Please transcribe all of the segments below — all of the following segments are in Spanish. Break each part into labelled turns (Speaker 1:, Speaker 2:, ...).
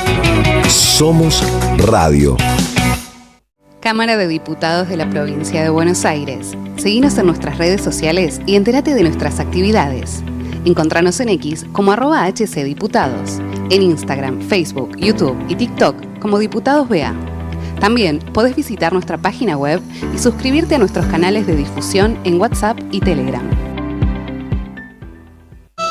Speaker 1: viajes. Somos Radio.
Speaker 2: Cámara de Diputados de la Provincia de Buenos Aires. Seguinos en nuestras redes sociales y entérate de nuestras actividades. Encontranos en X como @HCDiputados, en Instagram, Facebook, YouTube y TikTok como Diputados BA. También podés visitar nuestra página web y suscribirte a nuestros canales de difusión en WhatsApp y Telegram.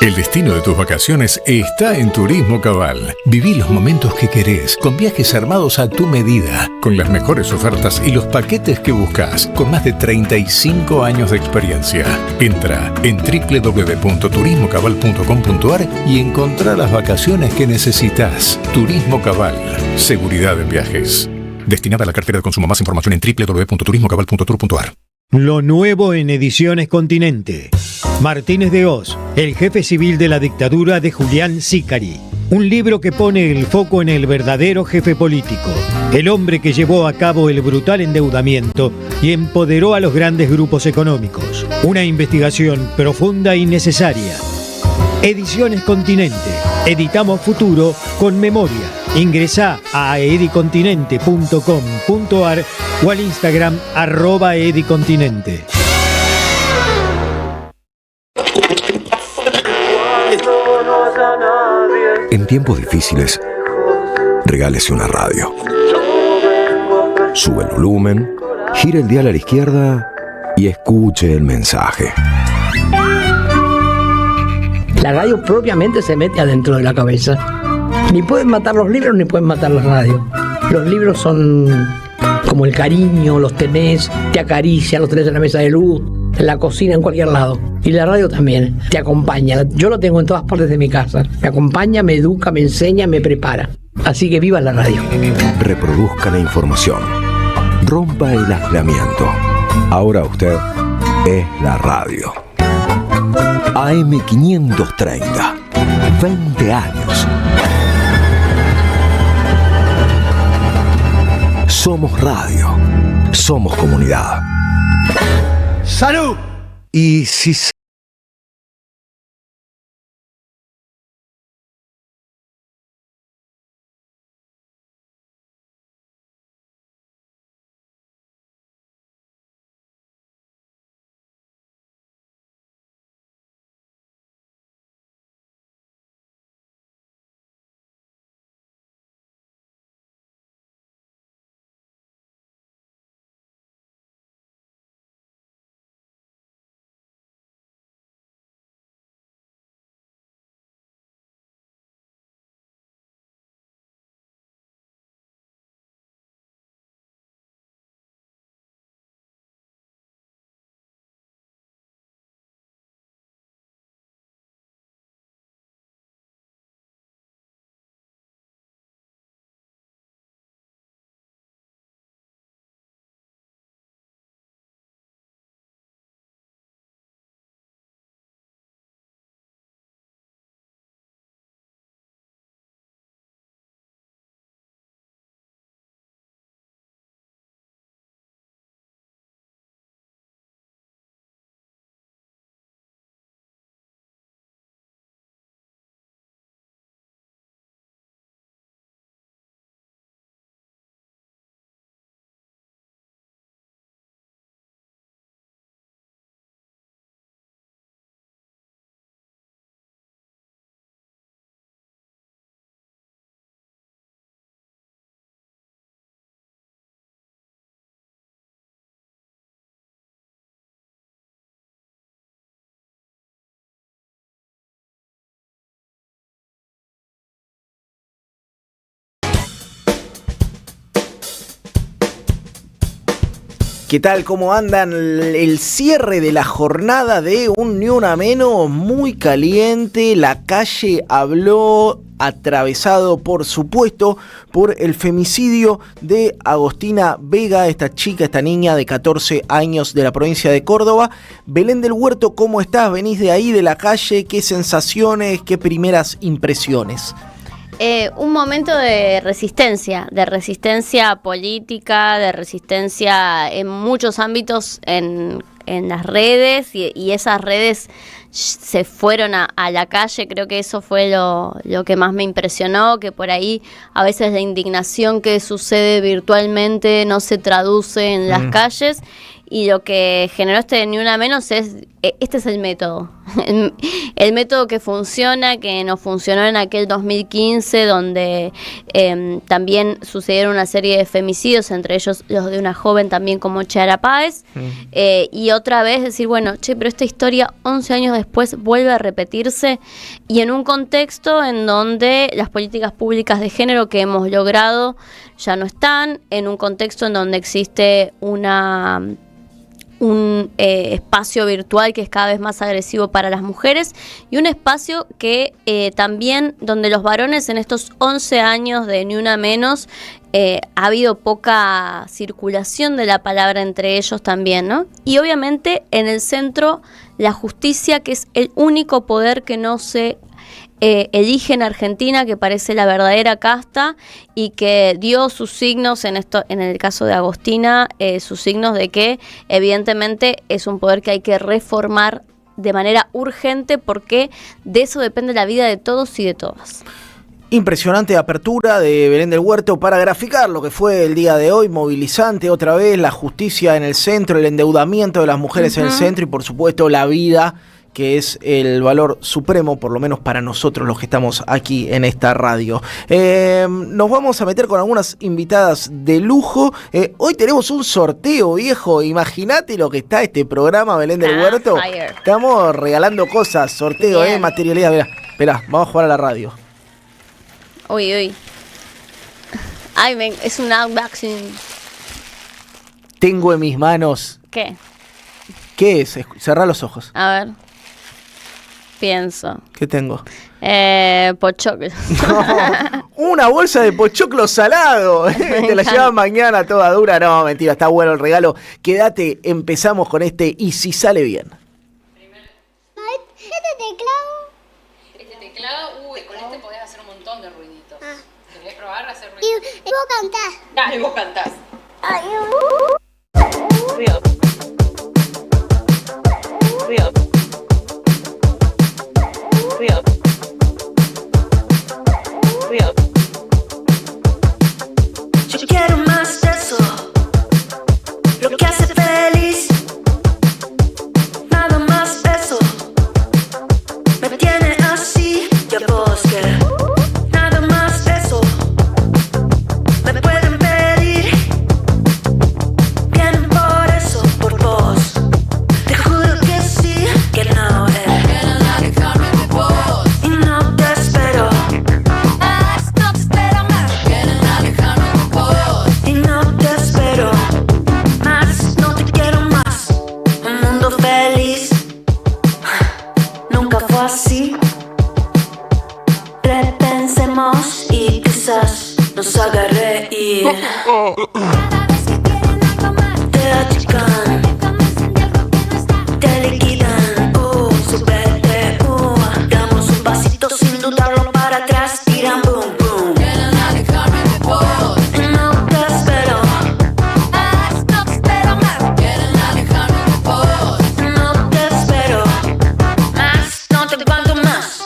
Speaker 3: El destino de tus vacaciones está en Turismo Cabal. Viví los momentos que querés, con viajes armados a tu medida, con las mejores ofertas y los paquetes que buscas, con más de 35 años de experiencia. Entra en www.turismocabal.com.ar y encontrá las vacaciones que necesitas. Turismo Cabal. Seguridad en viajes. Destinada a la cartera de consumo. Más información en www.turismocabal.tour.ar.
Speaker 4: Lo nuevo en Ediciones Continente. Martínez de Hoz, el jefe civil de la dictadura de Julián Sicari. Un libro que pone el foco en el verdadero jefe político, el hombre que llevó a cabo el brutal endeudamiento y empoderó a los grandes grupos económicos. Una investigación profunda y necesaria. Ediciones Continente. Editamos futuro con memoria. Ingresá a edicontinente.com.ar o al Instagram @edicontinente.
Speaker 1: En tiempos difíciles, regálese una radio. Sube el volumen, gira el dial a la izquierda y escuche el mensaje.
Speaker 5: La radio propiamente se mete adentro de la cabeza. Ni pueden matar los libros ni pueden matar la radio. Los libros son como el cariño, los tenés, te acarician, los tenés en la mesa de luz, en la cocina, en cualquier lado. Y la radio también, te acompaña. Yo lo tengo en todas partes de mi casa. Me acompaña, me educa, me enseña, me prepara. Así que viva la radio.
Speaker 1: Reproduzca la información. Rompa el aislamiento. Ahora usted es la radio. AM530. 20 años. Somos radio. Somos comunidad.
Speaker 4: ¡Salud!
Speaker 1: Y si
Speaker 6: ¿qué tal? ¿Cómo andan? El cierre de la jornada de un Ni Una Menos muy caliente. La calle habló, atravesado por supuesto por el femicidio de Agostina Vega, esta chica, esta niña de 14 años de la provincia de Córdoba. Belén del Huerto, ¿cómo estás? ¿Venís de ahí, de la calle? ¿Qué sensaciones, qué primeras impresiones?
Speaker 7: Un momento de resistencia política, de resistencia en muchos ámbitos en las redes y esas redes se fueron a la calle. Creo que eso fue lo que más me impresionó, que por ahí a veces la indignación que sucede virtualmente no se traduce en las calles. Y lo que generó Ni Una Menos este es el método. El método que funciona, que nos funcionó en aquel 2015, donde también sucedieron una serie de femicidios, entre ellos los de una joven también como Chiara Páez. Y otra vez decir, bueno, pero esta historia 11 años después vuelve a repetirse, y en un contexto en donde las políticas públicas de género que hemos logrado ya no están, en un contexto en donde existe un espacio virtual que es cada vez más agresivo para las mujeres, y un espacio que también donde los varones en estos 11 años de Ni Una Menos ha habido poca circulación de la palabra entre ellos también, ¿no? Y obviamente en el centro la justicia, que es el único poder que no se elige en Argentina, que parece la verdadera casta, y que dio sus signos en el caso de Agostina, sus signos de que evidentemente es un poder que hay que reformar de manera urgente, porque de eso depende la vida de todos y de todas.
Speaker 6: Impresionante apertura de Belén del Huerto para graficar lo que fue el día de hoy, movilizante otra vez, la justicia en el centro, el endeudamiento de las mujeres en el centro, y por supuesto la vida, que es el valor supremo, por lo menos para nosotros los que estamos aquí en esta radio. Nos vamos a meter con algunas invitadas de lujo. Hoy tenemos un sorteo, viejo. Imagínate lo que está este programa, Belén del Huerto.
Speaker 7: Fire.
Speaker 6: Estamos regalando cosas, sorteo, materialidad. Esperá, vamos a jugar a la radio.
Speaker 7: Uy. Ay, es un unboxing.
Speaker 6: Tengo en mis manos...
Speaker 7: ¿Qué?
Speaker 6: ¿Qué es? Cerrá los ojos.
Speaker 7: A ver. Pienso.
Speaker 6: ¿Qué tengo?
Speaker 7: Pochoclo.
Speaker 6: No, una bolsa de pochoclo salado. Te la llevas mañana toda dura. No, mentira, está bueno el regalo. Quédate, empezamos con este y si sale bien.
Speaker 2: Este teclado, con este podés hacer un montón de ruiditos. ¿Querés probar a hacer ruiditos?
Speaker 8: Y vos cantás.
Speaker 2: Dale, vos cantás.
Speaker 9: Yo quiero más de eso, lo que hace feliz, nada más eso, me tiene así, ya vos que, nada más eso, me pueden pedir, vienen por eso, por vos, te juro que sí, que no es, y no te espero. Así, repensemos y quizás nos haga reír. Cada vez que quieren algo más, te achican, te liquidan. Súbete, damos un pasito sin dudarlo para atrás, tiran boom, boom. Quieren alejarme de vos, no te espero. No te espero más. Quieren alejarme de vos, no te espero. No te aguanto más.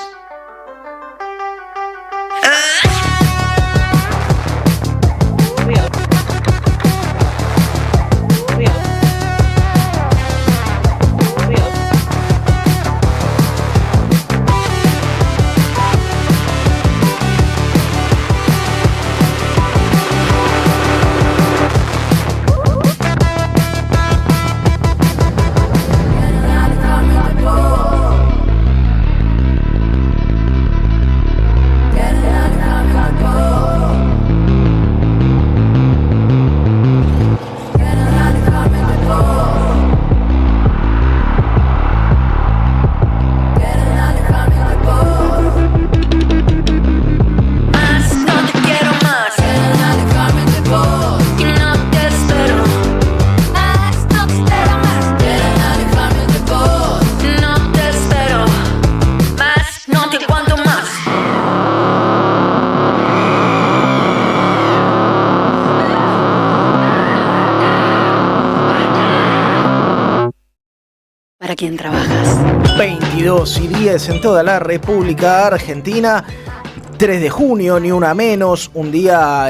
Speaker 2: ¿Para quién trabajas?
Speaker 6: 22:10 en toda la República Argentina. 3 de junio, ni una menos, un día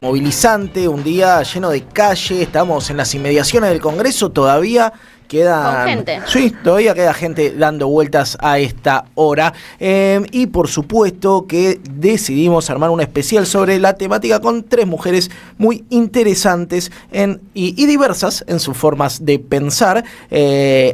Speaker 6: movilizante, un día lleno de calle. Estamos en las inmediaciones del Congreso, todavía quedan...
Speaker 7: Con gente.
Speaker 6: Sí, todavía queda gente dando vueltas a esta hora. Y por supuesto que decidimos armar un especial sobre la temática con 3 mujeres muy interesantes y diversas en sus formas de pensar,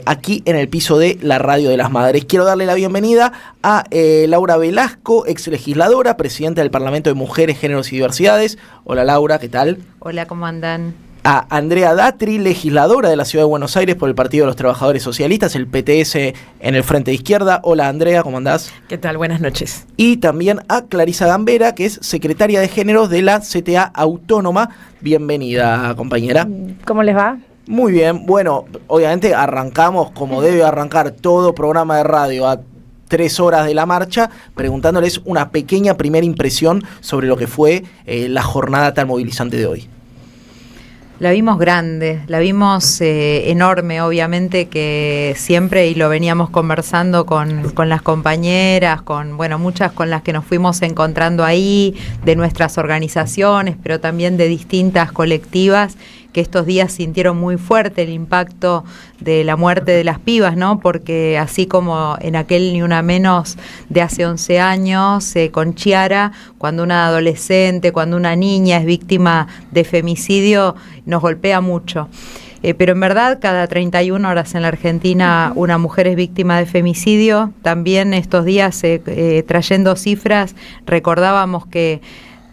Speaker 6: aquí en el piso de la Radio de las Madres. Quiero darle la bienvenida a Laura Velasco, ex legisladora, presidenta del Parlamento de Mujeres, Géneros y Diversidades. Hola Laura, ¿qué tal?
Speaker 8: Hola, ¿cómo andan?
Speaker 6: A Andrea Datri, legisladora de la Ciudad de Buenos Aires por el Partido de los Trabajadores Socialistas, el PTS en el Frente de Izquierda. Hola Andrea, ¿cómo andás?
Speaker 8: ¿Qué tal? Buenas noches.
Speaker 6: Y también a Clarisa Gambera, que es secretaria de Géneros de la CTA Autónoma. Bienvenida, compañera.
Speaker 8: ¿Cómo les va?
Speaker 6: Muy bien. Bueno, obviamente arrancamos como debe arrancar todo programa de radio, a 3 horas de la marcha, preguntándoles una pequeña primera impresión sobre lo que fue la jornada tan movilizante de hoy.
Speaker 8: La vimos grande, la vimos enorme, obviamente que siempre, y lo veníamos conversando con las compañeras, con muchas con las que nos fuimos encontrando ahí, de nuestras organizaciones, pero también de distintas colectivas, que estos días sintieron muy fuerte el impacto de la muerte de las pibas, ¿no? Porque así como en aquel Ni Una Menos de hace 11 años, con Chiara, cuando una adolescente, cuando una niña es víctima de femicidio, nos golpea mucho. Pero en verdad, cada 31 horas en la Argentina una mujer es víctima de femicidio. También estos días, trayendo cifras, recordábamos que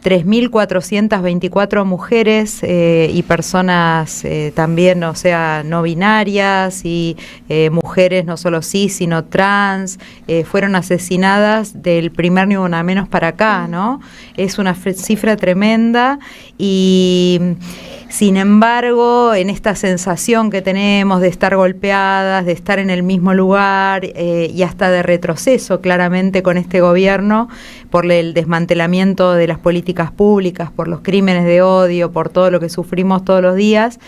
Speaker 8: 3.424 mujeres y personas también, o sea, no binarias y mujeres no solo cis, sino trans, fueron asesinadas del primer Ni Una Menos para acá, ¿no? Es una cifra tremenda y... Sin embargo, en esta sensación que tenemos de estar golpeadas, de estar en el mismo lugar y hasta de retroceso claramente con este gobierno por el desmantelamiento de las políticas públicas, por los crímenes de odio, por todo lo que sufrimos todos los días.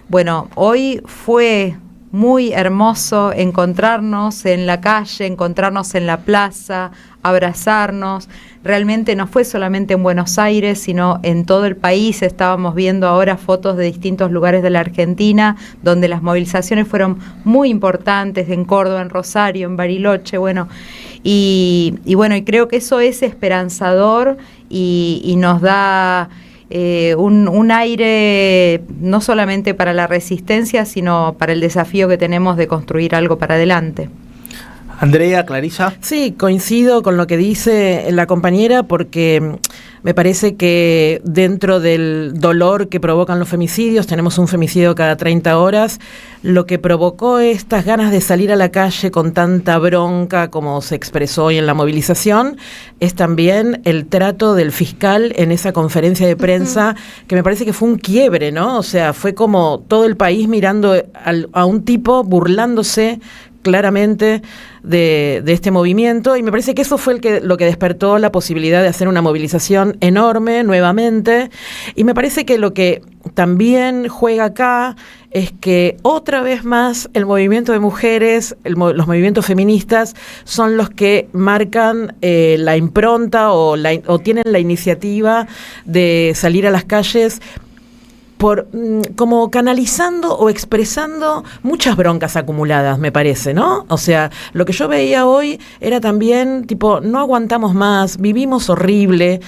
Speaker 8: Bueno, hoy fue muy hermoso encontrarnos en la calle, encontrarnos en la plaza, abrazarnos. Realmente no fue solamente en Buenos Aires, sino en todo el país. Estábamos viendo ahora fotos de distintos lugares de la Argentina, donde las movilizaciones fueron muy importantes, en Córdoba, en Rosario, en Bariloche, y creo que eso es esperanzador y nos da un aire no solamente para la resistencia, sino para el desafío que tenemos de construir algo para adelante.
Speaker 6: Andrea, Clarisa.
Speaker 10: Sí, coincido con lo que dice la compañera, porque me parece que dentro del dolor que provocan los femicidios, tenemos un femicidio cada 30 horas, lo que provocó estas ganas de salir a la calle con tanta bronca como se expresó hoy en la movilización, es también el trato del fiscal en esa conferencia de prensa, que me parece que fue un quiebre, ¿no? O sea, fue como todo el país mirando a un tipo burlándose claramente de este movimiento, y me parece que eso fue lo que despertó la posibilidad de hacer una movilización enorme nuevamente, y me parece que lo que también juega acá es que otra vez más el movimiento de mujeres, los movimientos feministas son los que marcan la impronta o tienen la iniciativa de salir a las calles como canalizando o expresando muchas broncas acumuladas, me parece, ¿no? O sea, lo que yo veía hoy era también tipo, no aguantamos más, vivimos horrible,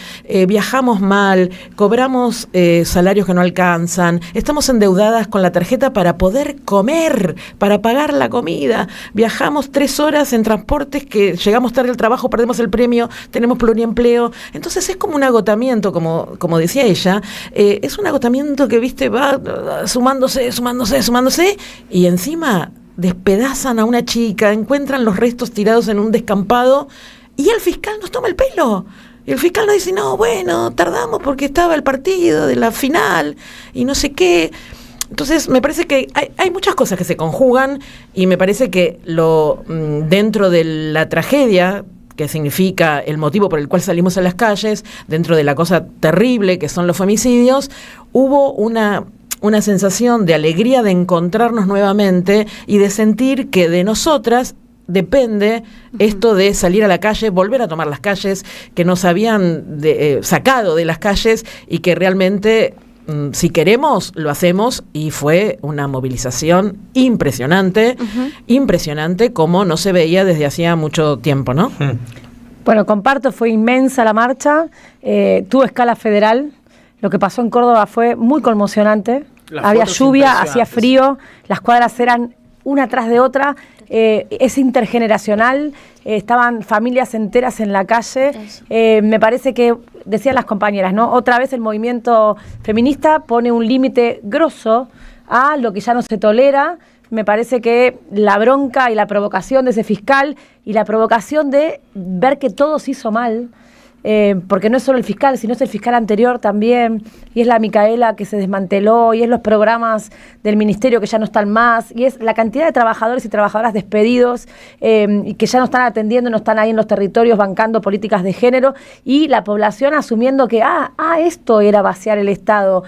Speaker 10: viajamos mal, cobramos salarios que no alcanzan, estamos endeudadas con la tarjeta para poder comer, para pagar la comida, viajamos 3 horas en transportes que llegamos tarde al trabajo, perdemos el premio, tenemos pluriempleo. Entonces es como un agotamiento, como decía ella, es un agotamiento que va sumándose, y encima despedazan a una chica, encuentran los restos tirados en un descampado, y el fiscal nos toma el pelo. Y el fiscal nos dice, no, bueno, tardamos porque estaba el partido de la final, y no sé qué. Entonces me parece que hay muchas cosas que se conjugan, y me parece que dentro de la tragedia, que significa el motivo por el cual salimos a las calles, dentro de la cosa terrible que son los femicidios, hubo una sensación de alegría de encontrarnos nuevamente y de sentir que de nosotras depende esto de salir a la calle, volver a tomar las calles, que nos habían sacado de las calles y que realmente, si queremos, lo hacemos, y fue una movilización impresionante, impresionante, como no se veía desde hacía mucho tiempo, ¿no?
Speaker 11: Bueno, comparto, fue inmensa la marcha, tuvo escala federal, lo que pasó en Córdoba fue muy conmocionante, había lluvia, hacía frío, las cuadras eran una tras de otra, es intergeneracional, estaban familias enteras en la calle, me parece que, decían las compañeras, ¿no? Otra vez el movimiento feminista pone un límite grosso a lo que ya no se tolera. Me parece que la bronca y la provocación de ese fiscal y la provocación de ver que todo se hizo mal, porque no es solo el fiscal, sino es el fiscal anterior también, y es la Micaela que se desmanteló, y es los programas del ministerio que ya no están más, y es la cantidad de trabajadores y trabajadoras despedidos y que ya no están atendiendo, no están ahí en los territorios bancando políticas de género, y la población asumiendo que esto era vaciar el Estado,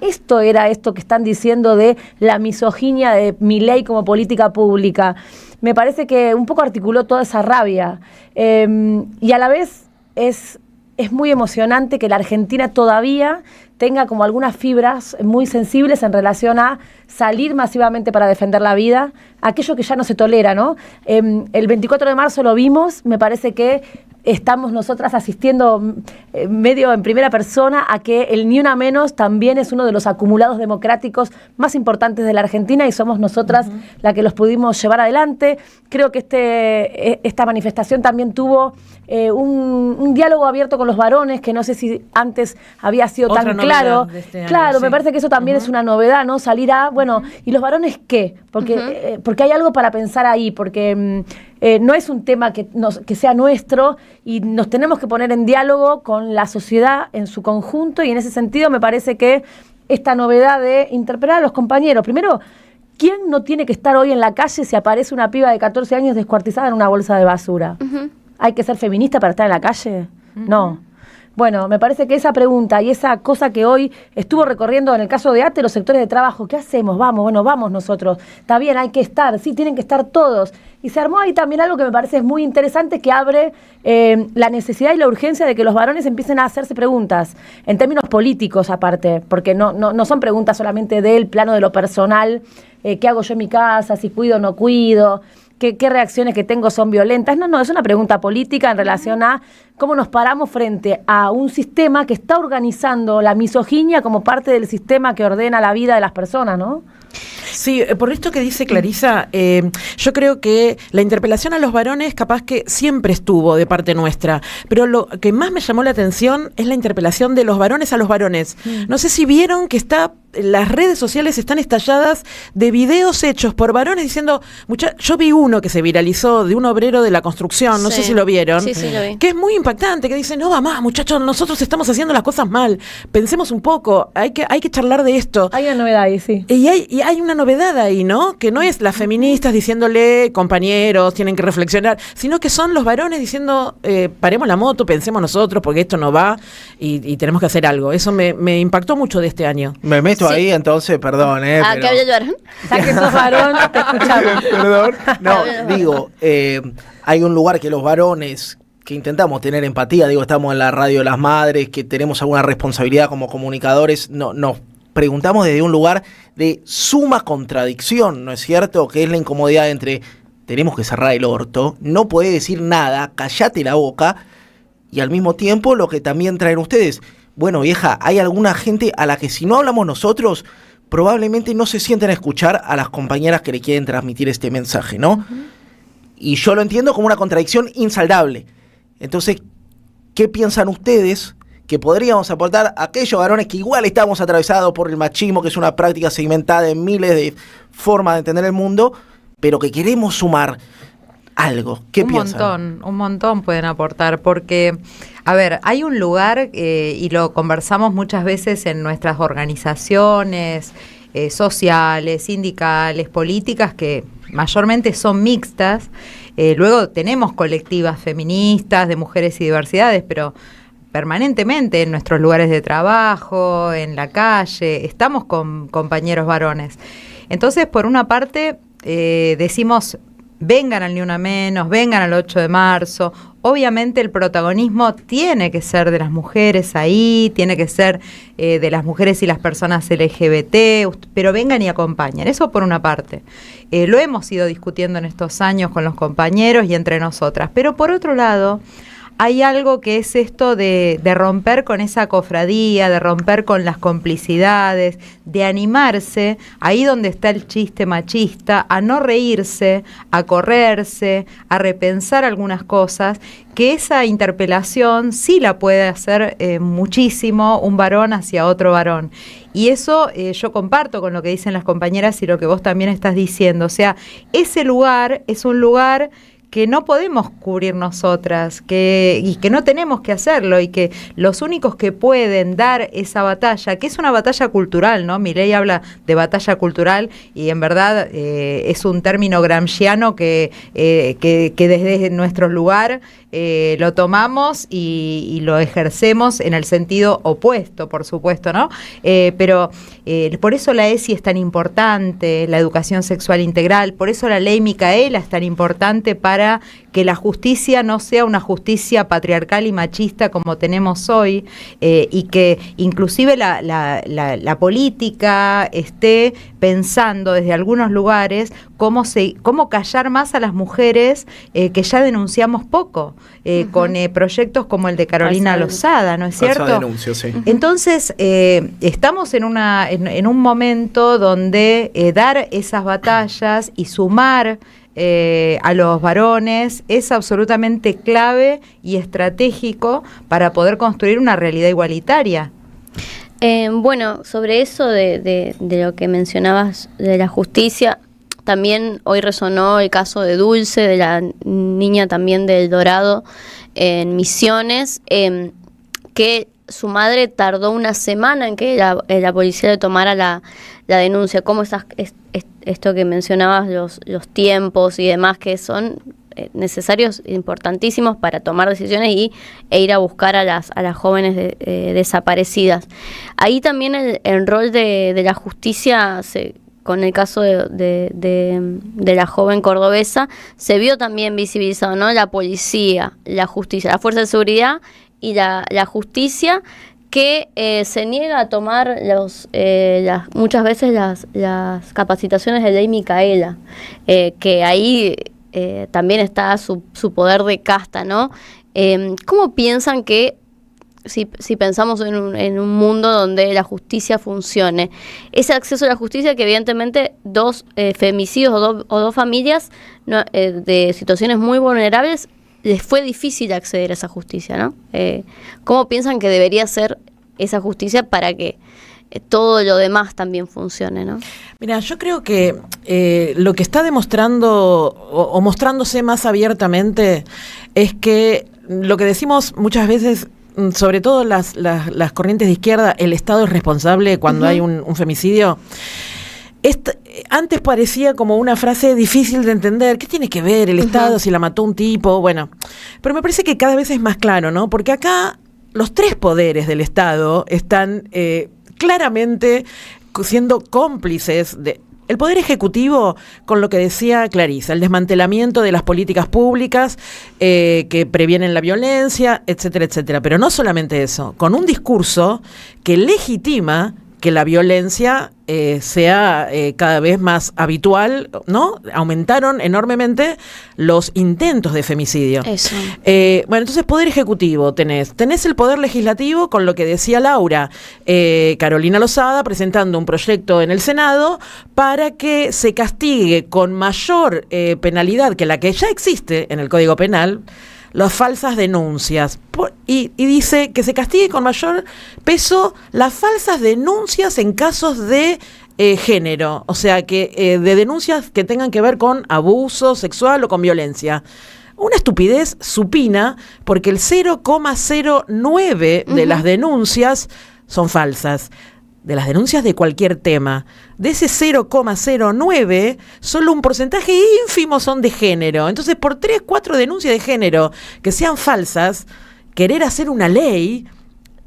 Speaker 11: esto era esto que están diciendo de la misoginia de Milei como política pública. Me parece que un poco articuló toda esa rabia, y a la vez es muy emocionante que la Argentina todavía tenga como algunas fibras muy sensibles en relación a salir masivamente para defender la vida, aquello que ya no se tolera, ¿no? El 24 de marzo lo vimos, me parece que estamos nosotras asistiendo medio en primera persona a que el Ni Una Menos también es uno de los acumulados democráticos más importantes de la Argentina, y somos nosotras la que los pudimos llevar adelante. Creo que esta manifestación también tuvo un diálogo abierto con los varones, que no sé si antes había sido
Speaker 10: otra
Speaker 11: tan claro.
Speaker 10: Este año,
Speaker 11: claro,
Speaker 10: sí.
Speaker 11: Me parece que eso también es una novedad, ¿no? Salir bueno, ¿y los varones qué? Porque, porque hay algo para pensar ahí, porque no es un tema que sea nuestro, y nos tenemos que poner en diálogo con la sociedad en su conjunto, y en ese sentido me parece que esta novedad de interpelar a los compañeros, primero, ¿quién no tiene que estar hoy en la calle si aparece una piba de 14 años descuartizada en una bolsa de basura? ¿Hay que ser feminista para estar en la calle? No. Bueno, me parece que esa pregunta y esa cosa que hoy estuvo recorriendo en el caso de ATE los sectores de trabajo, ¿qué hacemos? Vamos nosotros. Está bien, hay que estar, sí, tienen que estar todos. Y se armó ahí también algo que me parece muy interesante, que abre la necesidad y la urgencia de que los varones empiecen a hacerse preguntas, en términos políticos aparte, porque no son preguntas solamente del plano de lo personal, ¿qué hago yo en mi casa? Si cuido o no cuido, ¿qué reacciones que tengo son violentas? No, es una pregunta política en relación a cómo nos paramos frente a un sistema que está organizando la misoginia como parte del sistema que ordena la vida de las personas, ¿no?
Speaker 10: Sí, por esto que dice Clarisa, yo creo que la interpelación a los varones capaz que siempre estuvo de parte nuestra, pero lo que más me llamó la atención es la interpelación de los varones a los varones. No sé si vieron que las redes sociales están estalladas de videos hechos por varones diciendo, yo vi uno que se viralizó de un obrero de la construcción, no sé si lo vieron,
Speaker 7: sí, lo vi.
Speaker 10: Que es muy impactante, que dice, no va más, muchachos, nosotros estamos haciendo las cosas mal, pensemos un poco, hay que charlar de esto.
Speaker 11: Hay una novedad ahí, sí.
Speaker 10: Y hay una novedad ahí, ¿no? Que no es las feministas diciéndole, compañeros, tienen que reflexionar, sino que son los varones diciendo, paremos la moto, pensemos nosotros, porque esto no va y tenemos que hacer algo. Eso me impactó mucho de este año.
Speaker 6: Me meto ahí, entonces, perdón.
Speaker 7: ¿Qué había varón?
Speaker 11: Ya que sos varón, te escuchamos.
Speaker 6: Perdón. No, digo, hay un lugar que los varones que intentamos tener empatía, estamos en la radio de las madres, que tenemos alguna responsabilidad como comunicadores, nos preguntamos desde un lugar de suma contradicción, ¿no es cierto? Que es la incomodidad entre tenemos que cerrar el orto, no podés decir nada, callate la boca, y al mismo tiempo lo que también traen ustedes. Bueno, vieja, hay alguna gente a la que si no hablamos nosotros, probablemente no se sienten a escuchar a las compañeras que le quieren transmitir este mensaje, ¿no? Y yo lo entiendo como una contradicción insaldable. Entonces, ¿qué piensan ustedes que podríamos aportar a aquellos varones que igual estamos atravesados por el machismo, que es una práctica segmentada en miles de formas de entender el mundo, pero que queremos sumar algo? ¿Qué piensan?
Speaker 8: Un montón pueden aportar, porque, a ver, hay un lugar, y lo conversamos muchas veces en nuestras organizaciones sociales, sindicales, políticas, que mayormente son mixtas. Luego tenemos colectivas feministas, de mujeres y diversidades, pero permanentemente en nuestros lugares de trabajo, en la calle, estamos con compañeros varones. Entonces, por una parte, decimos, vengan al Ni Una Menos, vengan al 8 de marzo. Obviamente el protagonismo tiene que ser de las mujeres ahí, tiene que ser de las mujeres y las personas LGBT, pero vengan y acompañen. Eso por una parte. Lo hemos ido discutiendo en estos años con los compañeros y entre nosotras. Pero por otro lado, hay algo que es esto de romper con esa cofradía, de romper con las complicidades, de animarse, ahí donde está el chiste machista, a no reírse, a correrse, a repensar algunas cosas, que esa interpelación sí la puede hacer muchísimo un varón hacia otro varón. Y eso yo comparto con lo que dicen las compañeras y lo que vos también estás diciendo. O sea, ese lugar es un lugar que no podemos cubrir nosotras, y que no tenemos que hacerlo, y que los únicos que pueden dar esa batalla, que es una batalla cultural, ¿no? Milei habla de batalla cultural y en verdad es un término gramsciano que desde nuestro lugar lo tomamos y lo ejercemos en el sentido opuesto, por supuesto, ¿no? Pero por eso la ESI es tan importante, la educación sexual integral, por eso la ley Micaela es tan importante para que la justicia no sea una justicia patriarcal y machista como tenemos hoy, y que inclusive la política esté pensando desde algunos lugares cómo callar más a las mujeres que ya denunciamos poco, con proyectos como el de Carolina Lozada, ¿no es cierto?
Speaker 6: Denuncio, sí.
Speaker 8: Entonces, estamos en un momento donde dar esas batallas y sumar a los varones es absolutamente clave y estratégico para poder construir una realidad igualitaria.
Speaker 7: Bueno, sobre eso de lo que mencionabas de la justicia, también hoy resonó el caso de Dulce, de la niña también del Dorado en Misiones, que su madre tardó una semana en que la policía le tomara la denuncia. ¿Cómo esto que mencionabas, los tiempos y demás, que son necesarios, importantísimos para tomar decisiones e ir a buscar a las jóvenes desaparecidas? Ahí también el rol de la justicia, con el caso de la joven cordobesa, se vio también visibilizado, ¿no? La policía, la justicia, la fuerza de seguridad y la justicia, que se niega a tomar muchas veces las capacitaciones de ley Micaela, que ahí también está su poder de casta, ¿no? ¿Cómo piensan que, si pensamos en un mundo donde la justicia funcione, ese acceso a la justicia, que evidentemente dos femicidios o dos familias de situaciones muy vulnerables, les fue difícil acceder a esa justicia, ¿no? ¿Cómo piensan que debería ser esa justicia para que todo lo demás también funcione, ¿no?
Speaker 10: Mira, yo creo que lo que está demostrando o mostrándose más abiertamente es que lo que decimos muchas veces, sobre todo las corrientes de izquierda, el Estado es responsable cuando hay un femicidio. Antes parecía como una frase difícil de entender. ¿Qué tiene que ver el Estado si la mató un tipo? Bueno, pero me parece que cada vez es más claro, ¿no? Porque acá los tres poderes del Estado están claramente siendo cómplices de... El Poder Ejecutivo, con lo que decía Clarisa, el desmantelamiento de las políticas públicas que previenen la violencia, etcétera, etcétera. Pero no solamente eso, con un discurso que legitima que la violencia sea cada vez más habitual, ¿no? Aumentaron enormemente los intentos de femicidio.
Speaker 7: Eso.
Speaker 10: Bueno, entonces Poder Ejecutivo tenés el Poder Legislativo, con lo que decía Laura, Carolina Lozada presentando un proyecto en el Senado para que se castigue con mayor penalidad que la que ya existe en el Código Penal las falsas denuncias, y dice que se castigue con mayor peso las falsas denuncias en casos de género, o sea, que de denuncias que tengan que ver con abuso sexual o con violencia. Una estupidez supina, porque el 0,09 de las denuncias son falsas. De las denuncias de cualquier tema, de ese 0,09, solo un porcentaje ínfimo son de género. Entonces, por 3, 4 denuncias de género que sean falsas, querer hacer una ley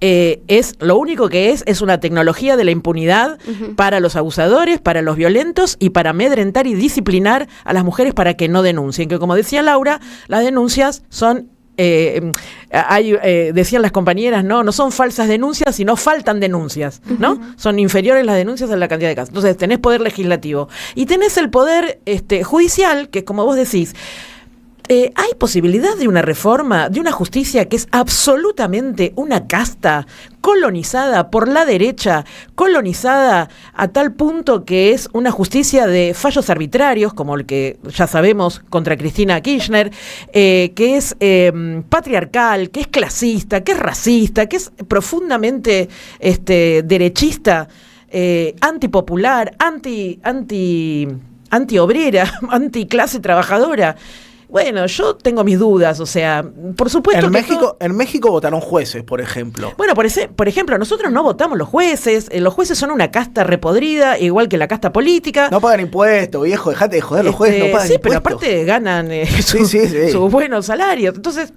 Speaker 10: es lo único que es una tecnología de la impunidad para los abusadores, para los violentos y para amedrentar y disciplinar a las mujeres para que no denuncien. Que como decía Laura, las denuncias son decían las compañeras, no son falsas denuncias, sino faltan denuncias, ¿no? Son inferiores las denuncias a la cantidad de casos. Entonces tenés poder legislativo y tenés el poder judicial, que como vos decís, ¿hay posibilidad de una reforma, de una justicia que es absolutamente una casta colonizada por la derecha, colonizada a tal punto que es una justicia de fallos arbitrarios, como el que ya sabemos contra Cristina Kirchner, que es patriarcal, que es clasista, que es racista, que es profundamente derechista, antipopular, antiobrera, anticlase trabajadora? Bueno, yo tengo mis dudas, o sea, por supuesto
Speaker 6: en México votaron jueces, por ejemplo.
Speaker 10: Bueno, por ejemplo, nosotros no votamos los jueces son una casta repodrida, igual que la casta política.
Speaker 6: No pagan impuestos, viejo, dejate de joder, los jueces no pagan impuestos.
Speaker 10: Sí, pero aparte ganan sus buenos salarios. Entonces,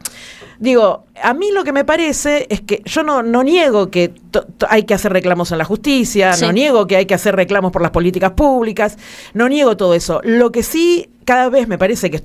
Speaker 10: digo, a mí lo que me parece es que yo no niego que hay que hacer reclamos en la justicia, no niego que hay que hacer reclamos por las políticas públicas, no niego todo eso. Lo que sí, cada vez me parece que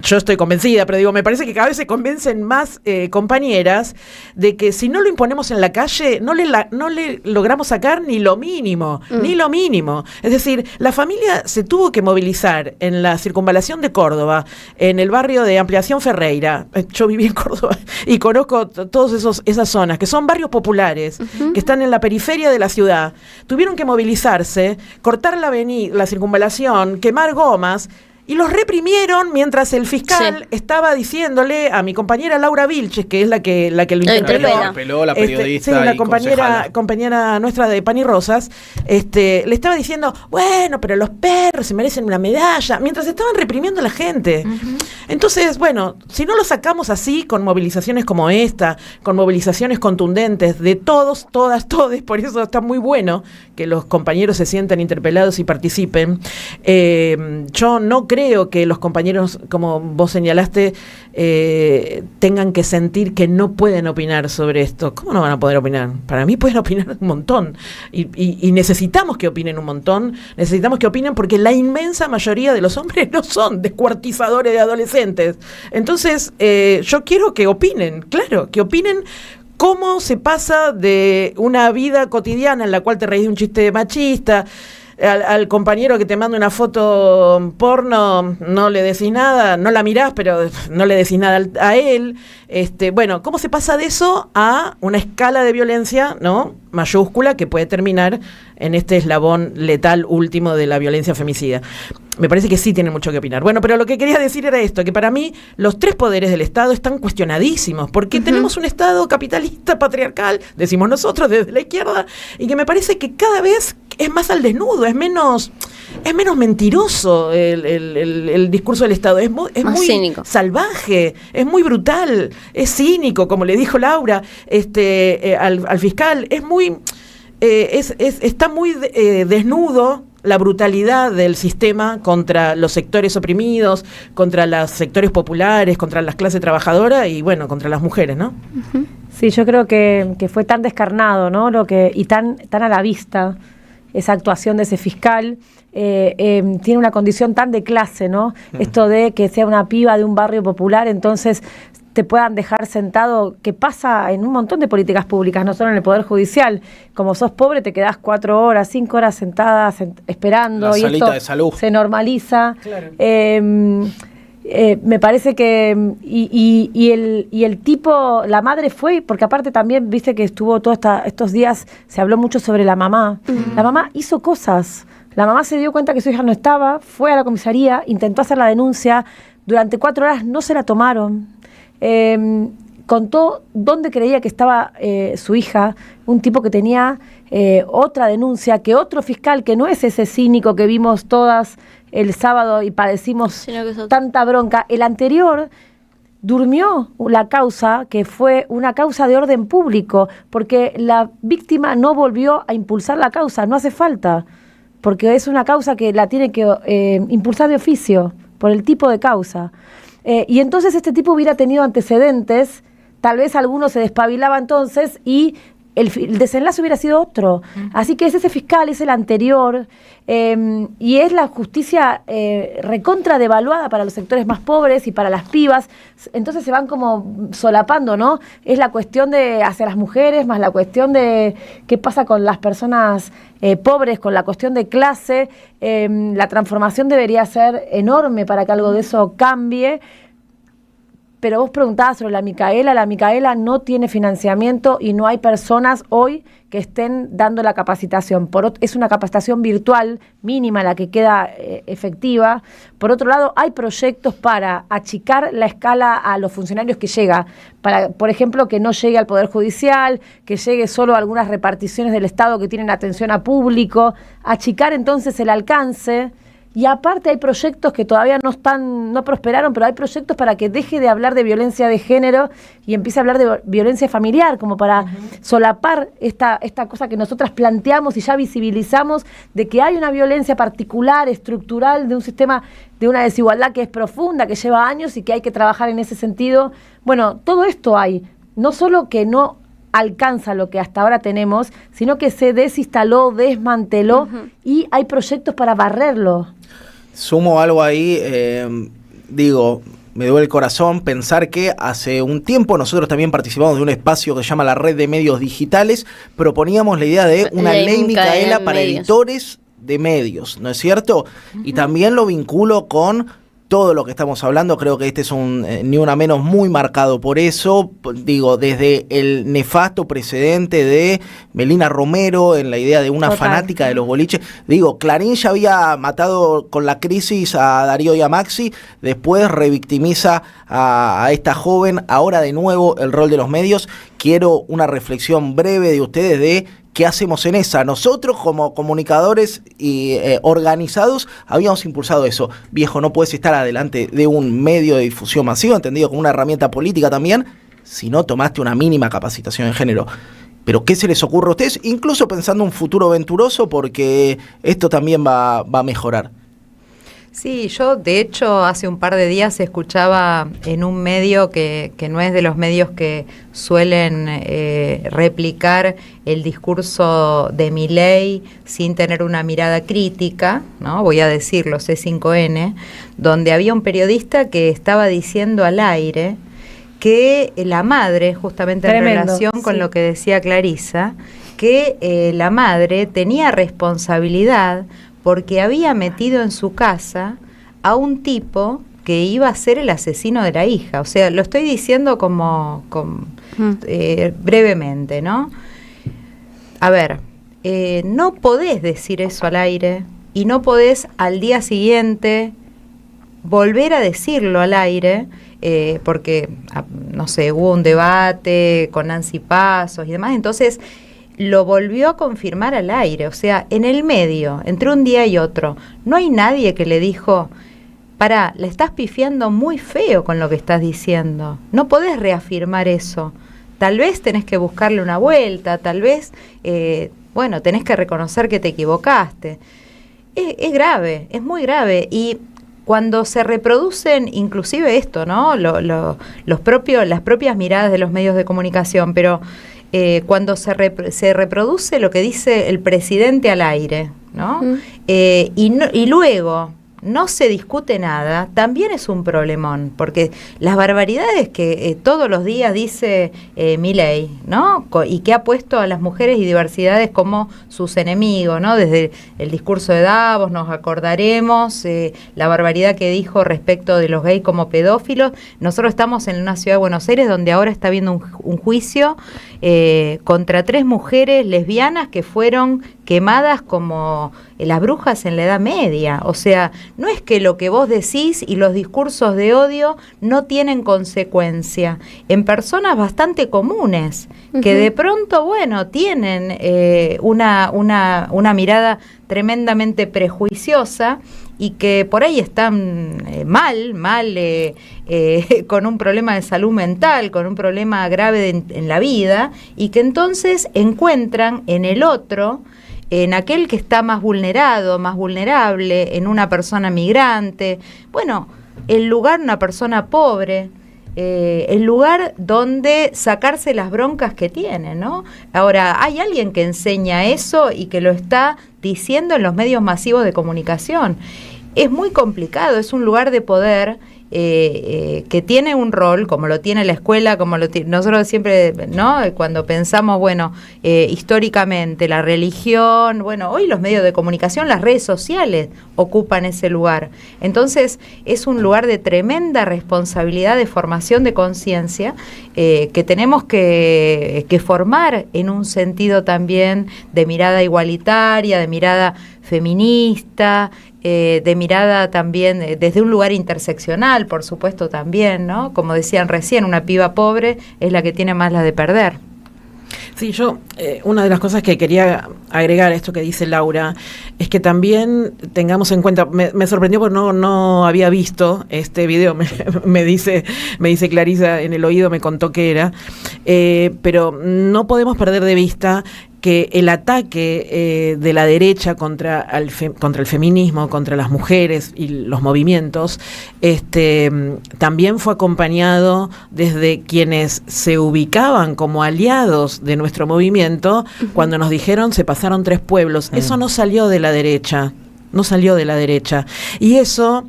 Speaker 10: yo estoy convencida, pero digo, me parece que cada vez se convencen más compañeras de que si no lo imponemos en la calle, no le logramos sacar ni lo mínimo, ni lo mínimo. Es decir, la familia se tuvo que movilizar en la circunvalación de Córdoba, en el barrio de Ampliación Ferreira. Yo viví en Córdoba y conozco todas esas zonas, que son barrios populares, que están en la periferia de la ciudad. Tuvieron que movilizarse, cortar la circunvalación, quemar gomas, y los reprimieron mientras el fiscal estaba diciéndole a mi compañera Laura Vilches, que es la que lo interpeló,
Speaker 6: la periodista,
Speaker 10: la compañera nuestra de Pan y Rosas, le estaba diciendo, bueno, pero los perros se merecen una medalla, mientras estaban reprimiendo a la gente. Entonces, bueno, si no lo sacamos así, con movilizaciones como esta, con movilizaciones contundentes de todos, todas, todes, por eso está muy bueno que los compañeros se sientan interpelados y participen. Yo no creo que los compañeros, como vos señalaste, tengan que sentir que no pueden opinar sobre esto. ¿Cómo no van a poder opinar? Para mí pueden opinar un montón. Y necesitamos que opinen un montón. Necesitamos que opinen porque la inmensa mayoría de los hombres no son descuartizadores de adolescentes. Entonces, yo quiero que opinen, claro, que opinen cómo se pasa de una vida cotidiana en la cual te reís de un chiste machista, al compañero que te manda una foto porno, no le decís nada, no la mirás, pero no le decís nada a él. Bueno, ¿cómo se pasa de eso a una escala de violencia, ¿no?, mayúscula, que puede terminar en este eslabón letal último de la violencia femicida? Me parece que sí tienen mucho que opinar. Bueno, pero lo que quería decir era esto, que para mí los tres poderes del Estado están cuestionadísimos, porque tenemos un Estado capitalista, patriarcal, decimos nosotros desde la izquierda, y que me parece que cada vez es más al desnudo, es menos mentiroso el discurso del Estado, es muy cínico, salvaje, es muy brutal, es cínico, como le dijo Laura al fiscal, es muy está muy desnudo la brutalidad del sistema contra los sectores oprimidos, contra los sectores populares, contra las clases trabajadoras y, bueno, contra las mujeres, ¿no?
Speaker 11: Sí, yo creo que fue tan descarnado, ¿no?, y tan a la vista esa actuación de ese fiscal. Tiene una condición tan de clase, ¿no? Esto de que sea una piba de un barrio popular, entonces te puedan dejar sentado, que pasa en un montón de políticas públicas, no solo en el Poder Judicial. Como sos pobre, te quedás 4 horas, 5 horas sentada esperando.
Speaker 6: La
Speaker 11: y
Speaker 6: salita
Speaker 11: esto
Speaker 6: de salud.
Speaker 11: Se normaliza.
Speaker 10: Claro.
Speaker 11: Me parece que y el tipo, la madre fue, porque aparte también viste que estuvo todos estos días, se habló mucho sobre la mamá. La mamá hizo cosas. La mamá se dio cuenta que su hija no estaba, fue a la comisaría, intentó hacer la denuncia, durante 4 horas no se la tomaron. Contó dónde creía que estaba su hija, un tipo que tenía otra denuncia, que otro fiscal, que no es ese cínico que vimos todas el sábado y padecimos tanta bronca, el anterior durmió la causa, que fue una causa de orden público, porque la víctima no volvió a impulsar la causa, no hace falta, porque es una causa que la tiene que impulsar de oficio, por el tipo de causa. Y entonces este tipo hubiera tenido antecedentes tal vez alguno se despabilaba entonces y el desenlace hubiera sido otro. Así que es ese fiscal, es el anterior, y es la justicia recontra devaluada para los sectores más pobres y para las pibas. Entonces se van como solapando, ¿no? Es la cuestión de hacia las mujeres, más la cuestión de qué pasa con las personas pobres, con la cuestión de clase. La transformación debería ser enorme para que algo de eso cambie. Pero vos preguntabas sobre la Micaela no tiene financiamiento y no hay personas hoy que estén dando la capacitación. Es una capacitación virtual mínima la que queda efectiva. Por otro lado, hay proyectos para achicar la escala a los funcionarios que llega, para, por ejemplo, que no llegue al Poder Judicial, que llegue solo a algunas reparticiones del Estado que tienen atención a público, achicar entonces el alcance. Y aparte hay proyectos que todavía no prosperaron, pero hay proyectos para que deje de hablar de violencia de género y empiece a hablar de violencia familiar, como para solapar esta cosa que nosotras planteamos y ya visibilizamos, de que hay una violencia particular, estructural, de un sistema, de una desigualdad que es profunda, que lleva años y que hay que trabajar en ese sentido. Bueno, todo esto hay, no solo que no alcanza lo que hasta ahora tenemos, sino que se desinstaló, desmanteló y hay proyectos para barrerlo.
Speaker 6: Sumo algo ahí, me duele el corazón pensar que hace un tiempo nosotros también participamos de un espacio que se llama la Red de Medios Digitales, proponíamos la idea de una ley Micaela para editores de medios, ¿no es cierto? Y también lo vinculo con todo lo que estamos hablando. Creo que este es un Ni Una Menos muy marcado por eso, desde el nefasto precedente de Melina Romero en la idea de una fanática de los boliches. Clarín ya había matado con la crisis a Darío y a Maxi, después revictimiza a esta joven, ahora de nuevo el rol de los medios. Quiero una reflexión breve de ustedes de ¿qué hacemos en esa? Nosotros como comunicadores y organizados habíamos impulsado eso. Viejo, no puedes estar adelante de un medio de difusión masivo, entendido como una herramienta política también, si no tomaste una mínima capacitación en género. Pero ¿qué se les ocurre a ustedes? Incluso pensando un futuro venturoso, porque esto también va a mejorar.
Speaker 8: Sí, yo de hecho hace un par de días escuchaba en un medio que no es de los medios que suelen replicar el discurso de Milei sin tener una mirada crítica, ¿no? Voy a decirlo, C5N, donde había un periodista que estaba diciendo al aire que la madre, justamente en relación con lo que decía Clarisa, que la madre tenía responsabilidad porque había metido en su casa a un tipo que iba a ser el asesino de la hija. O sea, lo estoy diciendo brevemente, ¿no? A ver, no podés decir eso al aire y no podés al día siguiente volver a decirlo al aire, porque, no sé, hubo un debate con Nancy Pasos y demás, entonces lo volvió a confirmar al aire. O sea, en el medio, entre un día y otro, no hay nadie que le dijo, pará, le estás pifiando muy feo con lo que estás diciendo, no podés reafirmar eso, tal vez tenés que buscarle una vuelta, tal vez, tenés que reconocer que te equivocaste. Es grave, es muy grave, y cuando se reproducen, inclusive esto, ¿no? Las propias miradas de los medios de comunicación, pero cuando se reproduce lo que dice el presidente al aire, ¿no? Y luego no se discute nada, también es un problemón, porque las barbaridades que todos los días dice Milei, ¿no? Y que ha puesto a las mujeres y diversidades como sus enemigos, ¿no? Desde el discurso de Davos nos acordaremos, la barbaridad que dijo respecto de los gays como pedófilos. Nosotros estamos en una ciudad de Buenos Aires donde ahora está habiendo un juicio contra 3 mujeres lesbianas que fueron quemadas como las brujas en la Edad Media. O sea, no es que lo que vos decís y los discursos de odio no tienen consecuencia en personas bastante comunes, que de pronto, tienen una mirada tremendamente prejuiciosa y que por ahí están mal, con un problema de salud mental, con un problema grave en la vida, y que entonces encuentran en el otro, en aquel que está más vulnerado, más vulnerable, en una persona migrante, el lugar, una persona pobre, el lugar donde sacarse las broncas que tiene, ¿no? Ahora, hay alguien que enseña eso y que lo está diciendo en los medios masivos de comunicación. Es muy complicado, es un lugar de poder que tiene un rol, como lo tiene la escuela, como lo tiene, nosotros siempre, ¿no? Cuando pensamos, bueno, históricamente, la religión, bueno, hoy los medios de comunicación, las redes sociales ocupan ese lugar. Entonces, es un lugar de tremenda responsabilidad de formación de conciencia que tenemos que formar en un sentido también de mirada igualitaria, de mirada feminista, de mirada también desde un lugar interseccional, por supuesto también, ¿no? Como decían recién, una piba pobre es la que tiene más la de perder.
Speaker 10: Sí, yo, una de las cosas que quería agregar a esto que dice Laura, es que también tengamos en cuenta, me sorprendió porque no había visto este video, me dice Clarisa en el oído, me contó que era, pero no podemos perder de vista que el ataque de la derecha contra el feminismo, contra las mujeres y los movimientos, también fue acompañado desde quienes se ubicaban como aliados de nuestro movimiento, cuando nos dijeron se pasaron 3 pueblos. Eso no salió de la derecha, y eso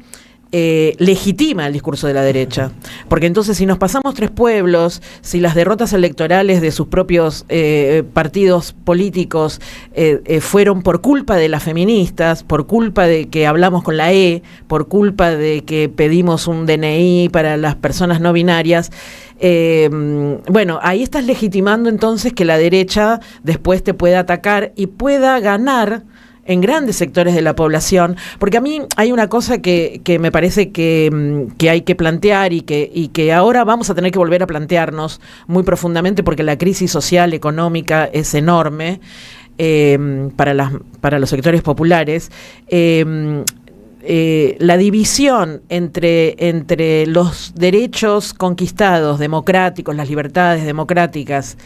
Speaker 10: legitima el discurso de la derecha, porque entonces si nos pasamos 3 pueblos, si las derrotas electorales de sus propios partidos políticos fueron por culpa de las feministas, por culpa de que hablamos con la E, por culpa de que pedimos un DNI para las personas no binarias, bueno, ahí estás legitimando entonces que la derecha después te pueda atacar y pueda ganar en grandes sectores de la población, porque a mí hay una cosa que me parece que hay que plantear y que ahora vamos a tener que volver a plantearnos muy profundamente, porque la crisis social, económica es enorme para los sectores populares. La división entre los derechos conquistados, democráticos, las libertades democráticas,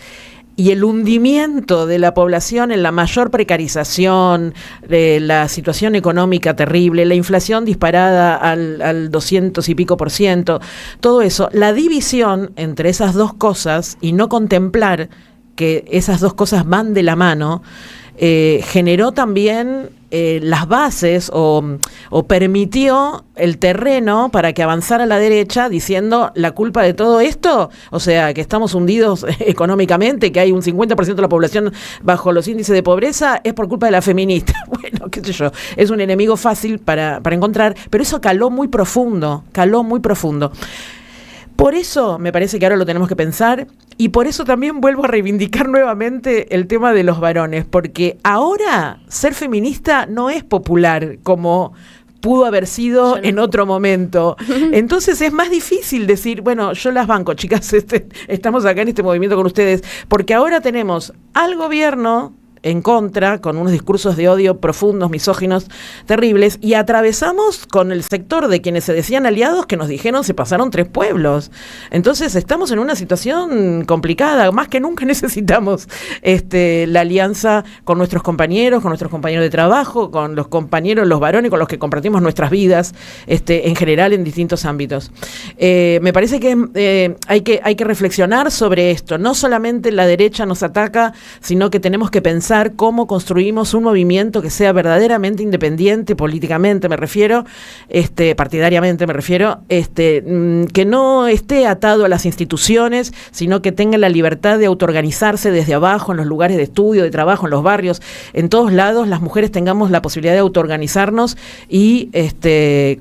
Speaker 10: y el hundimiento de la población en la mayor precarización, la situación económica terrible, la inflación disparada al 200 y pico %, todo eso, la división entre esas dos cosas y no contemplar que esas dos cosas van de la mano, generó también las bases o permitió el terreno para que avanzara la derecha diciendo la culpa de todo esto, o sea, que estamos hundidos económicamente, que hay un 50% de la población bajo los índices de pobreza, es por culpa de la feminista. Bueno, qué sé yo, es un enemigo fácil para encontrar, pero eso caló muy profundo. Por eso me parece que ahora lo tenemos que pensar, y por eso también vuelvo a reivindicar nuevamente el tema de los varones, porque ahora ser feminista no es popular como pudo haber sido en otro momento. Entonces es más difícil decir, bueno, yo las banco, chicas, estamos acá en este movimiento con ustedes, porque ahora tenemos al gobierno en contra, con unos discursos de odio profundos, misóginos, terribles, y atravesamos con el sector de quienes se decían aliados que nos dijeron se pasaron 3 pueblos. Entonces estamos en una situación complicada, más que nunca necesitamos la alianza con nuestros compañeros de trabajo, con los compañeros, los varones con los que compartimos nuestras vidas, en general en distintos ámbitos. Me parece que hay que reflexionar sobre esto. No solamente la derecha nos ataca, sino que tenemos que pensar cómo construimos un movimiento que sea verdaderamente independiente, políticamente me refiero, partidariamente me refiero, que no esté atado a las instituciones, sino que tenga la libertad de autoorganizarse desde abajo, en los lugares de estudio, de trabajo, en los barrios, en todos lados, las mujeres tengamos la posibilidad de autoorganizarnos y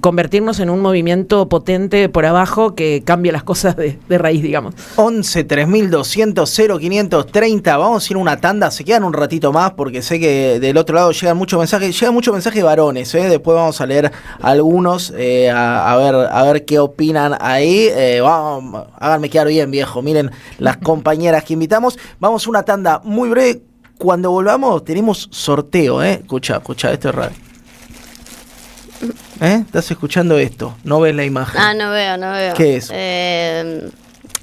Speaker 10: convertirnos en un movimiento potente por abajo que cambie las cosas de raíz, digamos.
Speaker 6: 11 3200 0530, vamos a ir a una tanda, se quedan un ratito más porque sé que del otro lado llegan muchos mensajes varones, después vamos a leer algunos, a ver qué opinan ahí. Vamos, háganme quedar bien, viejo, miren las compañeras que invitamos. Vamos a una tanda muy breve, cuando volvamos tenemos sorteo, escucha, esto es raro. ¿Estás escuchando esto? No ves la imagen.
Speaker 7: No veo.
Speaker 6: ¿Qué es?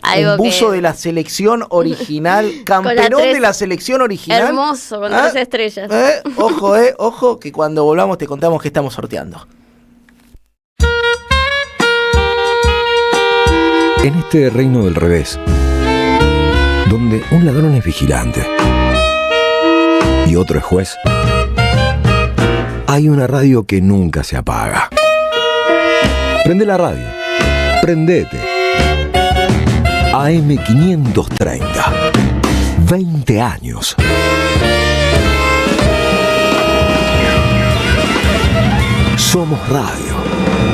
Speaker 6: Un buzo de la selección original, campeón de la selección original.
Speaker 7: Hermoso, con 3 estrellas.
Speaker 6: Ojo, que cuando volvamos te contamos que estamos sorteando.
Speaker 1: En este reino del revés, donde un ladrón es vigilante y otro es juez, hay una radio que nunca se apaga. Prende la radio. Prendete. AM530. 20 años. Somos radio.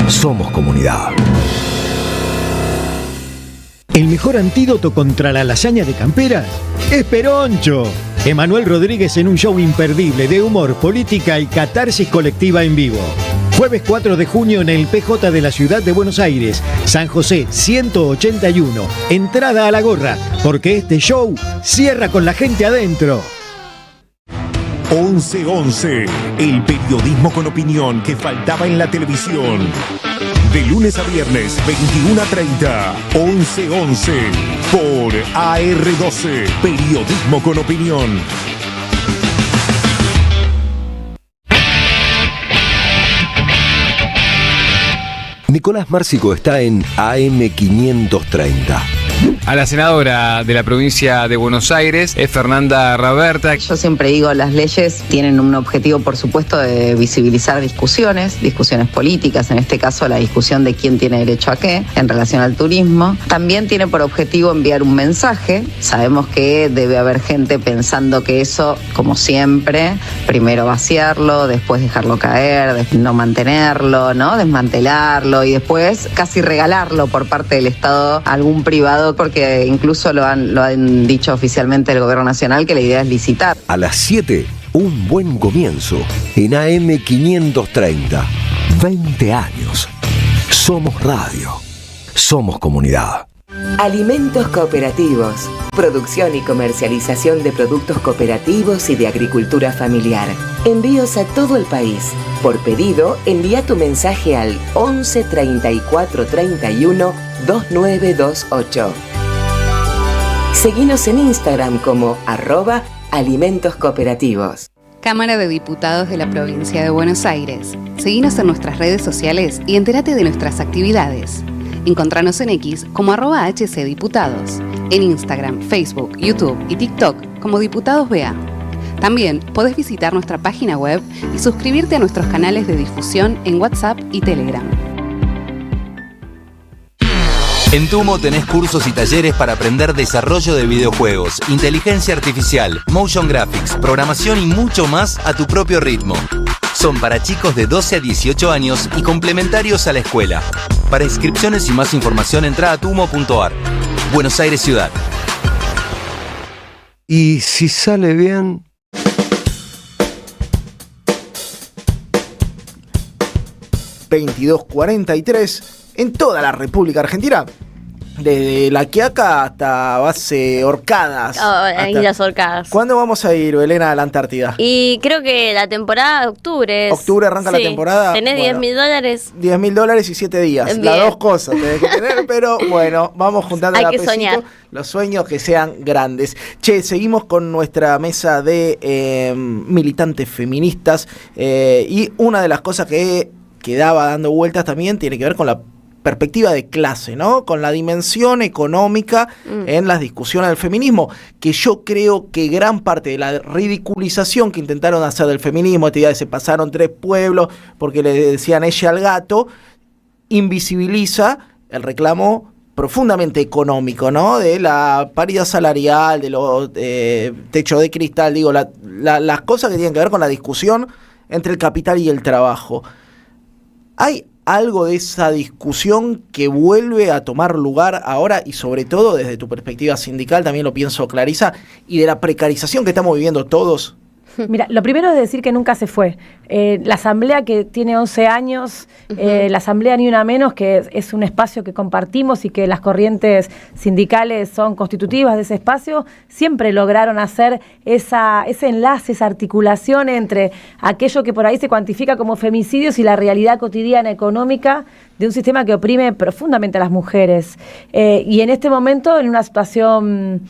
Speaker 1: Somos comunidad.
Speaker 4: El mejor antídoto contra la lasaña de camperas es Peroncho. Emanuel Rodríguez en un show imperdible de humor, política y catarsis colectiva en vivo. Jueves 4 de junio en el PJ de la Ciudad de Buenos Aires, San José 181. Entrada a la gorra, porque este show cierra con la gente adentro.
Speaker 12: 11-11, el periodismo con opinión que faltaba en la televisión. De lunes a viernes, 21 a 30, 11-11, por AR12, periodismo con opinión.
Speaker 1: Nicolás Márcico está en AM530.
Speaker 13: A la senadora de la provincia de Buenos Aires es Fernanda Raberta.
Speaker 14: Yo siempre digo, las leyes tienen un objetivo, por supuesto, de visibilizar discusiones políticas, en este caso la discusión de quién tiene derecho a qué en relación al turismo. También tiene por objetivo enviar un mensaje. Sabemos que debe haber gente pensando que eso, como siempre, primero vaciarlo, después dejarlo caer, no mantenerlo, ¿no? Desmantelarlo y después casi regalarlo por parte del Estado a algún privado, porque incluso lo han dicho oficialmente el Gobierno Nacional, que la idea es licitar.
Speaker 1: A las 7, un buen comienzo en AM530. 20 años. Somos radio. Somos comunidad.
Speaker 15: Alimentos cooperativos. Producción y comercialización de productos cooperativos y de agricultura familiar. Envíos a todo el país. Por pedido, envía tu mensaje al 11 34 31 2928. Seguinos en Instagram como @alimentos cooperativos.
Speaker 2: Cámara de Diputados de la Provincia de Buenos Aires. Seguinos en nuestras redes sociales y entérate de nuestras actividades. Encontranos en X como @HCDiputados, en Instagram, Facebook, YouTube y TikTok como Diputados BA. También podés visitar nuestra página web y suscribirte a nuestros canales de difusión en WhatsApp y Telegram.
Speaker 16: En Tumo tenés cursos y talleres para aprender desarrollo de videojuegos, inteligencia artificial, motion graphics, programación y mucho más a tu propio ritmo. Son para chicos de 12 a 18 años y complementarios a la escuela. Para inscripciones y más información entra a tumo.ar. Buenos Aires Ciudad.
Speaker 1: Y si sale bien...
Speaker 6: ...22:43 en toda la República Argentina. Desde La Quiaca hasta Base Orcadas.
Speaker 7: Islas Orcadas.
Speaker 6: ¿Cuándo vamos a ir, Belén, a la Antártida?
Speaker 7: Y creo que la temporada de octubre.
Speaker 6: Octubre arranca la temporada.
Speaker 7: Tenés $10.000.
Speaker 6: $10.000 y 7 días. Bien. Las dos cosas tenés que tener, pero bueno, vamos juntando
Speaker 7: Hay
Speaker 6: la
Speaker 7: que
Speaker 6: pesito.
Speaker 7: soñar.
Speaker 6: Los sueños que sean grandes. Che, seguimos con nuestra mesa de militantes feministas. Y una de las cosas que quedaba dando vueltas también tiene que ver con la perspectiva de clase, ¿no? Con la dimensión económica en las discusiones del feminismo, que yo creo que gran parte de la ridiculización que intentaron hacer del feminismo, esta idea de se pasaron 3 pueblos porque le decían ella al gato, invisibiliza el reclamo profundamente económico, ¿no? De la paridad salarial, de los techos de cristal, digo, las cosas que tienen que ver con la discusión entre el capital y el trabajo. ¿Hay algo de esa discusión que vuelve a tomar lugar ahora y sobre todo desde tu perspectiva sindical, también lo pienso, Clarisa, y de la precarización que estamos viviendo todos?
Speaker 11: Mira, lo primero es decir que nunca se fue. La asamblea que tiene 11 años, la asamblea Ni Una Menos, que es un espacio que compartimos y que las corrientes sindicales son constitutivas de ese espacio, siempre lograron hacer ese enlace, esa articulación entre aquello que por ahí se cuantifica como femicidios y la realidad cotidiana económica de un sistema que oprime profundamente a las mujeres. Y en este momento, en una situación,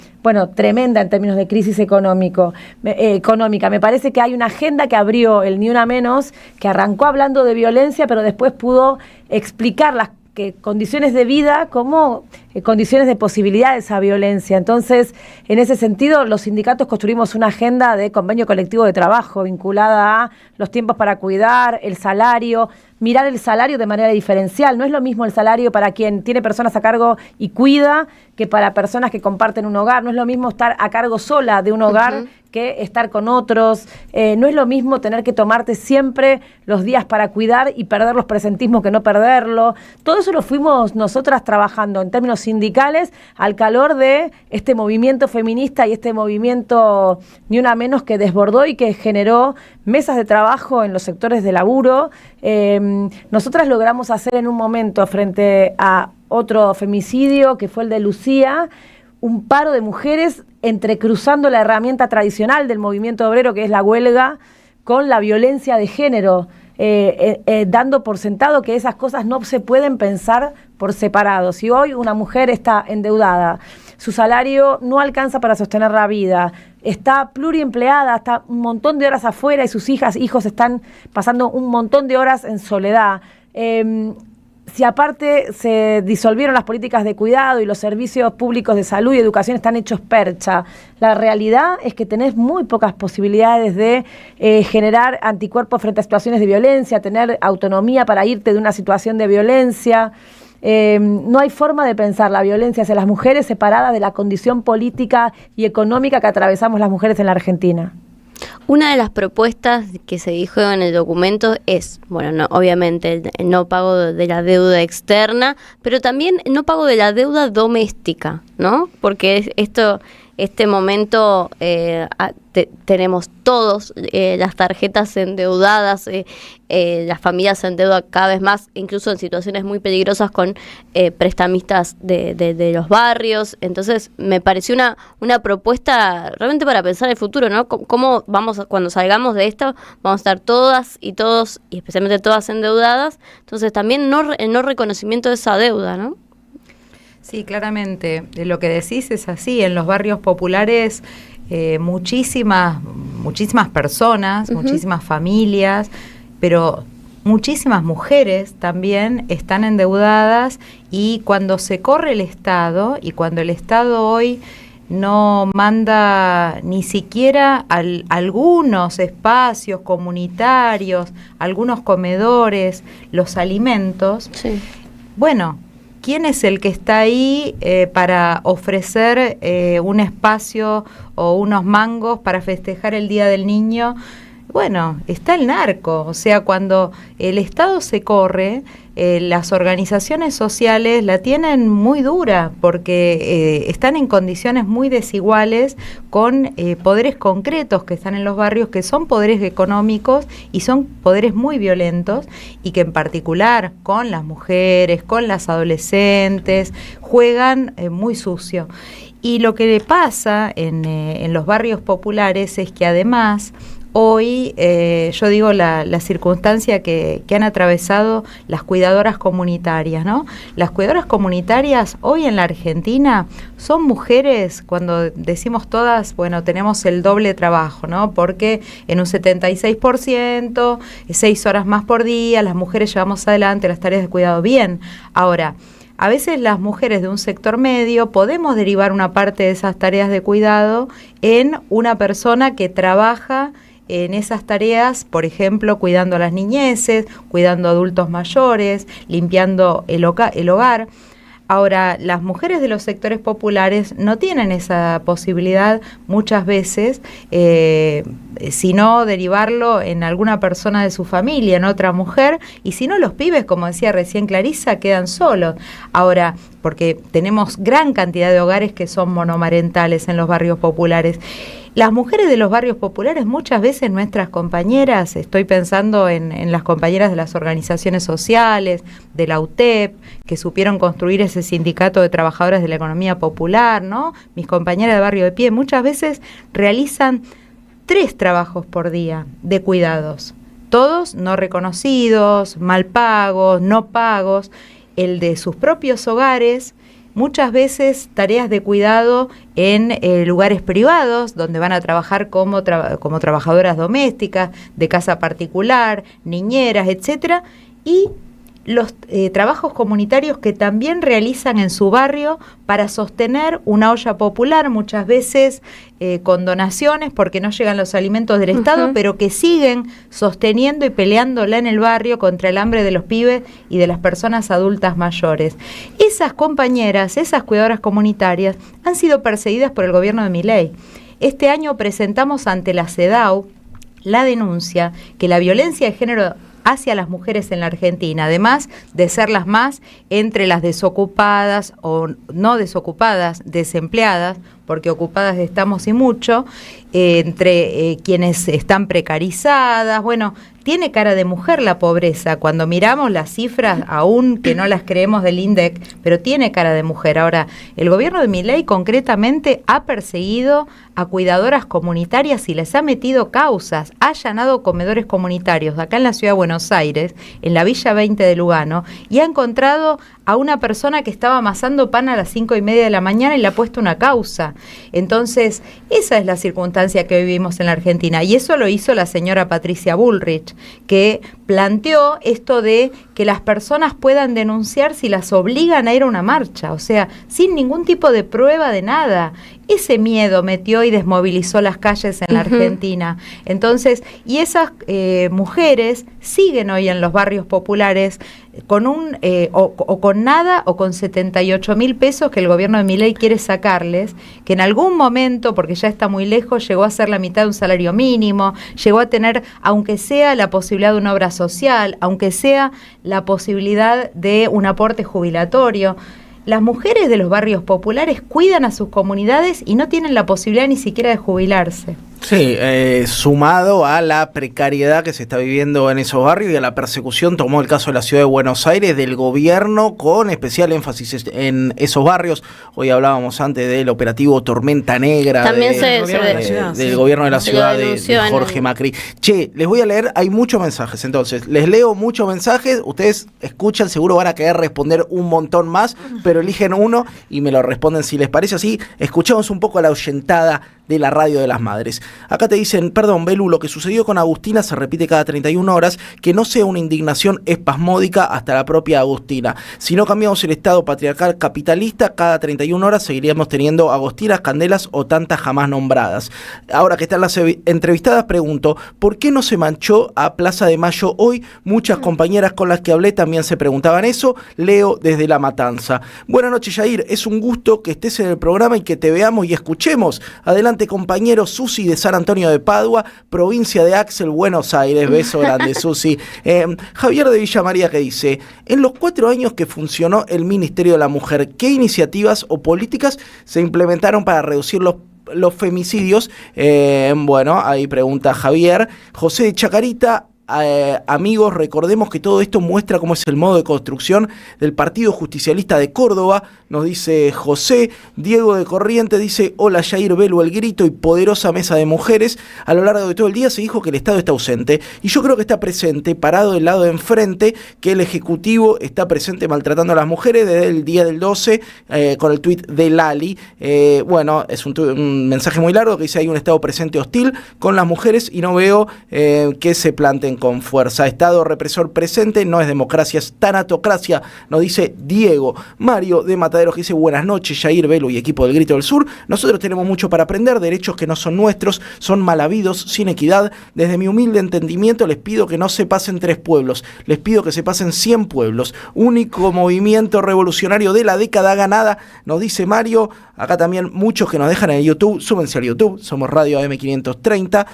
Speaker 11: tremenda en términos de crisis económica. Me parece que hay una agenda que abrió el Ni Una Menos, que arrancó hablando de violencia, pero después pudo explicar que condiciones de vida como condiciones de posibilidad de esa violencia. Entonces, en ese sentido, los sindicatos construimos una agenda de convenio colectivo de trabajo vinculada a los tiempos para cuidar, el salario, mirar el salario de manera diferencial. No es lo mismo el salario para quien tiene personas a cargo y cuida que para personas que comparten un hogar. No es lo mismo estar a cargo sola de un hogar que estar con otros. No es lo mismo tener que tomarte siempre los días para cuidar y perder los presentismos que no perderlo. Todo eso lo fuimos nosotras trabajando en términos sindicales al calor de este movimiento feminista y este movimiento Ni Una Menos que desbordó y que generó mesas de trabajo en los sectores de laburo. Nosotras logramos hacer en un momento, frente a otro femicidio que fue el de Lucía, un paro de mujeres entrecruzando la herramienta tradicional del movimiento obrero, que es la huelga, con la violencia de género, dando por sentado que esas cosas no se pueden pensar por separado. Si hoy una mujer está endeudada, su salario no alcanza para sostener la vida, está pluriempleada, está un montón de horas afuera y sus hijos están pasando un montón de horas en soledad, si aparte se disolvieron las políticas de cuidado y los servicios públicos de salud y educación están hechos percha, la realidad es que tenés muy pocas posibilidades de generar anticuerpos frente a situaciones de violencia, tener autonomía para irte de una situación de violencia. No hay forma de pensar la violencia hacia las mujeres separada de la condición política y económica que atravesamos las mujeres en la Argentina.
Speaker 7: Una de las propuestas que se dijo en el documento es, bueno, no, obviamente el no pago de la deuda externa, pero también el no pago de la deuda doméstica, ¿no? Porque este momento tenemos todos las tarjetas endeudadas, las familias se endeudan cada vez más, incluso en situaciones muy peligrosas con prestamistas de los barrios. Entonces me pareció una propuesta realmente para pensar el futuro, ¿no? ¿Cómo vamos, cuando salgamos de esto, vamos a estar todas y todos, y especialmente todas endeudadas? Entonces también el no reconocimiento de esa deuda, ¿no?
Speaker 8: Sí, claramente. Lo que decís es así. En los barrios populares muchísimas personas, muchísimas familias, pero muchísimas mujeres también están endeudadas, y cuando se corre el Estado y cuando el Estado hoy no manda ni siquiera algunos espacios comunitarios, algunos comedores, los alimentos, bueno, ¿quién es el que está ahí para ofrecer un espacio o unos mangos para festejar el Día del Niño? Bueno, está el narco. O sea, cuando el Estado se corre, las organizaciones sociales la tienen muy dura, porque están en condiciones muy desiguales con poderes concretos que están en los barrios, que son poderes económicos y son poderes muy violentos, y que en particular con las mujeres, con las adolescentes, juegan muy sucio. Y lo que le pasa en los barrios populares es que además hoy, yo digo la circunstancia que han atravesado las cuidadoras comunitarias, ¿no? Las cuidadoras comunitarias hoy en la Argentina son mujeres, cuando decimos todas, bueno, tenemos el doble trabajo, ¿no? Porque en un 76%, 6 horas más por día, las mujeres llevamos adelante las tareas de cuidado bien. Ahora, a veces las mujeres de un sector medio podemos derivar una parte de esas tareas de cuidado en una persona que trabaja en esas tareas, por ejemplo, cuidando a las niñeces, cuidando a adultos mayores, limpiando el hogar. Ahora, las mujeres de los sectores populares no tienen esa posibilidad muchas veces, sino derivarlo en alguna persona de su familia, en otra mujer, y si no, los pibes, como decía recién Clarisa, quedan solos. Ahora, porque tenemos gran cantidad de hogares que son monomarentales en los barrios populares. Las mujeres de los barrios populares, muchas veces nuestras compañeras, estoy pensando en las compañeras de las organizaciones sociales, de la UTEP, que supieron construir ese sindicato de trabajadoras de la economía popular, ¿no? Mis compañeras de Barrio de Pie, muchas veces realizan 3 trabajos por día de cuidados, todos no reconocidos, mal pagos, no pagos, el de sus propios hogares, muchas veces tareas de cuidado en lugares privados, donde van a trabajar como trabajadoras domésticas, de casa particular, niñeras, etcétera, y los trabajos comunitarios que también realizan en su barrio para sostener una olla popular, muchas veces con donaciones porque no llegan los alimentos del Estado, pero que siguen sosteniendo y peleándola en el barrio contra el hambre de los pibes y de las personas adultas mayores. Esas compañeras, esas cuidadoras comunitarias, han sido perseguidas por el gobierno de Milei. Este año presentamos ante la CEDAW la denuncia que la violencia de género hacia las mujeres en la Argentina, además de ser las más entre las desocupadas o no desocupadas, desempleadas, porque ocupadas estamos y mucho, entre quienes están precarizadas, bueno, tiene cara de mujer la pobreza, cuando miramos las cifras, aún que no las creemos del INDEC, pero tiene cara de mujer. Ahora, el gobierno de Milei concretamente ha perseguido a cuidadoras comunitarias y les ha metido causas, ha allanado comedores comunitarios acá en la ciudad de Buenos Aires, en la Villa 20 de Lugano, y ha encontrado a una persona que estaba amasando pan a las 5:30 de la mañana y le ha puesto una causa. Entonces, esa es la circunstancia que vivimos en la Argentina, y eso lo hizo la señora Patricia Bullrich, que planteó esto de que las personas puedan denunciar si las obligan a ir a una marcha, o sea, sin ningún tipo de prueba de nada. Ese miedo metió y desmovilizó las calles en la Argentina. Entonces, y esas mujeres siguen hoy en los barrios populares con o con nada o con 78.000 pesos que el gobierno de Milei quiere sacarles, que en algún momento, porque ya está muy lejos, llegó a ser la mitad de un salario mínimo, llegó a tener, aunque sea la posibilidad de una obra social, aunque sea la posibilidad de un aporte jubilatorio. Las mujeres de los barrios populares cuidan a sus comunidades y no tienen la posibilidad ni siquiera de jubilarse.
Speaker 6: Sí, sumado a la precariedad que se está viviendo en esos barrios y a la persecución, tomó el caso de la ciudad de Buenos Aires, del gobierno, con especial énfasis en esos barrios. Hoy hablábamos antes del operativo Tormenta Negra
Speaker 7: también
Speaker 6: del gobierno de la ciudad de Jorge Macri. Che, les voy a leer, hay muchos mensajes, entonces, les leo muchos mensajes, ustedes escuchan, seguro van a querer responder un montón más, pero eligen uno y me lo responden si les parece así. Escuchamos un poco la ahuyentada de la radio de las madres. Acá te dicen, perdón, Belu, lo que sucedió con Agustina se repite cada 31 horas, que no sea una indignación espasmódica hasta la propia Agustina. Si no cambiamos el Estado patriarcal capitalista, cada 31 horas seguiríamos teniendo Agostinas, Candelas o tantas jamás nombradas. Ahora que están las entrevistadas, pregunto, ¿por qué no se manchó a Plaza de Mayo hoy? Muchas compañeras con las que hablé también se preguntaban eso. Leo desde La Matanza. Buenas noches, Yair, es un gusto que estés en el programa y que te veamos y escuchemos. Adelante, compañero. Susi de San Antonio de Padua, provincia de Axel, Buenos Aires. Beso grande, Susi. Javier de Villa María, que dice, en los 4 años que funcionó el Ministerio de la Mujer, ¿qué iniciativas o políticas se implementaron para reducir los femicidios? Bueno, ahí pregunta Javier. José de Chacarita, amigos, recordemos que todo esto muestra cómo es el modo de construcción del Partido Justicialista de Córdoba, nos dice José. Diego de Corrientes dice, hola Yair, Belu, el grito y poderosa mesa de mujeres. A lo largo de todo el día se dijo que el Estado está ausente, y yo creo que está presente, parado del lado de enfrente, que el Ejecutivo está presente maltratando a las mujeres desde el día del 12, con el tuit de Lali. Bueno, es un mensaje muy largo que dice, hay un Estado presente hostil con las mujeres y no veo que se planten con fuerza. Estado represor presente, no es democracia, es tanatocracia, nos dice Diego. Mario de Mataderos, que dice, buenas noches, Yair, Belu y equipo del Grito del Sur. Nosotros tenemos mucho para aprender, derechos que no son nuestros, son mal habidos, sin equidad. Desde mi humilde entendimiento les pido que no se pasen 3 pueblos, les pido que se pasen 100 pueblos. Único movimiento revolucionario de la década ganada, nos dice Mario. Acá también muchos que nos dejan en YouTube, súbense al YouTube, somos Radio AM530.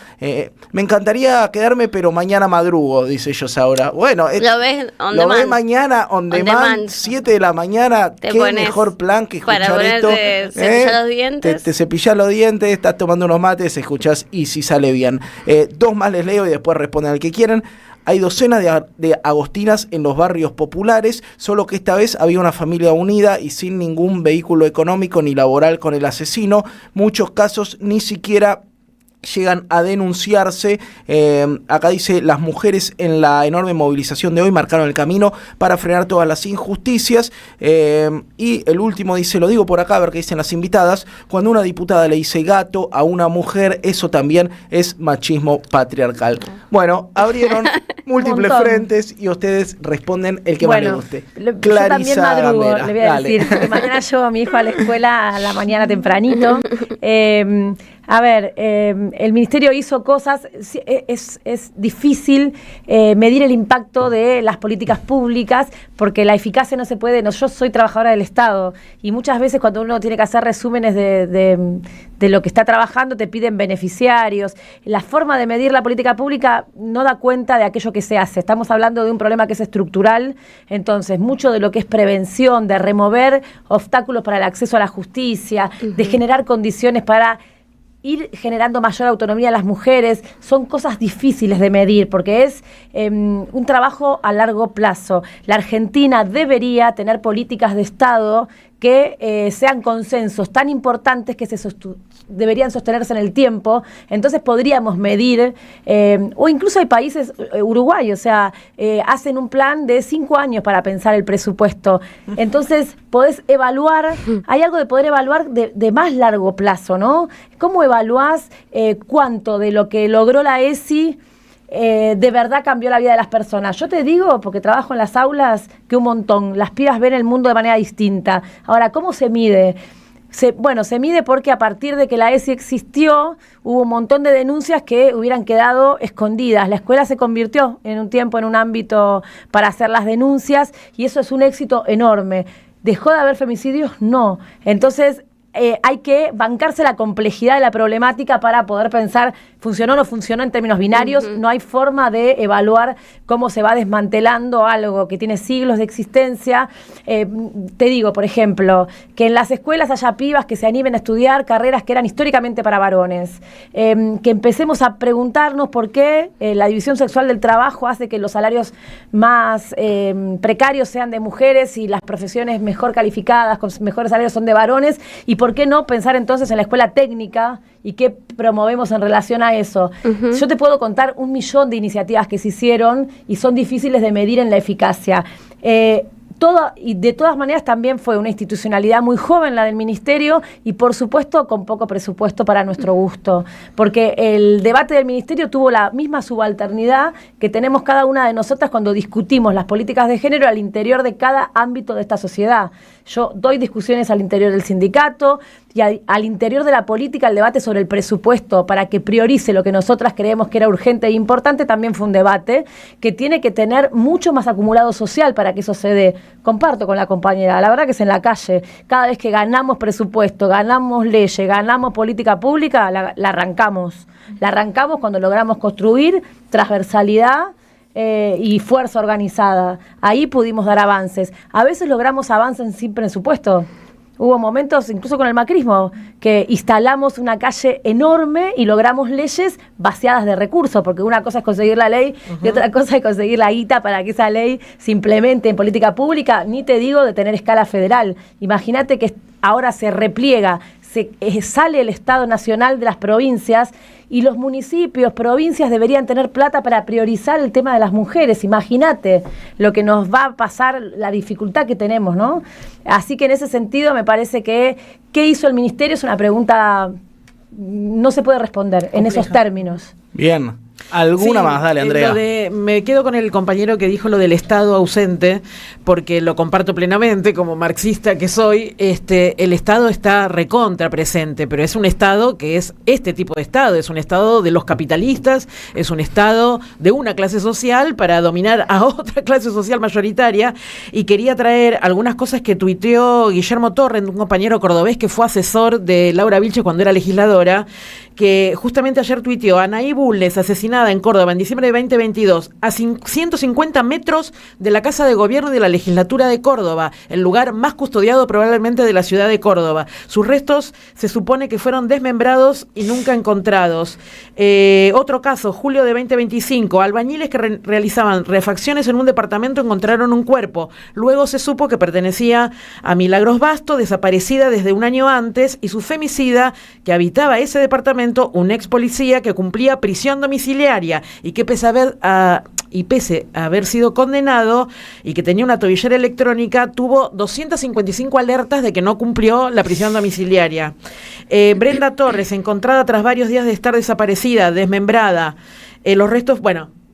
Speaker 6: Me encantaría quedarme, pero mañana madrugo, dice ellos ahora. Bueno,
Speaker 7: lo ves
Speaker 6: mañana on demand, 7 de la mañana. Qué mejor plan que escuchar
Speaker 7: para
Speaker 6: esto.
Speaker 7: Cepillar los dientes.
Speaker 6: Te cepillás los dientes, estás tomando unos mates, escuchás y si sale bien. 2 más les leo y después responden al que quieren. Hay docenas de agostinas en los barrios populares, solo que esta vez había una familia unida y sin ningún vehículo económico ni laboral con el asesino. Muchos casos ni siquiera llegan a denunciarse. Acá dice, las mujeres en la enorme movilización de hoy marcaron el camino para frenar todas las injusticias. Y el último dice, lo digo por acá a ver qué dicen las invitadas, cuando una diputada le dice gato a una mujer, eso también es machismo patriarcal. Bueno, abrieron múltiples frentes y ustedes responden el que más les guste.
Speaker 11: Yo también madrugo,
Speaker 6: Gambera.
Speaker 11: le voy a decir, porque mañana llevo a mi hijo a la escuela a la mañana tempranito. A ver, el Ministerio hizo cosas, es difícil medir el impacto de las políticas públicas porque la eficacia no se puede, yo soy trabajadora del Estado y muchas veces cuando uno tiene que hacer resúmenes de lo que está trabajando te piden beneficiarios. La forma de medir la política pública no da cuenta de aquello que se hace. Estamos hablando de un problema que es estructural, entonces mucho de lo que es prevención, de remover obstáculos para el acceso a la justicia, de generar condiciones para ir generando mayor autonomía a las mujeres, son cosas difíciles de medir porque es un trabajo a largo plazo. La Argentina debería tener políticas de Estado que sean consensos tan importantes que deberían sostenerse en el tiempo, entonces podríamos medir, o incluso hay países, Uruguay, o sea, hacen un plan de 5 años para pensar el presupuesto, entonces podés evaluar, hay algo de poder evaluar de más largo plazo, ¿no? ¿Cómo evaluás cuánto de lo que logró la ESI de verdad cambió la vida de las personas? Yo te digo, porque trabajo en las aulas, que un montón. Las pibas ven el mundo de manera distinta. Ahora, ¿cómo se mide? Se mide porque a partir de que la ESI existió, hubo un montón de denuncias que hubieran quedado escondidas. La escuela se convirtió en un tiempo en un ámbito para hacer las denuncias y eso es un éxito enorme. ¿Dejó de haber femicidios? No. Entonces, hay que bancarse la complejidad de la problemática para poder pensar funcionó o no funcionó en términos binarios. No hay forma de evaluar cómo se va desmantelando algo que tiene siglos de existencia. Te digo, por ejemplo, que en las escuelas haya pibas que se animen a estudiar carreras que eran históricamente para varones. Que empecemos a preguntarnos por qué la división sexual del trabajo hace que los salarios más precarios sean de mujeres y las profesiones mejor calificadas, con mejores salarios, son de varones. Y por qué no pensar entonces en la escuela técnica y qué promovemos en relación a eso. Yo te puedo contar 1.000.000 de iniciativas que se hicieron y son difíciles de medir en la eficacia. Y de todas maneras también fue una institucionalidad muy joven la del Ministerio y por supuesto con poco presupuesto para nuestro gusto, porque el debate del Ministerio tuvo la misma subalternidad que tenemos cada una de nosotras cuando discutimos las políticas de género al interior de cada ámbito de esta sociedad. Yo doy discusiones al interior del sindicato y al interior de la política. El debate sobre el presupuesto para que priorice lo que nosotras creemos que era urgente e importante también fue un debate que tiene que tener mucho más acumulado social para que eso se dé. Comparto con la compañera, la verdad que es en la calle. Cada vez que ganamos presupuesto, ganamos leyes, ganamos política pública, la arrancamos. La arrancamos cuando logramos construir transversalidad y fuerza organizada. Ahí pudimos dar avances. A veces logramos avances sin presupuesto. Hubo momentos, incluso con el macrismo, que instalamos una calle enorme y logramos leyes vaciadas de recursos, porque una cosa es conseguir la ley y otra cosa es conseguir la guita para que esa ley se implemente en política pública, ni te digo de tener escala federal. Imagínate que ahora se repliega, sale el Estado Nacional de las provincias y los municipios, provincias deberían tener plata para priorizar el tema de las mujeres. Imagínate lo que nos va a pasar, la dificultad que tenemos, ¿no? Así que en ese sentido me parece que ¿qué hizo el Ministerio? Es una pregunta, no se puede responder en esos términos.
Speaker 6: Bien. ¿Alguna más? Dale, Andrea.
Speaker 10: Me quedo con el compañero que dijo lo del Estado ausente, porque lo comparto plenamente, como marxista que soy. El Estado está recontra presente, pero es un Estado que es este tipo de Estado, es un Estado de los capitalistas, es un Estado de una clase social para dominar a otra clase social mayoritaria. Y quería traer algunas cosas que tuiteó Guillermo Torrent, un compañero cordobés que fue asesor de Laura Vilches cuando era legisladora, que justamente ayer tuiteó: Anaí Bulnes, asesinada en Córdoba en diciembre de 2022, a 150 metros de la Casa de Gobierno y de la Legislatura de Córdoba, el lugar más custodiado probablemente de la ciudad de Córdoba. Sus restos se supone que fueron desmembrados y nunca encontrados. Otro caso, julio de 2025, albañiles que realizaban refacciones en un departamento encontraron un cuerpo. Luego se supo que pertenecía a Milagros Basto, desaparecida desde un año antes, y su femicida, que habitaba ese departamento, un ex policía que cumplía prisión domiciliaria y que pese a haber sido condenado y que tenía una tobillera electrónica, tuvo 255 alertas de que no cumplió la prisión domiciliaria. Brenda Torres, encontrada tras varios días de estar desaparecida, desmembrada. Los restos,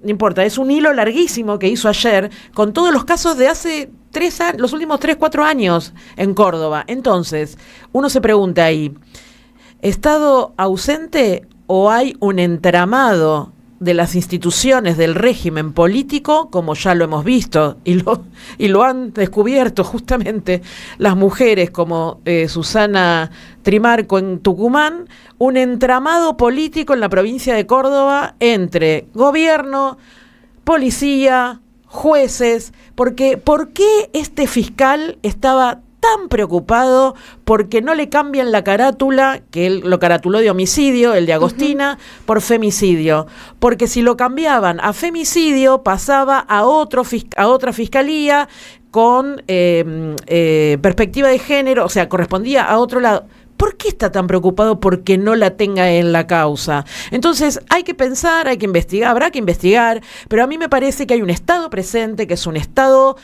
Speaker 10: no importa, es un hilo larguísimo que hizo ayer con todos los casos de hace 3 años, los últimos 3, 4 años en Córdoba. Entonces, uno se pregunta ahí, ¿Estado ausente o hay un entramado de las instituciones del régimen político, como ya lo hemos visto, y lo han descubierto justamente las mujeres como Susana Trimarco en Tucumán, un entramado político en la provincia de Córdoba entre gobierno, policía, jueces, porque ¿por qué este fiscal estaba tan preocupado porque no le cambian la carátula, que él lo caratuló de homicidio, el de Agostina, por femicidio? Porque si lo cambiaban a femicidio, pasaba a otra fiscalía con perspectiva de género, o sea, correspondía a otro lado. ¿Por qué está tan preocupado porque no la tenga en la causa? Entonces hay que pensar, hay que investigar, habrá que investigar, pero a mí me parece que hay un Estado presente, que es un Estado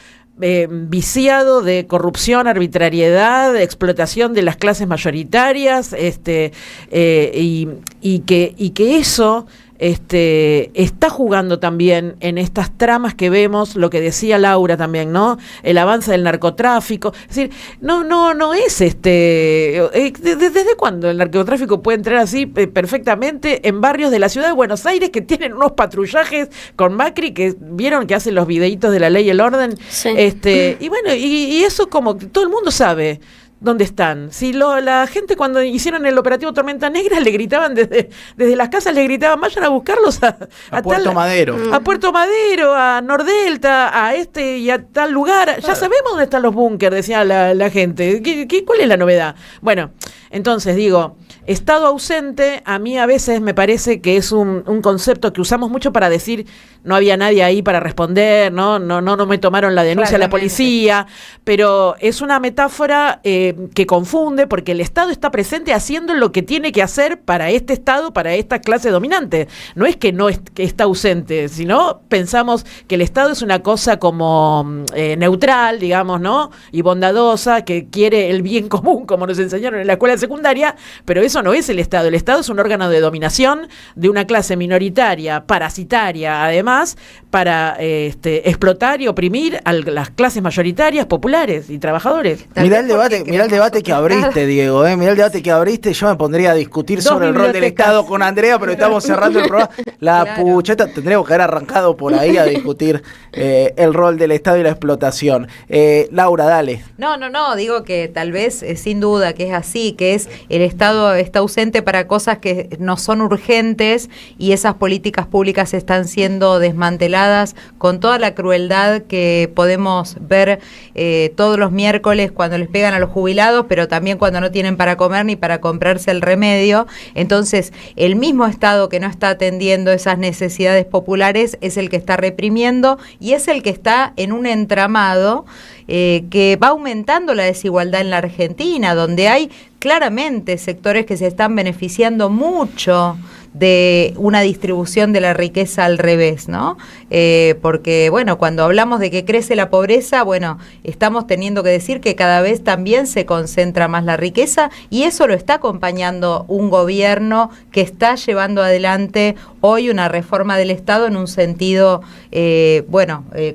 Speaker 10: viciado de corrupción, arbitrariedad, de explotación de las clases mayoritarias, y que eso está jugando también en estas tramas que vemos, lo que decía Laura también, ¿no? El avance del narcotráfico. Es decir, no es ¿desde cuándo el narcotráfico puede entrar así perfectamente en barrios de la ciudad de Buenos Aires que tienen unos patrullajes con Macri, que vieron que hacen los videitos de la ley y el orden? Sí. Y bueno, y eso como que todo el mundo sabe dónde están. Si la gente cuando hicieron el operativo Tormenta Negra le gritaban desde las casas, le gritaban, vayan a buscarlos a
Speaker 6: Puerto Madero.
Speaker 10: A Puerto Madero, a Nordelta, a y a tal lugar. Ya sabemos dónde están los búnkers, decía la gente. ¿Cuál es la novedad? Bueno, entonces digo, Estado ausente, a mí a veces me parece que es un concepto que usamos mucho para decir no había nadie ahí para responder, no me tomaron la denuncia a la policía, pero es una metáfora que confunde, porque el Estado está presente haciendo lo que tiene que hacer para este Estado, para esta clase dominante. No es que que está ausente, sino pensamos que el Estado es una cosa como neutral, digamos, ¿no? Y bondadosa, que quiere el bien común, como nos enseñaron en la escuela secundaria, pero eso no es el Estado. El Estado es un órgano de dominación de una clase minoritaria, parasitaria, además, para explotar y oprimir a las clases mayoritarias, populares y trabajadores.
Speaker 6: Mirá el debate que abriste, Diego, mirá el debate que abriste. Yo me pondría a discutir sobre el rol del Estado con Andrea, pero estamos cerrando el programa. La pucheta, tendríamos que haber arrancado por ahí a discutir el rol del Estado y la explotación. Laura, dale.
Speaker 8: No, digo que tal vez, sin duda, que es así, que el Estado está ausente para cosas que no son urgentes y esas políticas públicas están siendo desmanteladas con toda la crueldad que podemos ver todos los miércoles cuando les pegan a los jubilados, pero también cuando no tienen para comer ni para comprarse el remedio. Entonces, el mismo Estado que no está atendiendo esas necesidades populares es el que está reprimiendo y es el que está en un entramado que va aumentando la desigualdad en la Argentina, donde hay claramente sectores que se están beneficiando mucho de una distribución de la riqueza al revés, ¿no? Porque, bueno, cuando hablamos de que crece la pobreza, bueno, estamos teniendo que decir que cada vez también se concentra más la riqueza y eso lo está acompañando un gobierno que está llevando adelante hoy una reforma del Estado en un sentido,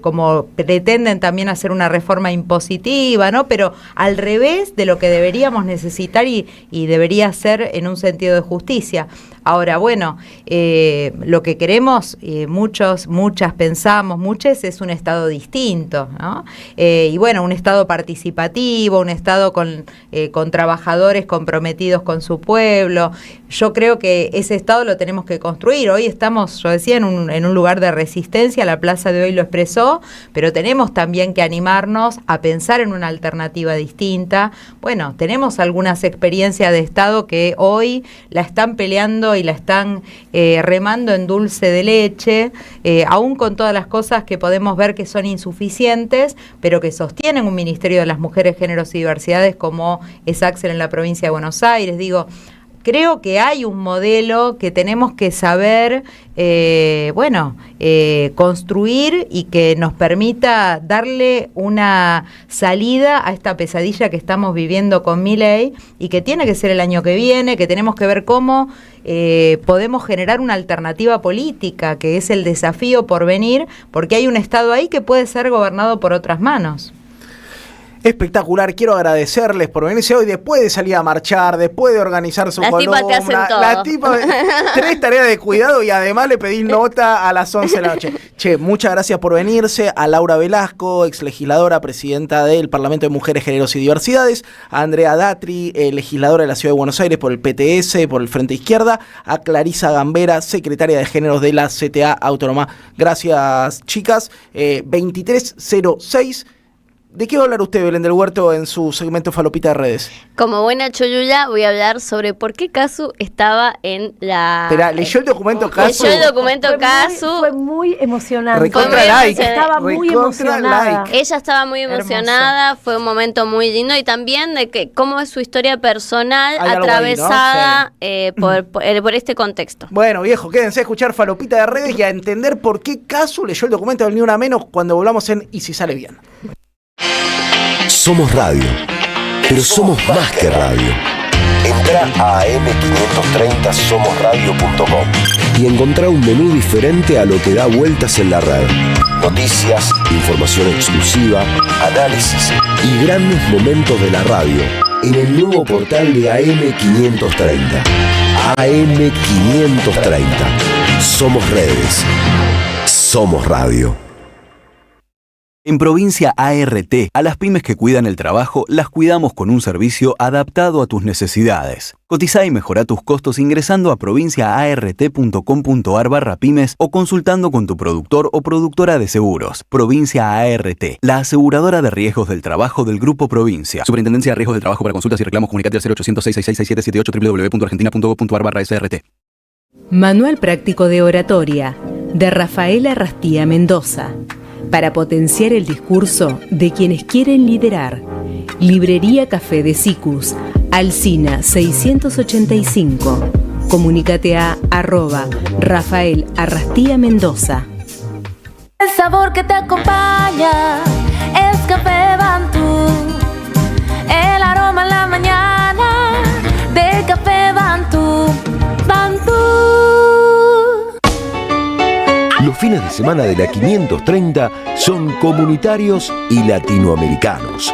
Speaker 8: como pretenden también hacer una reforma impositiva, ¿no? Pero al revés de lo que deberíamos necesitar y debería ser en un sentido de justicia. Ahora, bueno, lo que queremos, muchas pensamos, muchas, es un Estado distinto, ¿no? Y bueno, un Estado participativo, un Estado con trabajadores comprometidos con su pueblo. Yo creo que ese Estado lo tenemos que construir. Hoy estamos, yo decía, en un lugar de resistencia, la plaza de hoy lo expresó, pero tenemos también que animarnos a pensar en una alternativa distinta. Bueno, tenemos algunas experiencias de Estado que hoy la están peleando y la están remando en dulce de leche, aún con todas las cosas que podemos ver que son insuficientes, pero que sostienen un Ministerio de las Mujeres, Géneros y Diversidades como es Axel en la provincia de Buenos Aires. Digo, creo que hay un modelo que tenemos que saber, construir y que nos permita darle una salida a esta pesadilla que estamos viviendo con Milei y que tiene que ser el año que viene, que tenemos que ver cómo podemos generar una alternativa política, que es el desafío por venir, porque hay un Estado ahí que puede ser gobernado por otras manos.
Speaker 6: Espectacular, quiero agradecerles por venirse hoy después de salir a marchar, después de organizar su columna.
Speaker 7: Las tipas te hacen todo.
Speaker 6: Las tipas, 3 tareas de cuidado y además le pedí nota a las 11 de la noche. Che, muchas gracias por venirse. A Laura Velasco, ex legisladora, presidenta del Parlamento de Mujeres, Géneros y Diversidades. A Andrea Datri, legisladora de la Ciudad de Buenos Aires por el PTS, por el Frente Izquierda. A Clarisa Gambera, secretaria de Géneros de la CTA Autónoma. Gracias, chicas. 2306. ¿De qué va a hablar usted, Belén del Huerto, en su segmento Falopita de Redes?
Speaker 7: Como buena cholula voy a hablar sobre por qué Casu estaba en la...
Speaker 6: Espera, ¿leyó el documento Casu?
Speaker 7: Leyó el documento Casu.
Speaker 11: Fue muy emocionante.
Speaker 7: Estaba
Speaker 11: muy emocionada.
Speaker 7: Ella estaba muy emocionada,
Speaker 11: Hermoso.
Speaker 7: Fue un momento muy lindo y también de que cómo es su historia personal
Speaker 6: Hay algo
Speaker 7: atravesada
Speaker 6: ahí,
Speaker 7: por este contexto.
Speaker 6: Bueno, viejo, quédense a escuchar Falopita de Redes y a entender por qué Casu leyó el documento del Ni Una Menos cuando volvamos en Y Si Sale Bien.
Speaker 1: Somos radio, pero somos más que radio. Entra a am530somosradio.com y encontrá un menú diferente a lo que da vueltas en la red. Noticias, información exclusiva, análisis y grandes momentos de la radio en el nuevo portal de AM530. AM530. Somos redes. Somos radio.
Speaker 17: En Provincia ART, a las pymes que cuidan el trabajo, las cuidamos con un servicio adaptado a tus necesidades. Cotiza y mejora tus costos ingresando a provinciaart.com.ar/pymes o consultando con tu productor o productora de seguros. Provincia ART, la aseguradora de riesgos del trabajo del Grupo Provincia. Superintendencia de Riesgos del Trabajo. Para consultas y reclamos, comunicate al 0800 666 6778 www.argentina.gov.ar/srt.
Speaker 18: Manual práctico de oratoria de Rafaela Rastía Mendoza. Para potenciar el discurso de quienes quieren liderar. Librería Café de Sicus, Alsina 685. Comunícate a @Rafael Arrastía Mendoza.
Speaker 9: El sabor que te acompaña es Café Bantú. El aroma en la mañana de Café Bantú. Bantú.
Speaker 1: Los fines de semana de la 530 son comunitarios y latinoamericanos.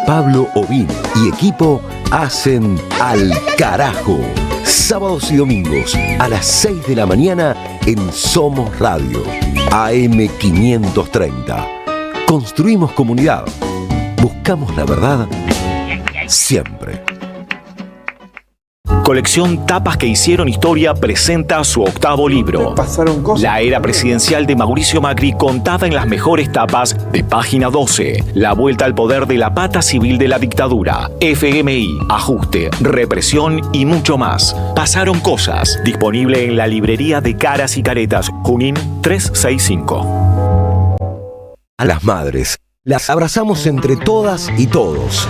Speaker 1: Pablo Ovín y equipo hacen Al Carajo. Sábados y domingos a las 6 de la mañana en Somos Radio. AM530. Construimos comunidad. Buscamos la verdad siempre.
Speaker 12: Colección Tapas que Hicieron Historia presenta su 8º libro. La era presidencial de Mauricio Macri contada en las mejores tapas de Página 12. La vuelta al poder de la pata civil de la dictadura. FMI, ajuste, represión y mucho más. Pasaron cosas. Disponible en la librería de Caras y Caretas, Junín 365.
Speaker 1: A las madres, las abrazamos entre todas y todos.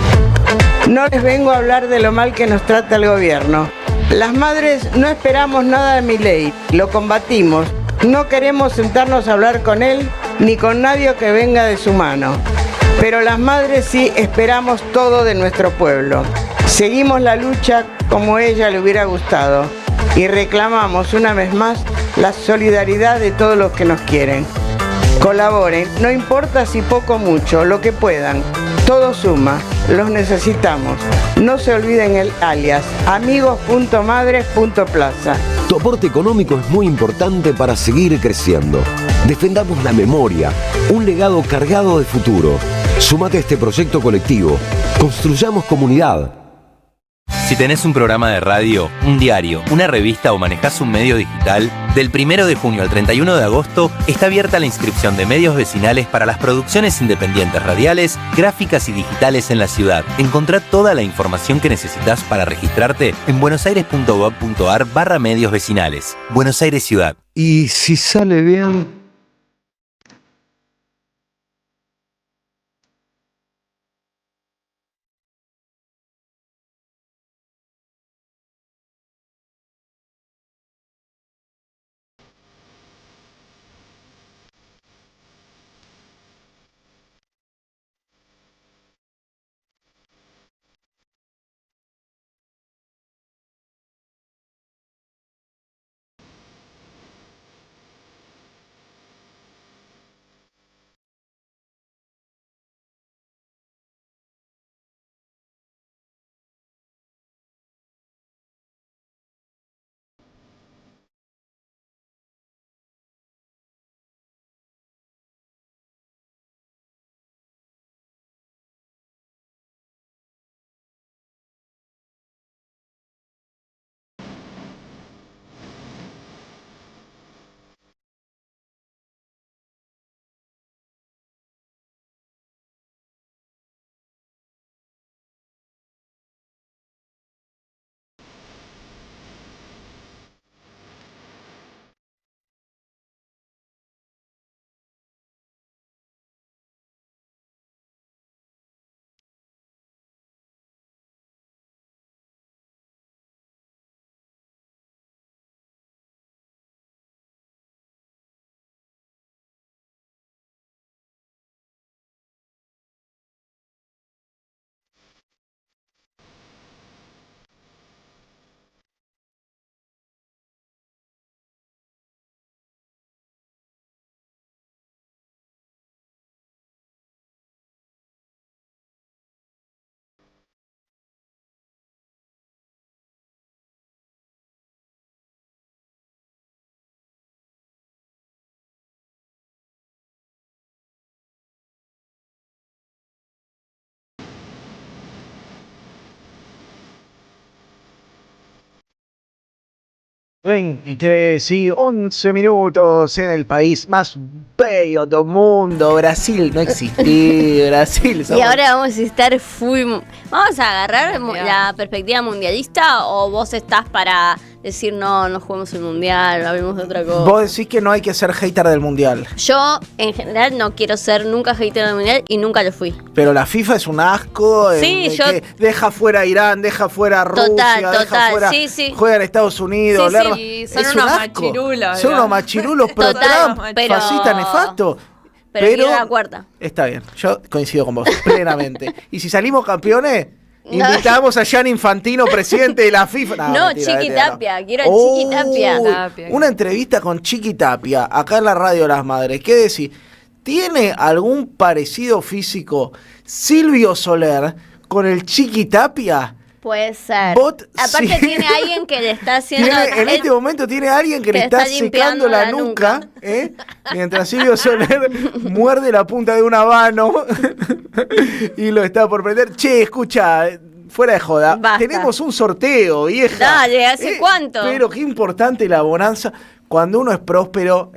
Speaker 19: No les vengo a hablar de lo mal que nos trata el gobierno. Las madres no esperamos nada de Milei, lo combatimos. No queremos sentarnos a hablar con él ni con nadie que venga de su mano. Pero las madres sí esperamos todo de nuestro pueblo. Seguimos la lucha como a ella le hubiera gustado y reclamamos una vez más la solidaridad de todos los que nos quieren. Colaboren, no importa si poco o mucho, lo que puedan. Todo suma, los necesitamos. No se olviden el alias, amigos.madres.plaza.
Speaker 1: Tu aporte económico es muy importante para seguir creciendo. Defendamos la memoria, un legado cargado de futuro. Súmate a este proyecto colectivo. Construyamos comunidad.
Speaker 16: Si tenés un programa de radio, un diario, una revista o manejás un medio digital, del 1 de junio al 31 de agosto está abierta la inscripción de medios vecinales para las producciones independientes radiales, gráficas y digitales en la ciudad. Encontrá toda la información que necesitas para registrarte en buenosaires.gov.ar/medios vecinales. Buenos Aires Ciudad.
Speaker 1: Y si sale bien...
Speaker 6: 23 y 11 minutos en el país más bello del mundo. Brasil no existía. Brasil.
Speaker 7: Y ahora vamos a estar ¿Vamos a agarrar la perspectiva mundialista o vos estás para decir no juguemos el mundial, hablemos de otra cosa?
Speaker 6: Vos decís que no hay que ser hater del mundial.
Speaker 7: Yo, en general, no quiero ser nunca hater del mundial y nunca lo fui.
Speaker 6: Pero la FIFA es un asco.
Speaker 7: Sí,
Speaker 6: que deja fuera a Irán, deja fuera a Rusia, deja fuera, juega en Estados Unidos.
Speaker 20: Sí, son unos machirulos.
Speaker 6: Son unos machirulos pro Trump, fascista nefasto.
Speaker 7: Pero la cuarta.
Speaker 6: Está bien, yo coincido con vos, plenamente. Y si salimos campeones, invitamos a Gianni Infantino, presidente de la FIFA.
Speaker 7: No, Chiqui Tapia, quiero a Chiqui Tapia.
Speaker 6: Una entrevista con Chiqui Tapia, acá en la Radio de las Madres. ¿Qué decís? ¿Tiene algún parecido físico Silvio Soler con el Chiqui Tapia?
Speaker 7: Puede ser. Aparte tiene alguien que le está haciendo...
Speaker 6: En este momento tiene alguien que le está secando la nuca. Mientras Silvio Soler muerde la punta de una mano y lo está por prender. Che, escucha, fuera de joda.
Speaker 7: Basta.
Speaker 6: Tenemos un sorteo, vieja.
Speaker 7: Dale, ¿hace cuánto?
Speaker 6: Pero qué importante la bonanza. Cuando uno es próspero,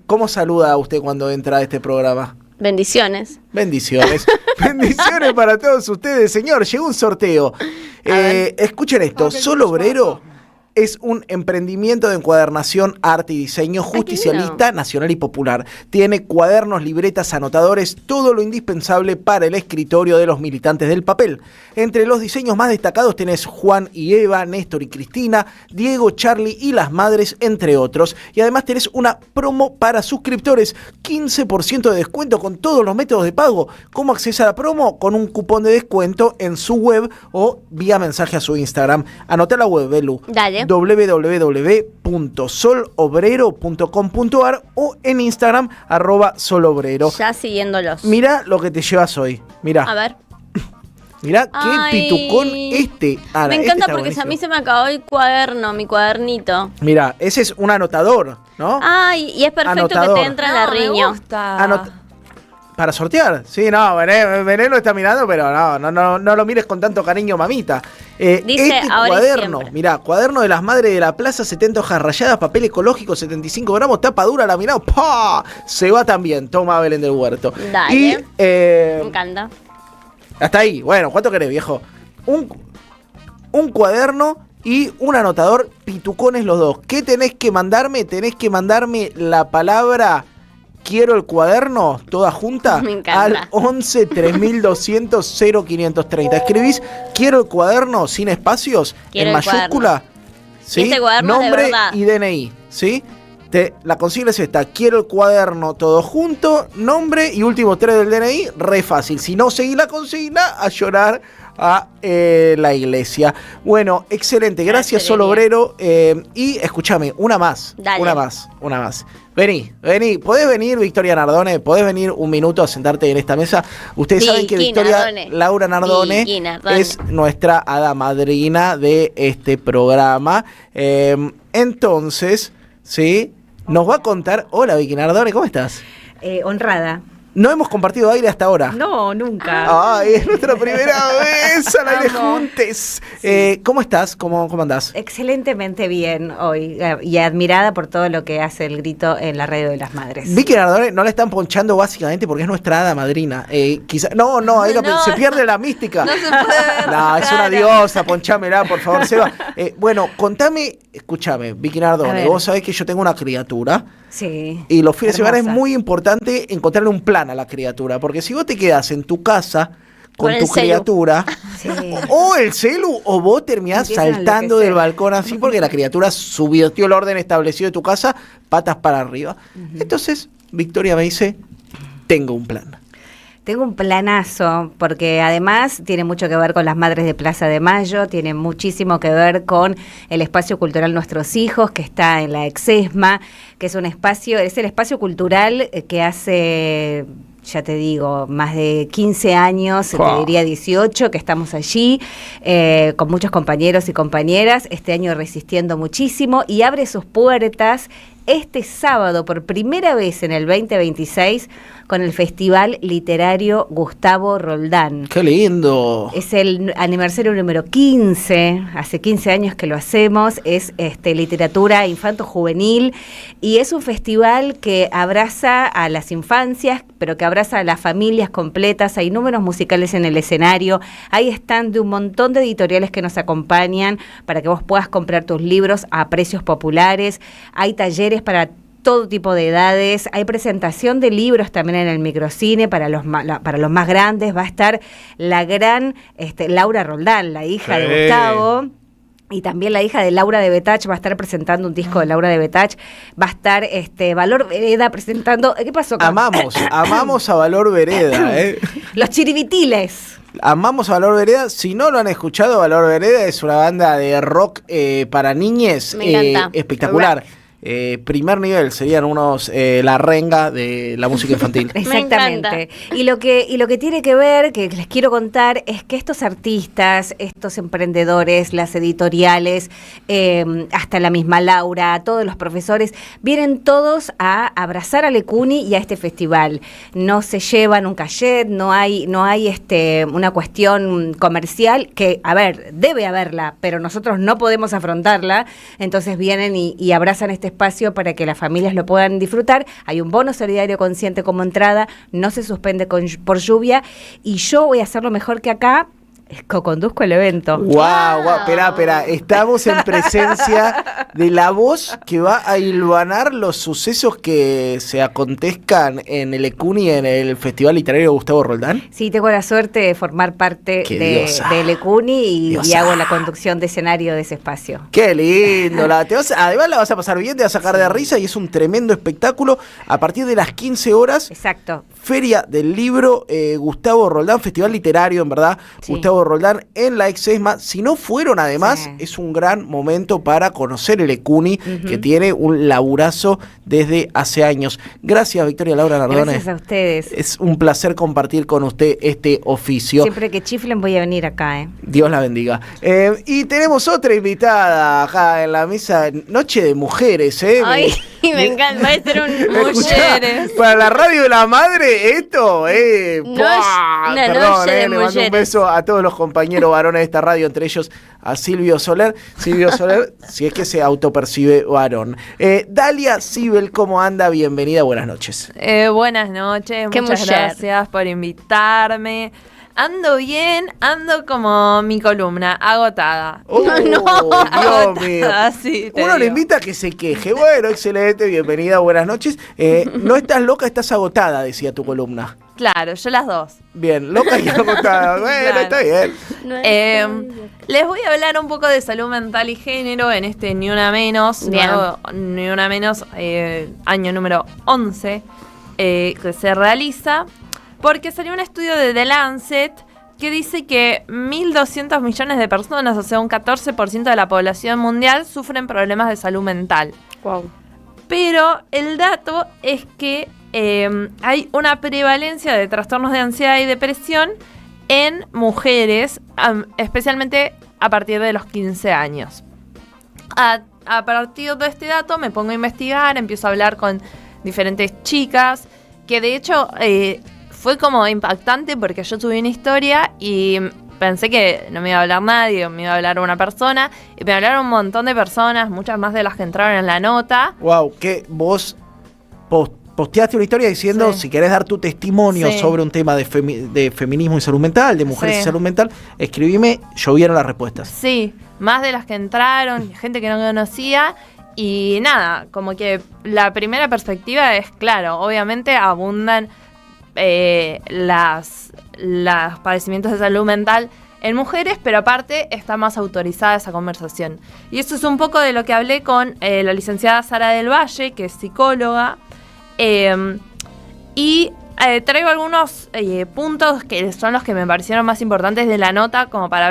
Speaker 6: ¿cómo saluda usted cuando entra a este programa?
Speaker 7: Bendiciones.
Speaker 6: Bendiciones Bendiciones para todos ustedes. Señor, llegó un sorteo. Escuchen esto. Sol Obrero es un emprendimiento de encuadernación, arte y diseño justicialista, nacional y popular. Tiene cuadernos, libretas, anotadores, todo lo indispensable para el escritorio de los militantes del papel. Entre los diseños más destacados tenés Juan y Eva, Néstor y Cristina, Diego, Charlie y las madres, entre otros. Y además tenés una promo para suscriptores, 15% de descuento con todos los métodos de pago. ¿Cómo accesa a la promo? Con un cupón de descuento en su web o vía mensaje a su Instagram. Anota la web, Belu.
Speaker 7: Dale.
Speaker 6: www.solobrero.com.ar o en Instagram @solobrero.
Speaker 7: Ya siguiéndolos.
Speaker 6: Mirá lo que te llevas hoy. Mirá.
Speaker 7: A ver.
Speaker 6: Mirá qué pitucón
Speaker 7: Me encanta porque a mí se me acabó el cuaderno, mi cuadernito.
Speaker 6: Mirá, ese es un anotador, ¿no?
Speaker 7: Ay, y es perfecto anotador. Que te entra en la riño.
Speaker 6: Para sortear. Sí, no, Veneno está mirando, pero no lo mires con tanto cariño, mamita.
Speaker 7: Dice ahora
Speaker 6: cuaderno, mirá, cuaderno de las madres de la plaza, 70 hojas rayadas, papel ecológico, 75 gramos, tapa dura, laminado. ¡Pah! Se va también. Toma, Belén del Huerto.
Speaker 7: Dale.
Speaker 6: Y,
Speaker 7: me encanta.
Speaker 6: Hasta ahí. Bueno, ¿cuánto querés, viejo? Un cuaderno y un anotador, pitucones los dos. ¿Qué tenés que mandarme? Tenés que mandarme la palabra quiero el cuaderno, toda junta, al 11 3200 0530. Escribís quiero el cuaderno sin espacios, quiero en mayúscula, ¿sí?
Speaker 7: Este cuaderno
Speaker 6: nombre
Speaker 7: de verdad.
Speaker 6: Y DNI, ¿sí? La consigna es esta: quiero el cuaderno todo junto, nombre y últimos 3 del DNI, re fácil. Si no seguís la consigna, a llorar a la iglesia. Bueno, excelente, gracias Sol Obrero. Y escúchame, una más.
Speaker 7: Dale.
Speaker 6: Una más. Vení. ¿Podés venir, Victoria Nardone? ¿Podés venir un minuto a sentarte en esta mesa? Ustedes saben que Victoria Laura Nardone es nuestra hada madrina de este programa. Entonces, ¿sí? Nos va a contar. Hola, Vicky Nardone, ¿cómo estás?
Speaker 21: Honrada.
Speaker 6: No hemos compartido aire hasta ahora.
Speaker 21: No, nunca.
Speaker 6: Ay, es nuestra primera vez al aire juntes. Sí. ¿Cómo estás? ¿Cómo andás?
Speaker 21: Excelentemente bien hoy y admirada por todo lo que hace el grito en la Radio de las Madres.
Speaker 6: Vicky Nardone no la están ponchando básicamente porque es nuestra hada madrina. No, ahí se pierde la mística.
Speaker 20: No se puede ver.
Speaker 6: No, es una diosa, ponchámela, por favor, Seba. Bueno, escúchame, Vicky Nardone, vos sabés que yo tengo una criatura.
Speaker 21: Sí.
Speaker 6: Y los fines de semana es muy importante encontrarle un plan a la criatura, porque si vos te quedás en tu casa con tu criatura, o el celu, o vos terminás saltando del balcón así, porque la criatura subió el orden establecido de tu casa, patas para arriba. Entonces, Victoria me dice, tengo un plan.
Speaker 21: Tengo un planazo, porque además tiene mucho que ver con las madres de Plaza de Mayo, tiene muchísimo que ver con el espacio cultural Nuestros Hijos, que está en la Exesma, que es el espacio cultural que hace, ya te digo, más de 15 años, te diría 18, que estamos allí, con muchos compañeros y compañeras, este año resistiendo muchísimo, y abre sus puertas este sábado, por primera vez en el 2026, con el Festival Literario Gustavo Roldán.
Speaker 6: ¡Qué lindo!
Speaker 21: Es el aniversario número 15, hace 15 años que lo hacemos, es literatura infanto-juvenil y es un festival que abraza a las infancias, pero que abraza a las familias completas. Hay números musicales en el escenario, hay stand de un montón de editoriales que nos acompañan para que vos puedas comprar tus libros a precios populares, hay talleres para todo tipo de edades, hay presentación de libros también en el microcine para los más grandes, va a estar la gran Laura Roldán, la hija de Gustavo. Y también la hija de Laura de Betach va a estar presentando un disco de Laura de Betach. Va a estar Valor Vereda presentando... ¿Qué pasó?
Speaker 6: Amamos a Valor Vereda.
Speaker 21: Los Chiribitiles.
Speaker 6: Amamos a Valor Vereda. Si no lo han escuchado, Valor Vereda es una banda de rock para niñes.
Speaker 21: Me encanta.
Speaker 6: Espectacular. Primer nivel, serían unos la renga de la música infantil.
Speaker 21: Exactamente. Y lo que tiene que ver, que les quiero contar, es que estos artistas, estos emprendedores, las editoriales, hasta la misma Laura, todos los profesores, vienen todos a abrazar a Lecuni y a este festival. No se llevan un cachet, no hay una cuestión comercial que, a ver, debe haberla, pero nosotros no podemos afrontarla. Entonces vienen y abrazan este espacio para que las familias lo puedan disfrutar. Hay un bono solidario consciente como entrada, no se suspende por lluvia y yo voy a hacerlo mejor que acá. Co-conduzco el evento.
Speaker 6: Wow, espera, estamos en presencia de la voz que va a hilvanar los sucesos que se acontezcan en el Lecuni, en el Festival Literario Gustavo Roldán.
Speaker 21: Sí, tengo la suerte de formar parte de Lecuni y hago la conducción de escenario de ese espacio.
Speaker 6: Qué lindo, además la vas a pasar bien, te vas a sacar de risa y es un tremendo espectáculo a partir de las 15 horas.
Speaker 21: Exacto.
Speaker 6: Feria del Libro Gustavo Roldán, Festival Literario, en verdad, sí. Gustavo Roldán en la Exesma. Si no fueron, además, es un gran momento para conocer el Lecuni, que tiene un laburazo desde hace años. Gracias, Victoria Laura Nardone.
Speaker 21: Gracias a ustedes.
Speaker 6: Es un placer compartir con usted este oficio.
Speaker 21: Siempre que chiflen voy a venir acá.
Speaker 6: Dios la bendiga. Y tenemos otra invitada acá en la mesa, Noche de Mujeres.
Speaker 7: Ay, me encanta, va a ser un mujeres.
Speaker 6: Para la radio de la madre, esto, perdón, le mando un beso a todos los compañeros varones de esta radio, entre ellos a Silvio Soler, si es que se autopercibe varón. Dalia Sibel, ¿cómo anda? Bienvenida, buenas noches.
Speaker 20: Buenas noches, muchas gracias por invitarme. Ando bien, ando como mi columna, agotada.
Speaker 6: Dios mío.
Speaker 20: Sí,
Speaker 6: uno le invita a que se queje. Bueno, excelente, bienvenida, buenas noches. No estás loca, estás agotada, decía tu columna.
Speaker 20: Claro, yo las dos.
Speaker 6: Bien, loca y agotada. Bueno, claro. Está bien.
Speaker 20: Les voy a hablar un poco de salud mental y género en este Ni Una Menos. Ni Una Menos, año número 11, que se realiza. Porque salió un estudio de The Lancet que dice que 1.200 millones de personas, o sea, un 14% de la población mundial, sufren problemas de salud mental.
Speaker 21: Wow.
Speaker 20: Pero el dato es que hay una prevalencia de trastornos de ansiedad y depresión en mujeres, especialmente a partir de los 15 años. A partir de este dato me pongo a investigar, empiezo a hablar con diferentes chicas, que de hecho... fue como impactante porque yo subí una historia y pensé que no me iba a hablar nadie, me iba a hablar una persona, y me hablaron un montón de personas, muchas más de las que entraron en la nota.
Speaker 6: Wow, que vos posteaste una historia diciendo si querés dar tu testimonio sobre un tema de feminismo y salud mental, de mujeres y salud mental, escribime, llovieron las respuestas.
Speaker 20: Sí, más de las que entraron, gente que no conocía. Y nada, como que la primera perspectiva es, claro, obviamente abundan los padecimientos de salud mental en mujeres, pero aparte está más autorizada esa conversación. Y eso es un poco de lo que hablé con la licenciada Sara del Valle, que es psicóloga, y traigo algunos puntos que son los que me parecieron más importantes de la nota como para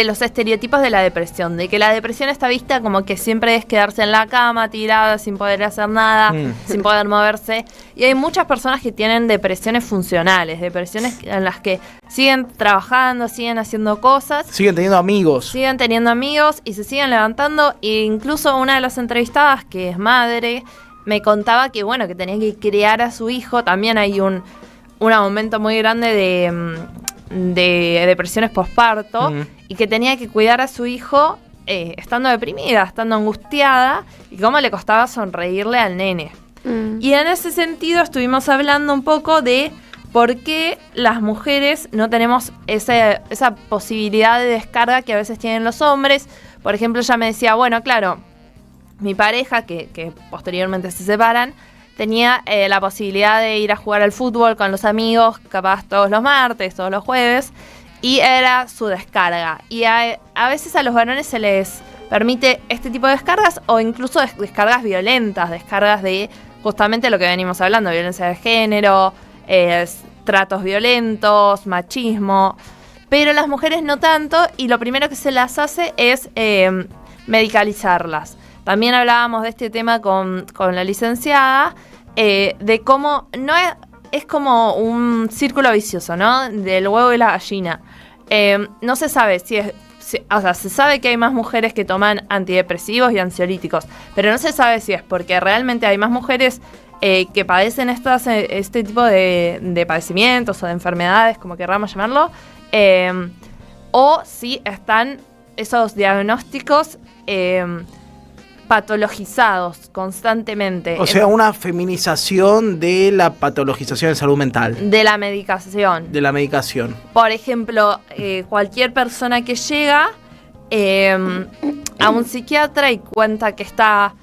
Speaker 20: los estereotipos de la depresión, de que la depresión está vista como que siempre es quedarse en la cama, tirada, sin poder hacer nada, sin poder moverse. Y hay muchas personas que tienen depresiones funcionales, depresiones en las que siguen trabajando, siguen haciendo cosas.
Speaker 6: Siguen teniendo amigos.
Speaker 20: Siguen teniendo amigos y se siguen levantando. E incluso una de las entrevistadas, que es madre, me contaba que, bueno, que tenía que criar a su hijo. También hay un aumento muy grande de depresiones posparto y que tenía que cuidar a su hijo estando deprimida, estando angustiada, y cómo le costaba sonreírle al nene. Y en ese sentido estuvimos hablando un poco de por qué las mujeres no tenemos esa posibilidad de descarga que a veces tienen los hombres. Por ejemplo, ella me decía, bueno, claro, mi pareja, que posteriormente se separan, tenía la posibilidad de ir a jugar al fútbol con los amigos, capaz todos los martes, todos los jueves, y era su descarga. Y a veces a los varones se les permite este tipo de descargas, o incluso descargas violentas, descargas de justamente lo que venimos hablando, violencia de género, tratos violentos, machismo, pero las mujeres no tanto, y lo primero que se las hace es medicalizarlas. También hablábamos de este tema con la licenciada, de cómo no es como un círculo vicioso, ¿no? Del huevo y la gallina. No se sabe o sea, se sabe que hay más mujeres que toman antidepresivos y ansiolíticos, pero no se sabe si es porque realmente hay más mujeres que padecen este tipo de padecimientos o de enfermedades, como querramos llamarlo, o si están esos diagnósticos patologizados constantemente.
Speaker 6: O sea, una feminización de la patologización de salud mental.
Speaker 20: De la medicación.
Speaker 6: De la medicación.
Speaker 20: Por ejemplo, cualquier persona que llega a un psiquiatra y cuenta que está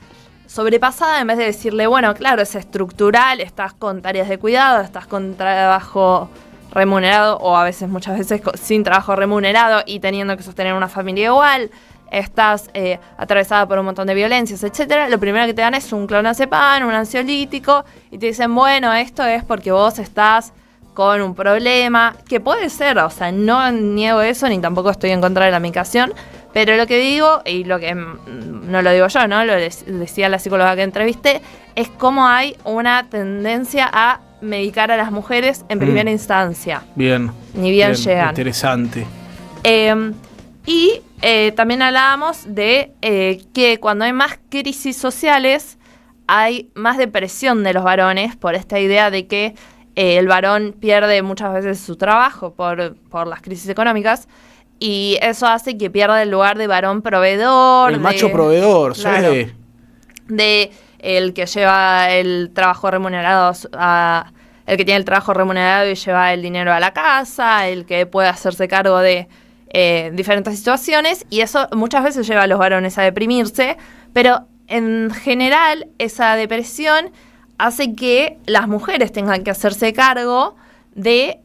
Speaker 20: sobrepasada, en vez de decirle, bueno, claro, es estructural, estás con tareas de cuidado, estás con trabajo remunerado, o a veces, muchas veces, sin trabajo remunerado y teniendo que sostener una familia igual, estás atravesada por un montón de violencias, etcétera, lo primero que te dan es un clonazepam, un ansiolítico, y te dicen, bueno, esto es porque vos estás con un problema, que puede ser, o sea, no niego eso, ni tampoco estoy en contra de la medicación, pero lo que digo, y lo que no lo digo yo, ¿no? Lo decía la psicóloga que entrevisté, es cómo hay una tendencia a medicar a las mujeres en primera instancia.
Speaker 6: Bien.
Speaker 20: Ni bien llegan.
Speaker 6: Interesante.
Speaker 20: Y también hablábamos de que cuando hay más crisis sociales, hay más depresión de los varones por esta idea de que el varón pierde muchas veces su trabajo por las crisis económicas, y eso hace que pierda el lugar de varón proveedor.
Speaker 6: El macho proveedor,
Speaker 20: claro,
Speaker 6: sí.
Speaker 20: De el que lleva el trabajo remunerado el que tiene el trabajo remunerado y lleva el dinero a la casa, el que puede hacerse cargo de diferentes situaciones, y eso muchas veces lleva a los varones a deprimirse, pero en general esa depresión hace que las mujeres tengan que hacerse cargo de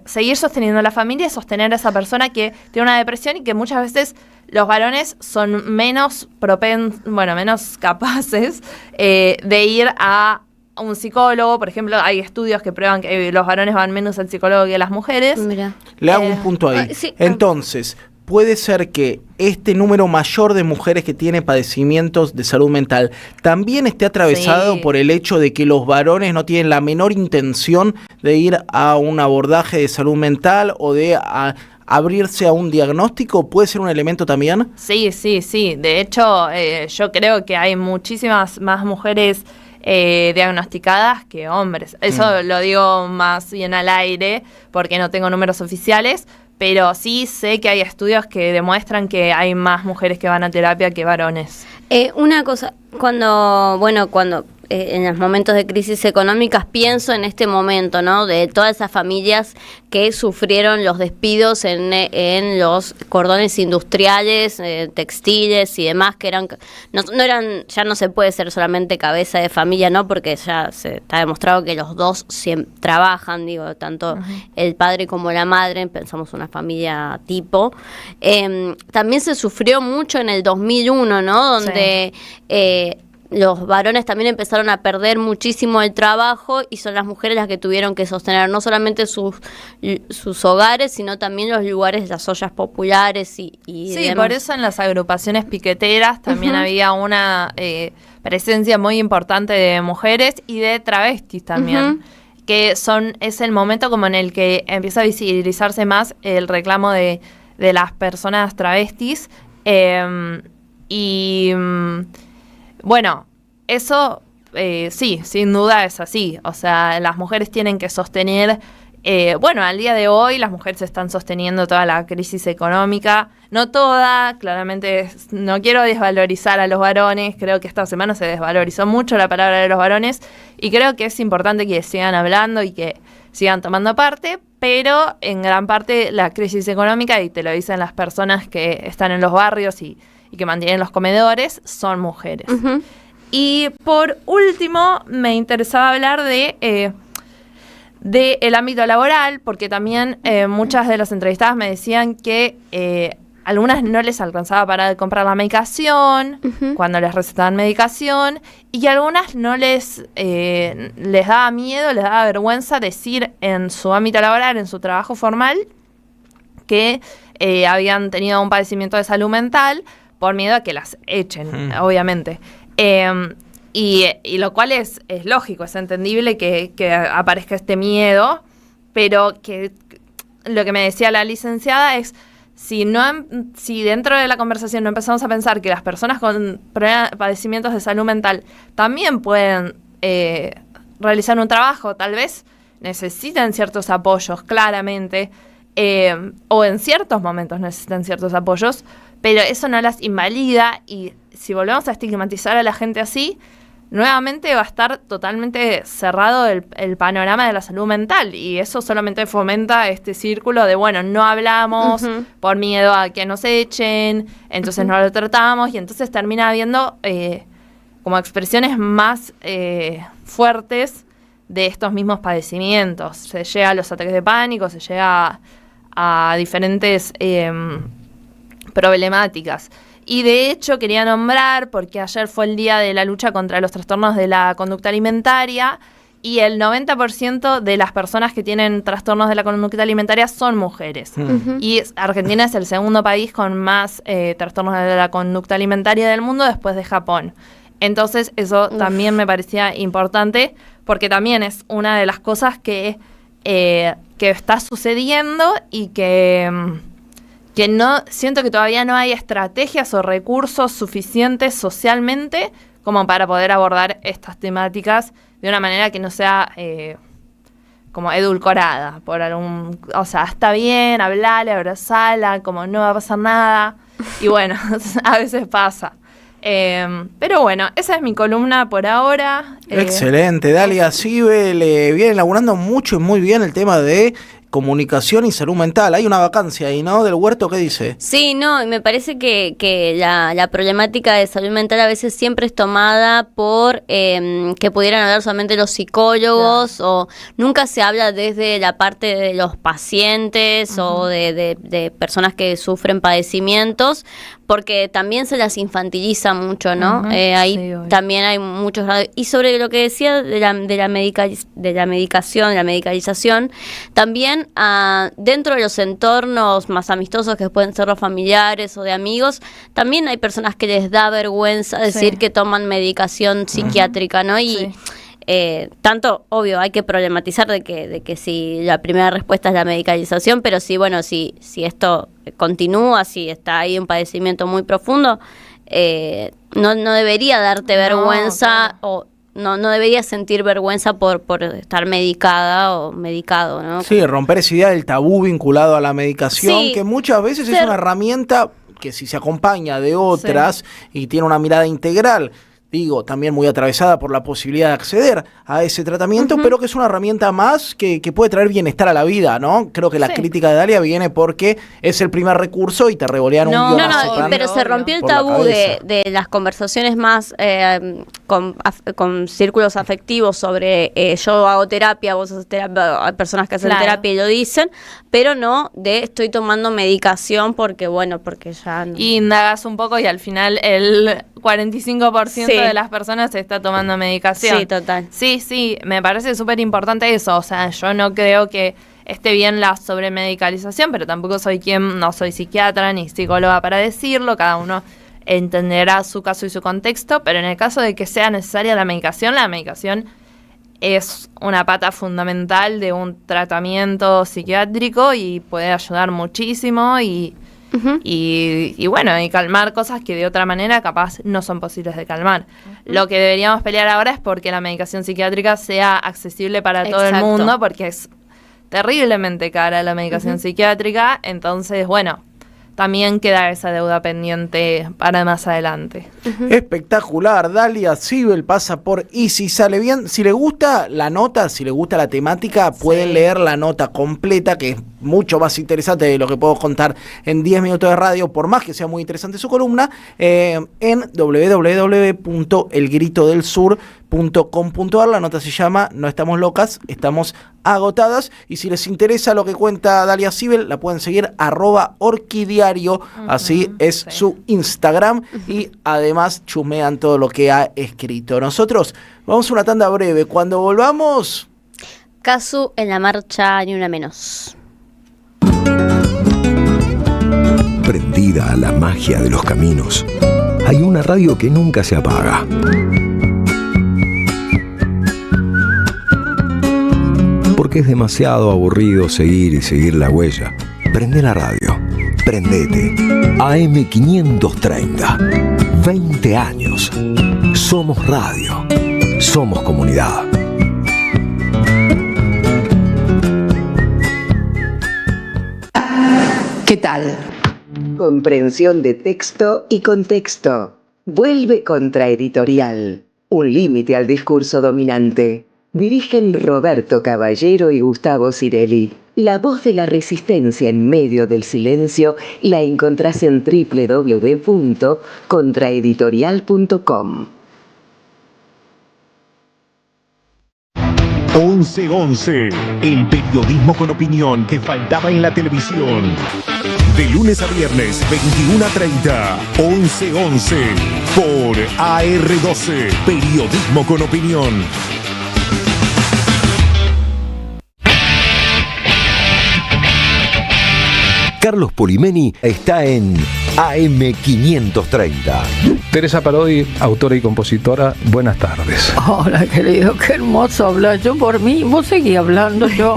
Speaker 20: seguir sosteniendo la familia y sostener a esa persona que tiene una depresión, y que muchas veces los varones son menos menos capaces de ir a un psicólogo. Por ejemplo, hay estudios que prueban que los varones van menos al psicólogo que las mujeres.
Speaker 21: Mira.
Speaker 6: Le hago un punto ahí.
Speaker 21: Sí.
Speaker 6: Entonces, puede ser que este número mayor de mujeres que tienen padecimientos de salud mental también esté atravesado por el hecho de que los varones no tienen la menor intención de ir a un abordaje de salud mental o de abrirse a un diagnóstico. ¿Puede ser un elemento también?
Speaker 20: Sí. De hecho, yo creo que hay muchísimas más mujeres diagnosticadas que hombres. Eso lo digo más bien al aire porque no tengo números oficiales, pero sí sé que hay estudios que demuestran que hay más mujeres que van a terapia que varones.
Speaker 21: Una cosa, cuando en los momentos de crisis económicas pienso en este momento, ¿no? De todas esas familias que sufrieron los despidos en los cordones industriales, textiles y demás, que eran ya no se puede ser solamente cabeza de familia, ¿no? Porque ya se está demostrado que los dos trabajan, tanto el padre como la madre, pensamos una familia tipo. También se sufrió mucho en el 2001, ¿no? Donde
Speaker 7: los varones también empezaron a perder muchísimo el trabajo y son las mujeres las que tuvieron que sostener no solamente sus hogares, sino también los lugares, las ollas populares y
Speaker 20: sí,
Speaker 7: demás.
Speaker 20: por eso en las agrupaciones piqueteras también había una presencia muy importante de mujeres y de travestis también, que es el momento como en el que empieza a visibilizarse más el reclamo de las personas travestis bueno, eso sí, sin duda es así. O sea, las mujeres tienen que sostener, al día de hoy las mujeres están sosteniendo toda la crisis económica. No toda, claramente no quiero desvalorizar a los varones. Creo que esta semana se desvalorizó mucho la palabra de los varones y creo que es importante que sigan hablando y que sigan tomando parte, pero en gran parte la crisis económica, y te lo dicen las personas que están en los barrios y que mantienen los comedores, son mujeres. Y por último, me interesaba hablar de el ámbito laboral, porque también muchas de las entrevistadas me decían que algunas no les alcanzaba para comprar la medicación, cuando les recetaban medicación, y a algunas no les daba miedo, les daba vergüenza decir en su ámbito laboral, en su trabajo formal, que habían tenido un padecimiento de salud mental, por miedo a que las echen, obviamente. Y lo cual es lógico, es entendible que aparezca este miedo, pero que lo que me decía la licenciada es, si dentro de la conversación no empezamos a pensar que las personas con padecimientos de salud mental también pueden realizar un trabajo, tal vez necesitan ciertos apoyos, claramente, o en ciertos momentos necesitan ciertos apoyos, pero eso no las invalida, y si volvemos a estigmatizar a la gente así, nuevamente va a estar totalmente cerrado el panorama de la salud mental, y eso solamente fomenta este círculo de, no hablamos por miedo a que nos echen, entonces no lo tratamos, y entonces termina habiendo como expresiones más fuertes de estos mismos padecimientos. Se llega a los ataques de pánico, se llega a diferentes problemáticas. Y de hecho quería nombrar, porque ayer fue el día de la lucha contra los trastornos de la conducta alimentaria, y el 90% de las personas que tienen trastornos de la conducta alimentaria son mujeres. Y Argentina es el segundo país con más trastornos de la conducta alimentaria del mundo, después de Japón. Entonces eso también me parecía importante, porque también es una de las cosas que está sucediendo y que no siento que todavía no hay estrategias o recursos suficientes socialmente como para poder abordar estas temáticas de una manera que no sea como edulcorada por algún, o sea, está bien, hablale, abrazala, como no va a pasar nada, y bueno, a veces pasa. Pero bueno, esa es mi columna por ahora.
Speaker 6: Excelente, Dalia Sibel viene elaborando mucho y muy bien el tema de comunicación y salud mental. Hay una vacancia ahí, ¿no? Del Huerto, ¿qué dice?
Speaker 7: Sí, no, me parece que la problemática de salud mental a veces siempre es tomada por que pudieran hablar solamente los psicólogos, o nunca se habla desde la parte de los pacientes o de personas que sufren padecimientos, porque también se las infantiliza mucho, ¿no? Ahí sí, también hay muchos grados. Y sobre lo que decía de la medicación, de la medicalización, también dentro de los entornos más amistosos, que pueden ser los familiares o de amigos, también hay personas que les da vergüenza decir que toman medicación psiquiátrica, ¿no? Y tanto, obvio, hay que problematizar de que si la primera respuesta es la medicalización, pero si esto continúa, si está ahí un padecimiento muy profundo, no debería darte vergüenza, o no debería sentir vergüenza por estar medicada o medicado, ¿no?
Speaker 6: Sí, romper esa idea del tabú vinculado a la medicación, que muchas veces es una herramienta que, si se acompaña de otras y tiene una mirada integral, digo, también muy atravesada por la posibilidad de acceder a ese tratamiento, pero que es una herramienta más que puede traer bienestar a la vida, ¿no? Creo que la crítica de Dalia viene porque es el primer recurso y te revolean un guión.
Speaker 7: No, pero se rompió el tabú de las conversaciones más con círculos afectivos sobre yo hago terapia, vos haces terapia, hay personas que hacen terapia y lo dicen, pero no de estoy tomando medicación porque ya no.
Speaker 20: Y indagas un poco y al final 45% de las personas está tomando medicación.
Speaker 7: Sí, total.
Speaker 20: Sí, me parece súper importante eso. O sea, yo no creo que esté bien la sobremedicalización, pero tampoco no soy psiquiatra ni psicóloga para decirlo. Cada uno entenderá su caso y su contexto, pero en el caso de que sea necesaria la medicación es una pata fundamental de un tratamiento psiquiátrico y puede ayudar muchísimo y bueno, y calmar cosas que de otra manera capaz no son posibles de calmar. Lo que deberíamos pelear ahora es porque la medicación psiquiátrica sea accesible para todo el mundo, porque es terriblemente cara la medicación psiquiátrica. Entonces, bueno, también queda esa deuda pendiente para más adelante.
Speaker 6: Espectacular. Dalia Zibel pasa por Easy, sale bien. Si le gusta la nota, si le gusta la temática, pueden leer la nota completa, que es mucho más interesante de lo que puedo contar en 10 minutos de radio, por más que sea muy interesante su columna, en www.elgritodelsur.com.ar. La nota se llama No estamos locas, estamos agotadas. Y si les interesa lo que cuenta Dalia Zibel, la pueden seguir @orquidiario, así es su Instagram, y además chusmean todo lo que ha escrito. Nosotros vamos a una tanda breve. Cuando volvamos,
Speaker 7: Casu en la marcha Ni Una Menos.
Speaker 1: Prendida a la magia de los caminos, hay una radio que nunca se apaga. Porque es demasiado aburrido seguir y seguir la huella. Prende la radio. Prendete. AM530. 20 años. Somos radio. Somos comunidad.
Speaker 15: ¿Qué tal? Comprensión de texto y contexto. Vuelve Contraeditorial. Un límite al discurso dominante. Dirigen Roberto Caballero y Gustavo Cirelli. La voz de la resistencia en medio del silencio la encontrás en www.contraeditorial.com.
Speaker 12: 11-11, el periodismo con opinión que faltaba en la televisión. De lunes a viernes, 21:30, 11-11, por AR12, periodismo con opinión.
Speaker 1: Carlos Polimeni está en AM530.
Speaker 3: Teresa Parodi, autora y compositora, buenas tardes.
Speaker 22: Hola, querido, qué hermoso hablar. Yo por mí, vos seguís hablando, yo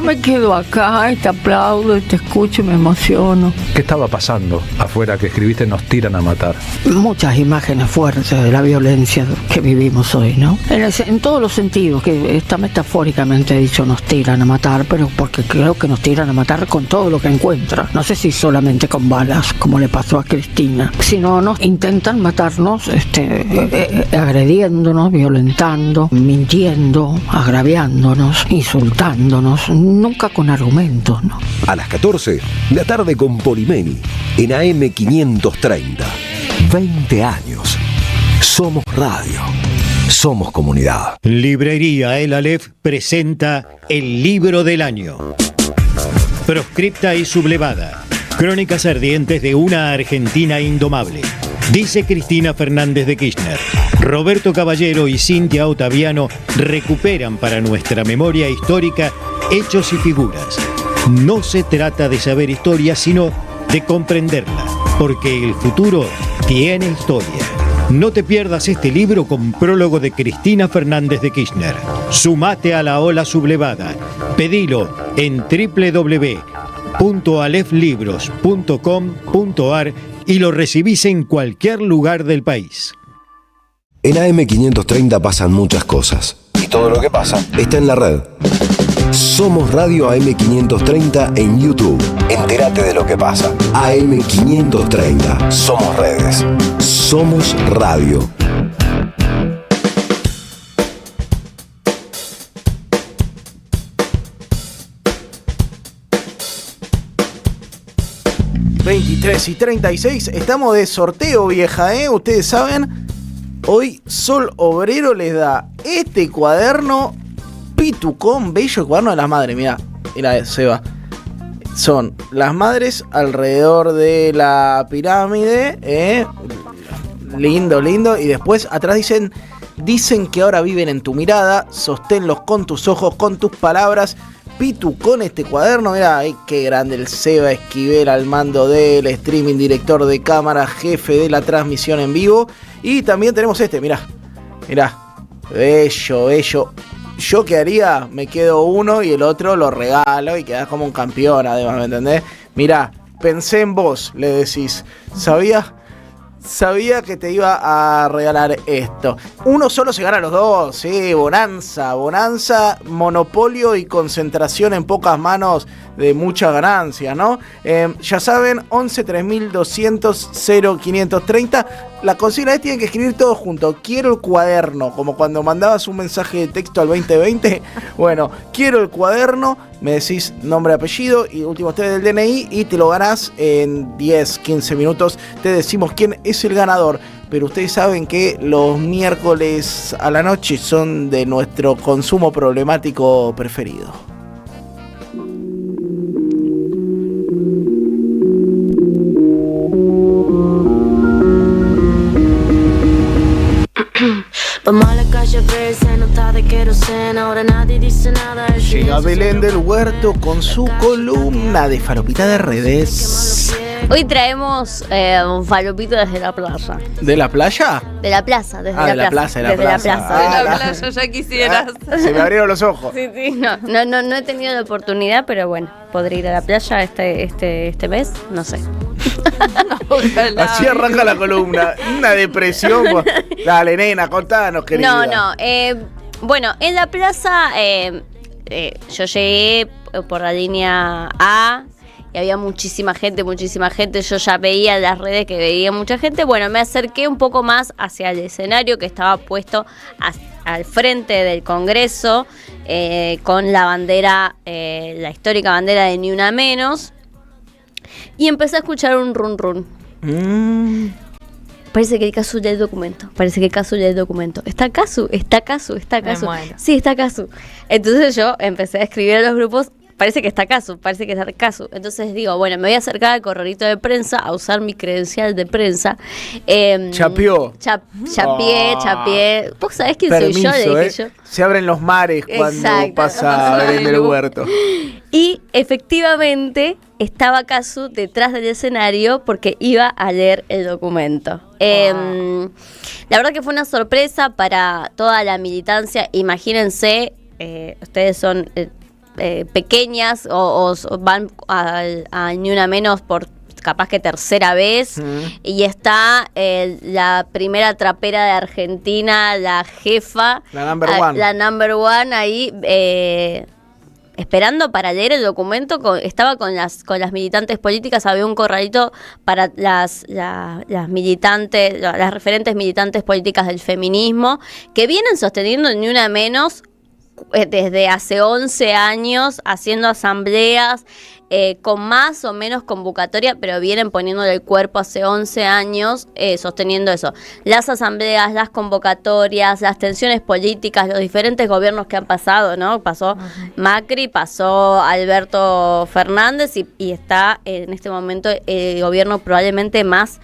Speaker 22: me quedo acá y te aplaudo y te escucho y me emociono.
Speaker 3: ¿Qué estaba pasando afuera que escribiste Nos tiran a matar?
Speaker 22: Muchas imágenes fuertes de la violencia que vivimos hoy, ¿no? En todos los sentidos, que está metafóricamente dicho nos tiran a matar, pero porque creo que nos tiran a matar con todo lo que encuentran. No sé si solamente con balas, como le pasó a Cristina, sino nos intentan matarnos agrediéndonos, violentando, mintiendo, agraviándonos, insultándonos, nunca con argumentos, ¿no?
Speaker 1: A las 14, la tarde con Polimeni, en AM530. 20 años. Somos radio. Somos comunidad.
Speaker 4: Librería El Aleph presenta el libro del año. Proscripta y sublevada. Crónicas ardientes de una Argentina indomable. Dice Cristina Fernández de Kirchner. Roberto Caballero y Cintia Ottaviano recuperan para nuestra memoria histórica hechos y figuras. No se trata de saber historia, sino de comprenderla, porque el futuro tiene historia. No te pierdas este libro con prólogo de Cristina Fernández de Kirchner. Sumate a la ola sublevada. Pedilo en www.aleflibros.com.ar y lo recibís en cualquier lugar del país.
Speaker 1: En AM530 pasan muchas cosas. Y todo lo que pasa está en la red. Somos Radio AM530 en YouTube. Entérate de lo que pasa. AM530. Somos redes. Somos radio.
Speaker 6: ...23:36... estamos de sorteo, vieja, ustedes saben. Hoy Sol Obrero les da este cuaderno Pitucón, bello cuaderno de las madres. Mira Seba. Son las madres alrededor de la pirámide, Lindo, lindo. Y después atrás dicen que ahora viven en tu mirada, sosténlos con tus ojos, con tus palabras. Pitu con este cuaderno, mirá, qué grande el Seba Esquivel al mando del streaming, director de cámara, jefe de la transmisión en vivo. Y también tenemos mirá, bello. Yo qué haría, me quedo uno y el otro lo regalo y quedás como un campeón, además, ¿me entendés? Mirá, pensé en vos, le decís, Sabía que te iba a regalar esto. Uno solo se gana los dos, sí, bonanza, monopolio y concentración en pocas manos de mucha ganancia, ¿no? Ya saben, 11 3200 0530. La consigna es tienen que escribir todo junto. Quiero el cuaderno, como cuando mandabas un mensaje de texto al 2020. Bueno, quiero el cuaderno, me decís nombre, apellido y últimos 3 del DNI y te lo ganás en 10, 15 minutos. Te decimos quién es el ganador. Pero ustedes saben que los miércoles a la noche son de nuestro consumo problemático preferido.
Speaker 9: Vamos a la calle a ver, se nota de queroseno, ahora nadie dice nada.
Speaker 6: Llega Belén del Huerto con su columna de Falopita de Redes.
Speaker 7: Hoy traemos un falopito desde la playa.
Speaker 6: ¿De la playa?
Speaker 7: De la plaza, desde
Speaker 6: de
Speaker 7: la plaza.
Speaker 6: De la plaza.
Speaker 20: De la playa, ya quisieras.
Speaker 6: Se me abrieron los ojos.
Speaker 7: Sí, no he tenido la oportunidad, pero bueno, podré ir a la playa este mes, no sé.
Speaker 6: Así arranca la columna. Una depresión. Dale, nena, contanos, querida.
Speaker 7: No. Bueno, en la plaza yo llegué por la línea A y había muchísima gente. Yo ya veía en las redes que veía mucha gente. Bueno, me acerqué un poco más hacia el escenario que estaba puesto al frente del Congreso con la bandera, la histórica bandera de Ni Una Menos. Y empecé a escuchar un run run. Parece que Casu ya el documento. ¿Está Casu? Sí, está Casu. Entonces yo empecé a escribir a los grupos. Parece que está Casu. Entonces digo, bueno, me voy a acercar al corralito de prensa a usar mi credencial de prensa.
Speaker 6: Chapeó.
Speaker 7: Chapié. ¿Vos sabés quién
Speaker 6: Permiso,
Speaker 7: soy yo? Le dije yo.
Speaker 6: Se abren los mares cuando pasa Belén del Huerto.
Speaker 7: Y efectivamente estaba Casu detrás del escenario porque iba a leer el documento. La verdad que fue una sorpresa para toda la militancia. Imagínense, ustedes son pequeñas o van a Ni Una Menos por capaz que tercera vez, y está la primera trapera de Argentina, la jefa, la number one ahí esperando para leer el documento. Estaba con las militantes políticas. Había un corralito para las militantes, las referentes militantes políticas del feminismo, que vienen sosteniendo Ni Una Menos desde hace 11 años, haciendo asambleas con más o menos convocatoria, pero vienen poniéndole el cuerpo hace 11 años sosteniendo eso. Las asambleas, las convocatorias, las tensiones políticas, los diferentes gobiernos que han pasado, ¿no? Pasó Macri, pasó Alberto Fernández y está en este momento el gobierno probablemente más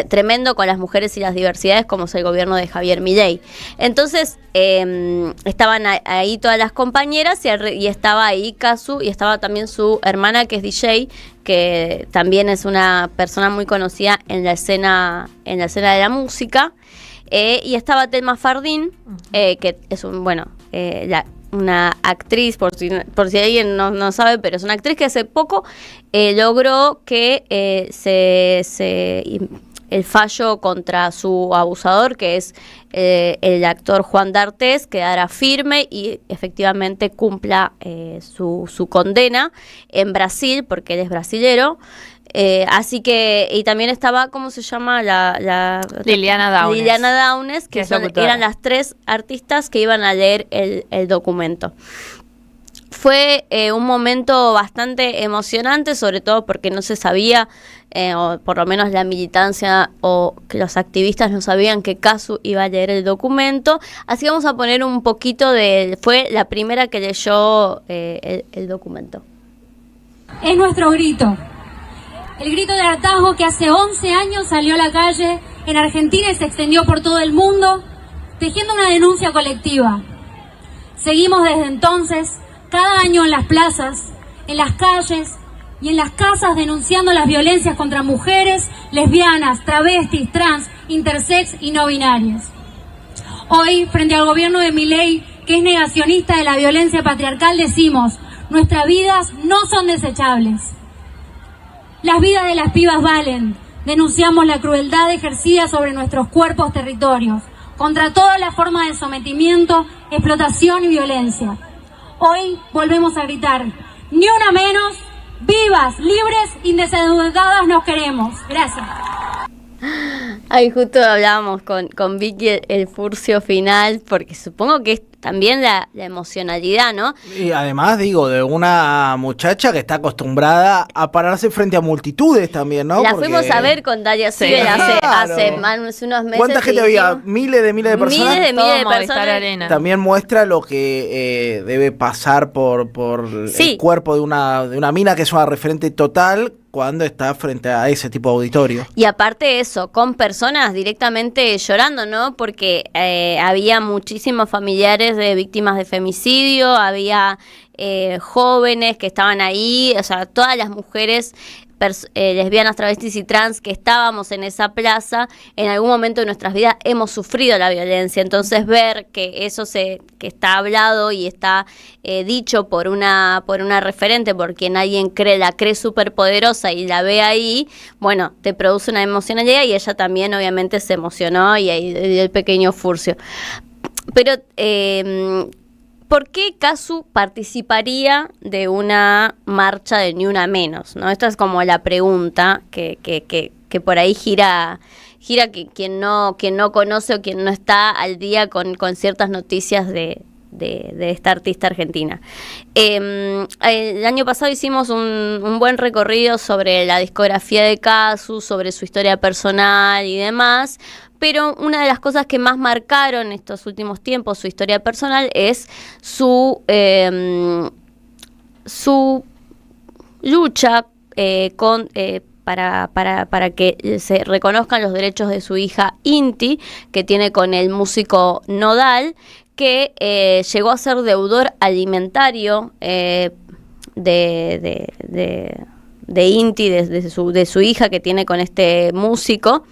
Speaker 7: tremendo con las mujeres y las diversidades, como es el gobierno de Javier Milei. Entonces estaban ahí todas las compañeras y estaba ahí Casu, y estaba también su hermana, que es DJ, que también es una persona muy conocida en la escena de la música, y estaba Thelma Fardín, que es una actriz, por si alguien no sabe, pero es una actriz que hace poco logró que el fallo contra su abusador, que es el actor Juan D'Artés, quedara firme y efectivamente cumpla su condena en Brasil, porque él es brasilero. Así que, y también estaba, ¿cómo se llama?
Speaker 20: Liliana
Speaker 7: Downes, que eran las 3 artistas que iban a leer el documento. Fue un momento bastante emocionante, sobre todo porque no se sabía, o por lo menos la militancia o que los activistas no sabían que Casu iba a leer el documento. Así que vamos a poner un poquito fue la primera que leyó el documento.
Speaker 5: Es nuestro grito. El grito de hartazgo que hace 11 años salió a la calle en Argentina y se extendió por todo el mundo, tejiendo una denuncia colectiva. Seguimos desde entonces, cada año en las plazas, en las calles y en las casas denunciando las violencias contra mujeres, lesbianas, travestis, trans, intersex y no binarias. Hoy, frente al gobierno de Milei, que es negacionista de la violencia patriarcal, decimos: nuestras vidas no son desechables. Las vidas de las pibas valen. Denunciamos la crueldad ejercida sobre nuestros cuerpos territorios, contra todas las formas de sometimiento, explotación y violencia. Hoy volvemos a gritar: ni una menos, vivas, libres y desendeudadas nos queremos. Gracias.
Speaker 7: Ahí justo hablábamos con Vicky el furcio final, porque supongo que es también la emocionalidad, ¿no?
Speaker 6: Y además, digo, de una muchacha que está acostumbrada a pararse frente a multitudes también, ¿no?
Speaker 7: La fuimos a ver con Dalia Sibel hace unos meses.
Speaker 6: ¿Cuánta gente había? Miles de personas.
Speaker 7: Miles de personas.
Speaker 6: También muestra lo que debe pasar por el cuerpo de una mina que es una referente total cuando está frente a ese tipo de auditorio.
Speaker 7: Y aparte eso, con personas directamente llorando, ¿no? Porque había muchísimos familiares de víctimas de femicidio, había jóvenes que estaban ahí, o sea, todas las mujeres lesbianas, travestis y trans que estábamos en esa plaza, en algún momento de nuestras vidas hemos sufrido la violencia. Entonces ver que eso que está hablado y está dicho por una referente, por quien alguien la cree súper poderosa y la ve ahí, bueno, te produce una emocionalidad, y ella también obviamente se emocionó y ahí dio el pequeño furcio. Pero ¿por qué Casu participaría de una marcha de Ni Una Menos? ¿No? Esta es como la pregunta que por ahí gira que quien no conoce o quien no está al día con ciertas noticias de esta artista argentina. El año pasado hicimos un buen recorrido sobre la discografía de Casu, sobre su historia personal y demás, pero una de las cosas que más marcaron estos últimos tiempos su historia personal es su lucha para que se reconozcan los derechos de su hija Inti, que tiene con el músico Nodal, que llegó a ser deudor alimentario de Inti, de su hija que tiene con este músico.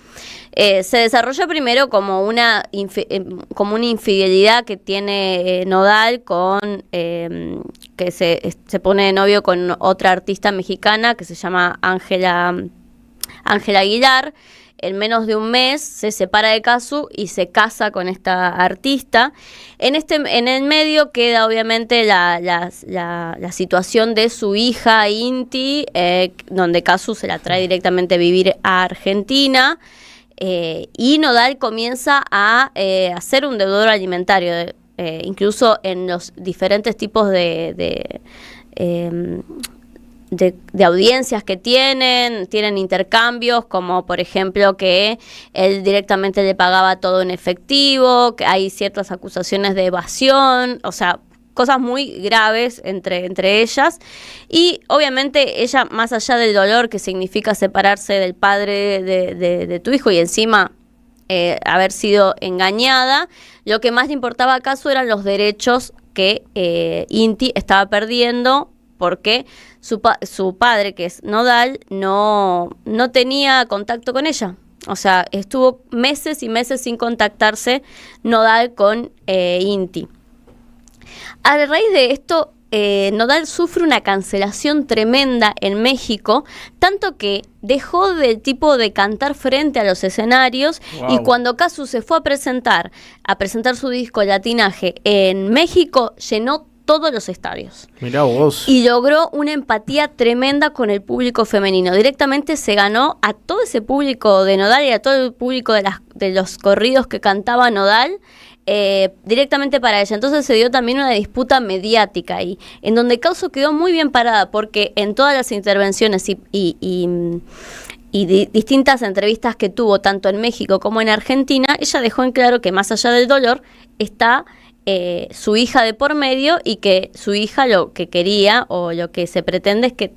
Speaker 7: Se desarrolla primero como una infidelidad que tiene Nodal con que se pone de novio con otra artista mexicana que se llama Ángela Aguilar. En menos de un mes se separa de Casu y se casa con esta artista. En el medio queda obviamente la situación de su hija Inti, donde Casu se la trae directamente a vivir a Argentina. Y Nodal comienza a ser un deudor alimentario, incluso en los diferentes tipos de audiencias que tienen intercambios, como por ejemplo que él directamente le pagaba todo en efectivo, que hay ciertas acusaciones de evasión, o sea, cosas muy graves entre ellas. Y obviamente ella, más allá del dolor que significa separarse del padre de tu hijo y encima haber sido engañada, lo que más le importaba a Casu eran los derechos que Inti estaba perdiendo, porque su padre, que es Nodal, no tenía contacto con ella. O sea, estuvo meses y meses sin contactarse Nodal con Inti. A raíz de esto, Nodal sufre una cancelación tremenda en México, tanto que dejó del tipo de cantar frente a los escenarios. Wow. Y cuando Casu se fue a presentar su disco Latinaje en México, llenó todos los estadios.
Speaker 6: Mirá vos.
Speaker 7: Y logró una empatía tremenda con el público femenino. Directamente se ganó a todo ese público de Nodal y a todo el público de los corridos que cantaba Nodal, directamente para ella. Entonces se dio también una disputa mediática ahí, en donde Casu quedó muy bien parada, porque en todas las intervenciones y distintas entrevistas que tuvo, tanto en México como en Argentina, ella dejó en claro que más allá del dolor está su hija de por medio, y que su hija lo que quería o lo que se pretende es que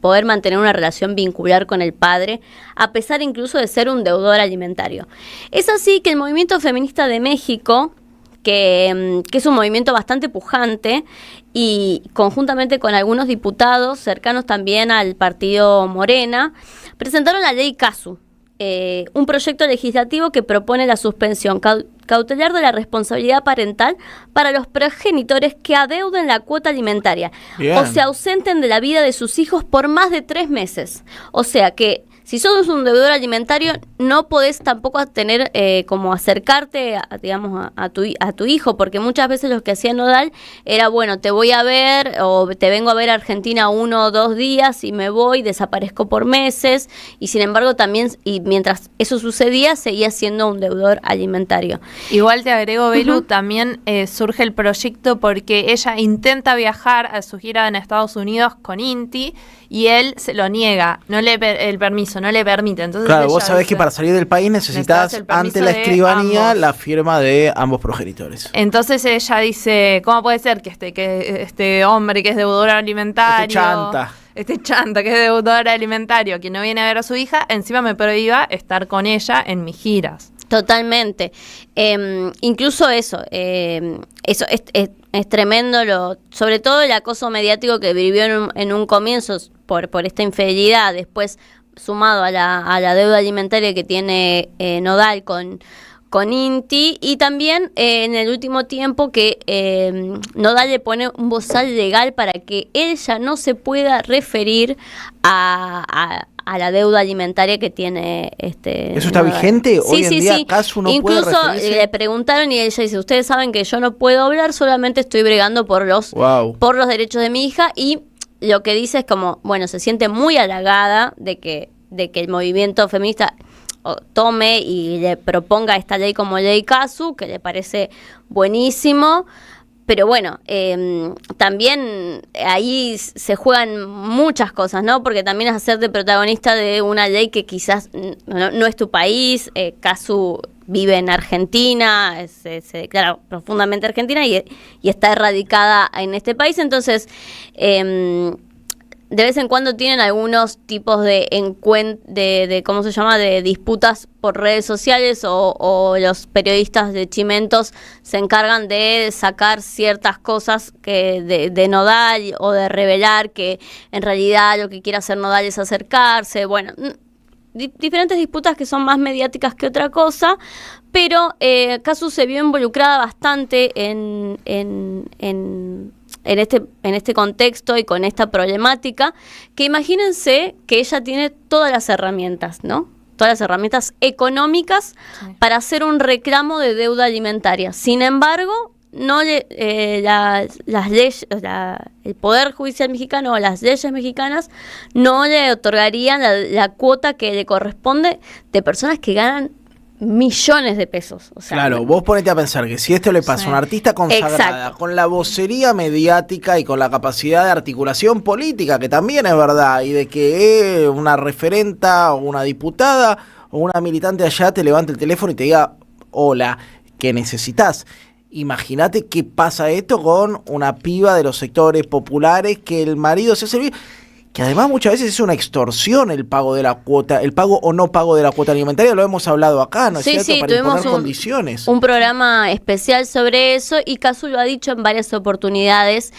Speaker 7: poder mantener una relación vincular con el padre, a pesar incluso de ser un deudor alimentario. Es así que el movimiento feminista de México, que es un movimiento bastante pujante, y conjuntamente con algunos diputados cercanos también al partido Morena, presentaron la ley Casu, un proyecto legislativo que propone la suspensión cautelar de la responsabilidad parental para los progenitores que adeuden la cuota alimentaria. Bien. O se ausenten de la vida de sus hijos por más de 3 meses. O sea que si sos un deudor alimentario, no podés tampoco tener como acercarte a tu hijo, porque muchas veces lo que hacía Nodal era, bueno, te voy a ver o te vengo a ver a Argentina 1 o 2 días y me voy, desaparezco por meses, y sin embargo también, y mientras eso sucedía, seguía siendo un deudor alimentario.
Speaker 20: Igual te agrego, Belu, también surge el proyecto porque ella intenta viajar a su gira en Estados Unidos con Inti y él se lo niega, el permiso no le permite. Entonces
Speaker 6: claro, vos sabés que para salir del país necesitas ante la escribanía la firma de ambos progenitores.
Speaker 20: Entonces ella dice, ¿cómo puede ser que este hombre que es deudor alimentario, este chanta que es deudor alimentario, que no viene a ver a su hija, encima me prohíba estar con ella en mis giras?
Speaker 7: Totalmente. Incluso eso es tremendo, sobre todo el acoso mediático que vivió en un comienzo por esta infidelidad, después sumado a la deuda alimentaria que tiene Nodal con Inti, y también en el último tiempo que Nodal le pone un bozal legal para que ella no se pueda referir a la deuda alimentaria que tiene ¿Eso
Speaker 6: está
Speaker 7: Nodal.
Speaker 6: vigente? Hoy en día Casu no puede referirse.
Speaker 7: Incluso le preguntaron y ella dice, ustedes saben que yo no puedo hablar, solamente estoy bregando por los derechos de mi hija, y lo que dice es como, bueno, se siente muy halagada de que el movimiento feminista tome y le proponga esta ley como ley Casu, que le parece buenísimo. Pero bueno, también ahí se juegan muchas cosas, ¿no? Porque también es hacerte protagonista de una ley que quizás no es tu país. Casu vive en Argentina, se declara profundamente argentina y está erradicada en este país. Entonces, de vez en cuando tienen algunos tipos de ¿cómo se llama?, de disputas por redes sociales, o los periodistas de Chimentos se encargan de sacar ciertas cosas de Nodal, o de revelar que en realidad lo que quiere hacer Nodal es acercarse. Bueno, diferentes disputas que son más mediáticas que otra cosa, pero Casu se vio involucrada bastante en este contexto y con esta problemática, que imagínense que ella tiene todas las herramientas, ¿no? Todas las herramientas económicas para hacer un reclamo de deuda alimentaria. Sin embargo, no las leyes, el Poder Judicial mexicano o las leyes mexicanas no le otorgarían la cuota que le corresponde de personas que ganan millones de pesos. O sea,
Speaker 6: claro, vos ponete a pensar que si esto le pasa a una artista consagrada, con la vocería mediática y con la capacidad de articulación política, que también es verdad, y de que una referenta o una diputada o una militante allá te levante el teléfono y te diga, hola, ¿qué necesitas? Imagínate qué pasa esto con una piba de los sectores populares que el marido se hace, que además muchas veces es una extorsión el pago de la cuota, el pago o no pago de la cuota alimentaria. Lo hemos hablado acá, ¿no es cierto?
Speaker 7: Sí,
Speaker 6: para
Speaker 7: tuvimos
Speaker 6: imponer condiciones.
Speaker 7: Un programa especial sobre eso, y Casu lo ha dicho en varias oportunidades.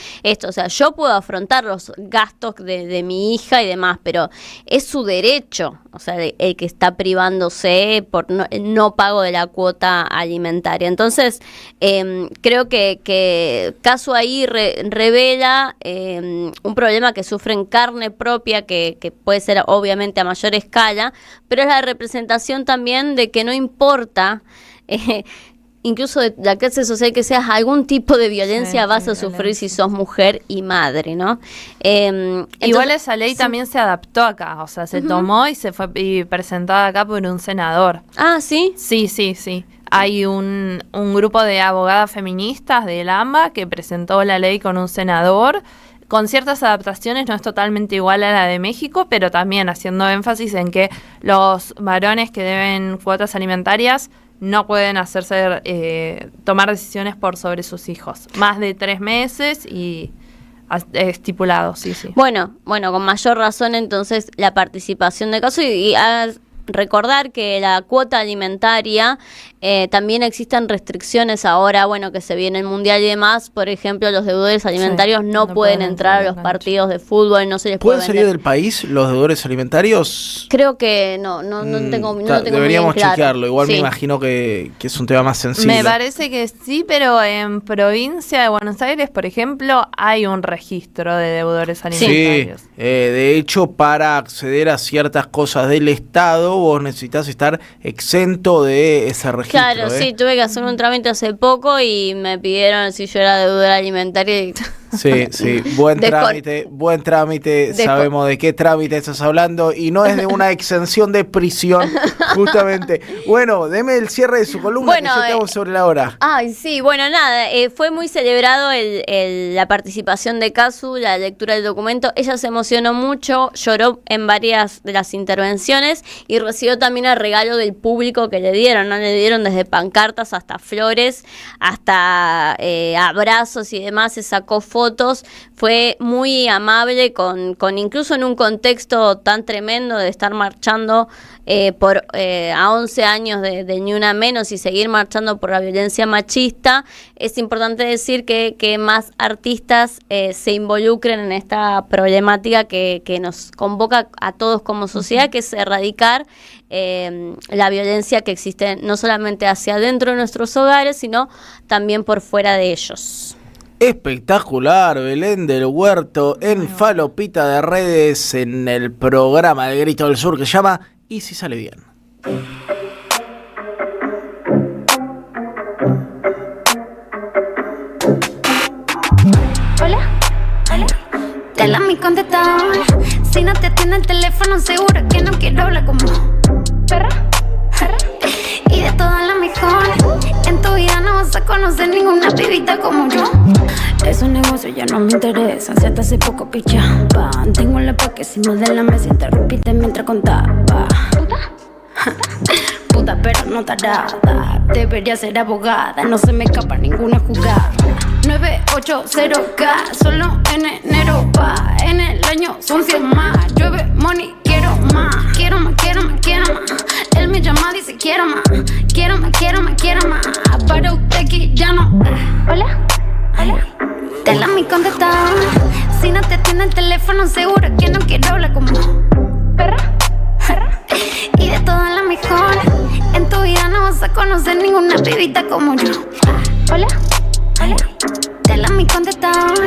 Speaker 7: O sea, yo puedo afrontar los gastos de mi hija y demás, pero es su derecho, o sea, el que está privándose por el no pago de la cuota alimentaria. Entonces, creo que Casu ahí revela un problema que sufre en carne propia, que puede ser obviamente a mayor escala, pero es la representación también de que no importa, incluso de la clase social que seas, algún tipo de violencia vas a sufrir si sos mujer y madre, ¿no?
Speaker 20: Igual esa ley también se adaptó acá, o sea, se tomó y se fue presentada acá por un senador.
Speaker 7: Ah, ¿sí?
Speaker 20: Sí. Hay un grupo de abogadas feministas del AMBA que presentó la ley con un senador, con ciertas adaptaciones. No es totalmente igual a la de México, pero también haciendo énfasis en que los varones que deben cuotas alimentarias no pueden tomar decisiones por sobre sus hijos. Más de 3 meses y estipulado, sí.
Speaker 7: Bueno, con mayor razón entonces la participación de casos y recordar que la cuota alimentaria también existen restricciones ahora, que se viene el mundial y demás. Por ejemplo, los deudores alimentarios no pueden entrar a los partidos de fútbol, no se les puede
Speaker 6: ¿Pueden salir del país los deudores alimentarios?
Speaker 7: Creo que no tengo
Speaker 6: deberíamos
Speaker 7: muy claro.
Speaker 6: chequearlo. Igual
Speaker 7: Sí.
Speaker 6: me imagino que es un tema más sensible.
Speaker 20: Me parece que sí, pero en provincia de Buenos Aires, por ejemplo, hay un registro de deudores alimentarios.
Speaker 6: Sí, de hecho, para acceder a ciertas cosas del Estado, vos necesitas estar exento de ese registro.
Speaker 7: Claro, sí, tuve que hacer un trámite hace poco y me pidieron si yo era deudora alimentaria y...
Speaker 6: Sí, buen trámite, sabemos de qué trámite estás hablando y no es de una exención de prisión, justamente. Bueno, deme el cierre de su columna, que ya estamos sobre la hora.
Speaker 7: Ay, sí, nada, fue muy celebrado la participación de Casu, la lectura del documento. Ella se emocionó mucho, lloró en varias de las intervenciones y recibió también el regalo del público que le dieron, ¿no? Le dieron desde pancartas hasta flores, hasta abrazos y demás, se sacó fotos, fue muy amable con incluso en un contexto tan tremendo de estar marchando a 11 años de Ni Una Menos y seguir marchando por la violencia machista. Es importante decir que más artistas se involucren en esta problemática que nos convoca a todos como sociedad, que es erradicar la violencia que existe no solamente hacia adentro de nuestros hogares, sino también por fuera de ellos.
Speaker 6: Espectacular, Belén del Huerto en Falopita de Redes en el programa de Grito del Sur que se llama ¿Y si sale bien?
Speaker 13: Hola. Te la mi contestador. Si no te atiende el teléfono, seguro que no quiero hablar como perra. Y de todas las mejor. En tu vida no vas a conocer ninguna pibita como yo. Esos negocios ya no me interesan. Si hasta hace poco pichaban. Tengo la pa' que encima de la mesa y te repite mientras contaba. Puta pero no tarada. Debería ser abogada. No se me escapa ninguna jugada. 980K, solo en enero va. En el año son 100 más. Llueve money, quiero más. Quiero más. Él me llama, dice quiero más. Quiero más. Para usted aquí ya no. Hola. Te la mi contestador. Si no te atiende el teléfono, seguro que no quiero hablar como perra. Y de todas las mejor. En tu vida no vas a conocer ninguna pibita como yo. Hola. Te la mi contestador.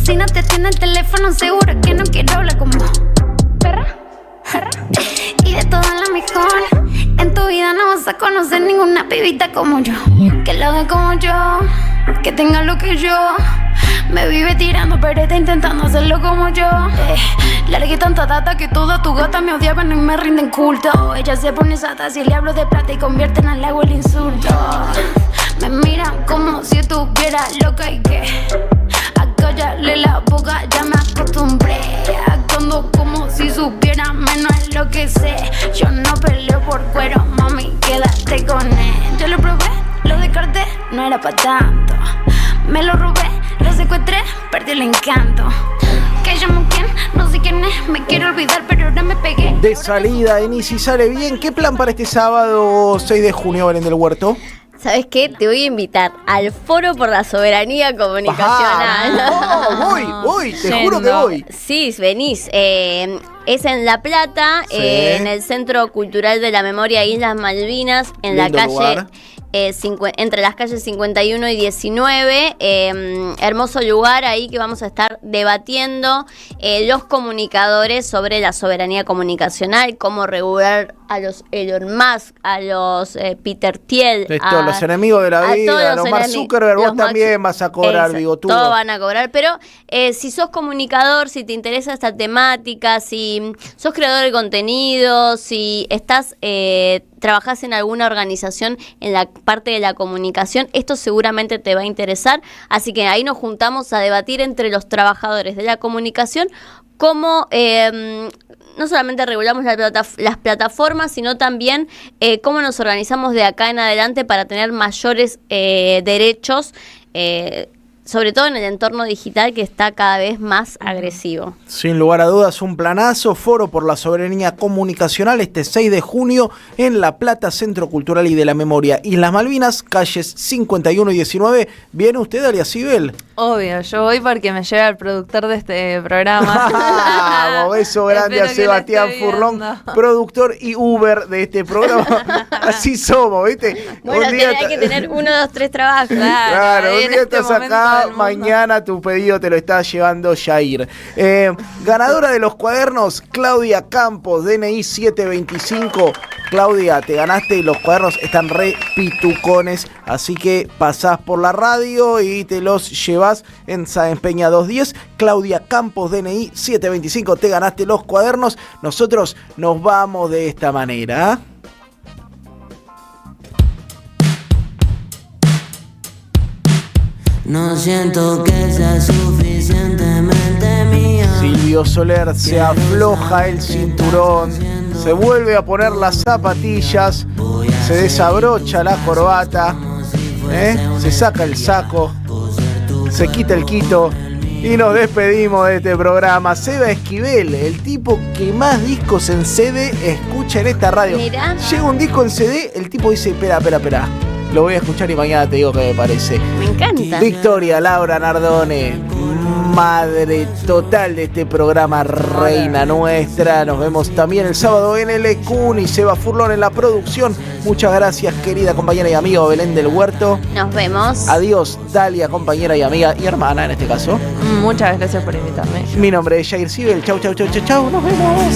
Speaker 13: Si no te atiende el teléfono, seguro que no quiero hablar como perra. Y de todas las mejor. En tu vida no vas a conocer ninguna pibita como yo. Que lo haga como yo, que tenga lo que yo. Me vive tirando pero está intentando hacerlo como yo. Le largué tanta data que toda tu gata me odiaban y me rinden culto. Ella se pone sata si le hablo de plata y convierten al agua el insulto. Me miran como si estuviera loca y que a callarle la boca ya me acostumbré. Actuando como si supiera menos es lo que sé. Yo no peleo por cuero, mami, quédate con él. Yo lo probé, lo descarté, no era pa' tanto. Me lo robé, lo secuestré, perdí el encanto. Que llamo quién, no sé quién es, me quiero olvidar pero ahora me pegué.
Speaker 6: De salida en Y si sale bien, ¿qué plan para este sábado 6 de junio, Belén del Huerto?
Speaker 7: ¿Sabes qué? Te voy a invitar al Foro por la Soberanía Comunicacional.
Speaker 6: Voy, te juro que voy.
Speaker 7: Sí, venís. Es en La Plata,
Speaker 6: Sí.
Speaker 7: En el Centro Cultural de la Memoria Islas Malvinas, en
Speaker 6: Lindo
Speaker 7: la calle...
Speaker 6: lugar.
Speaker 7: Entre las calles 51 y 19, hermoso lugar ahí que vamos a estar debatiendo los comunicadores sobre la soberanía comunicacional, cómo regular a los Elon Musk, a los Peter Thiel,
Speaker 6: Esto, los enemigos de la vida, a los Mark Zuckerberg, vos también vas a cobrar, bigotudo.
Speaker 7: Todos van a cobrar, pero si sos comunicador, si te interesa esta temática, si sos creador de contenido, si estás... trabajás en alguna organización en la parte de la comunicación, esto seguramente te va a interesar, así que ahí nos juntamos a debatir entre los trabajadores de la comunicación cómo no solamente regulamos las plataformas, sino también cómo nos organizamos de acá en adelante para tener mayores derechos sobre todo en el entorno digital que está cada vez más agresivo.
Speaker 6: Sin lugar a dudas, un planazo. Foro por la Soberanía Comunicacional este 6 de junio en La Plata, Centro Cultural y de la Memoria. Islas Malvinas, calles 51 y 19. ¿Viene usted, Aliasibel?
Speaker 20: Obvio, yo voy porque me lleva el productor de este programa.
Speaker 6: Vamos, beso grande a Sebastián Furlón, productor y Uber de este programa. Así somos, ¿viste?
Speaker 7: Bueno, hay que tener 1, 2, 3 trabajos.
Speaker 6: Claro, un día estás acá, mañana tu pedido te lo está llevando Jair. Ganadora de los cuadernos, Claudia Campos, DNI 725. Claudia, te ganaste y los cuadernos están re pitucones, así que pasás por la radio y te los llevas en Sáenz Peña 210. Claudia Campos, DNI 725, te ganaste los cuadernos. Nosotros nos vamos de esta manera.
Speaker 9: No siento que sea suficientemente mía.
Speaker 6: Silvio Soler se afloja el cinturón, se vuelve a poner las zapatillas, se desabrocha la corbata, se saca el saco, se quita el quito y nos despedimos de este programa. Seba Esquivel, el tipo que más discos en CD escucha en esta radio.
Speaker 7: Mirá.
Speaker 6: Llega un disco en CD, el tipo dice, espera. Lo voy a escuchar y mañana te digo qué me parece.
Speaker 7: Me encanta.
Speaker 6: Victoria Laura Nardone, madre total de este programa, reina nuestra. Nos vemos también el sábado en el Ecun y Seba Furlón en la producción. Muchas gracias, querida compañera y amiga Belén del Huerto.
Speaker 7: Nos vemos.
Speaker 6: Adiós, Dalia, compañera y amiga y hermana en este caso.
Speaker 20: Muchas gracias por invitarme.
Speaker 6: Mi nombre es Jair Sibel. Chau. Nos vemos.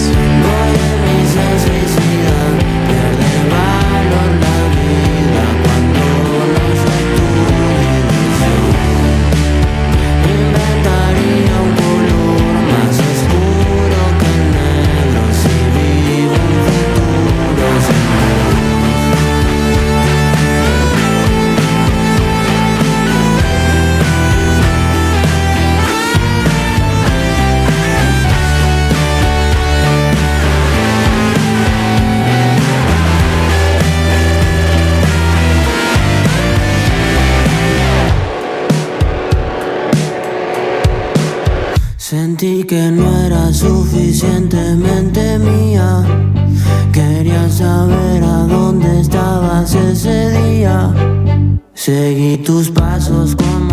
Speaker 9: Sentí que no era suficientemente mía. Quería saber a dónde estabas ese día. Seguí tus pasos como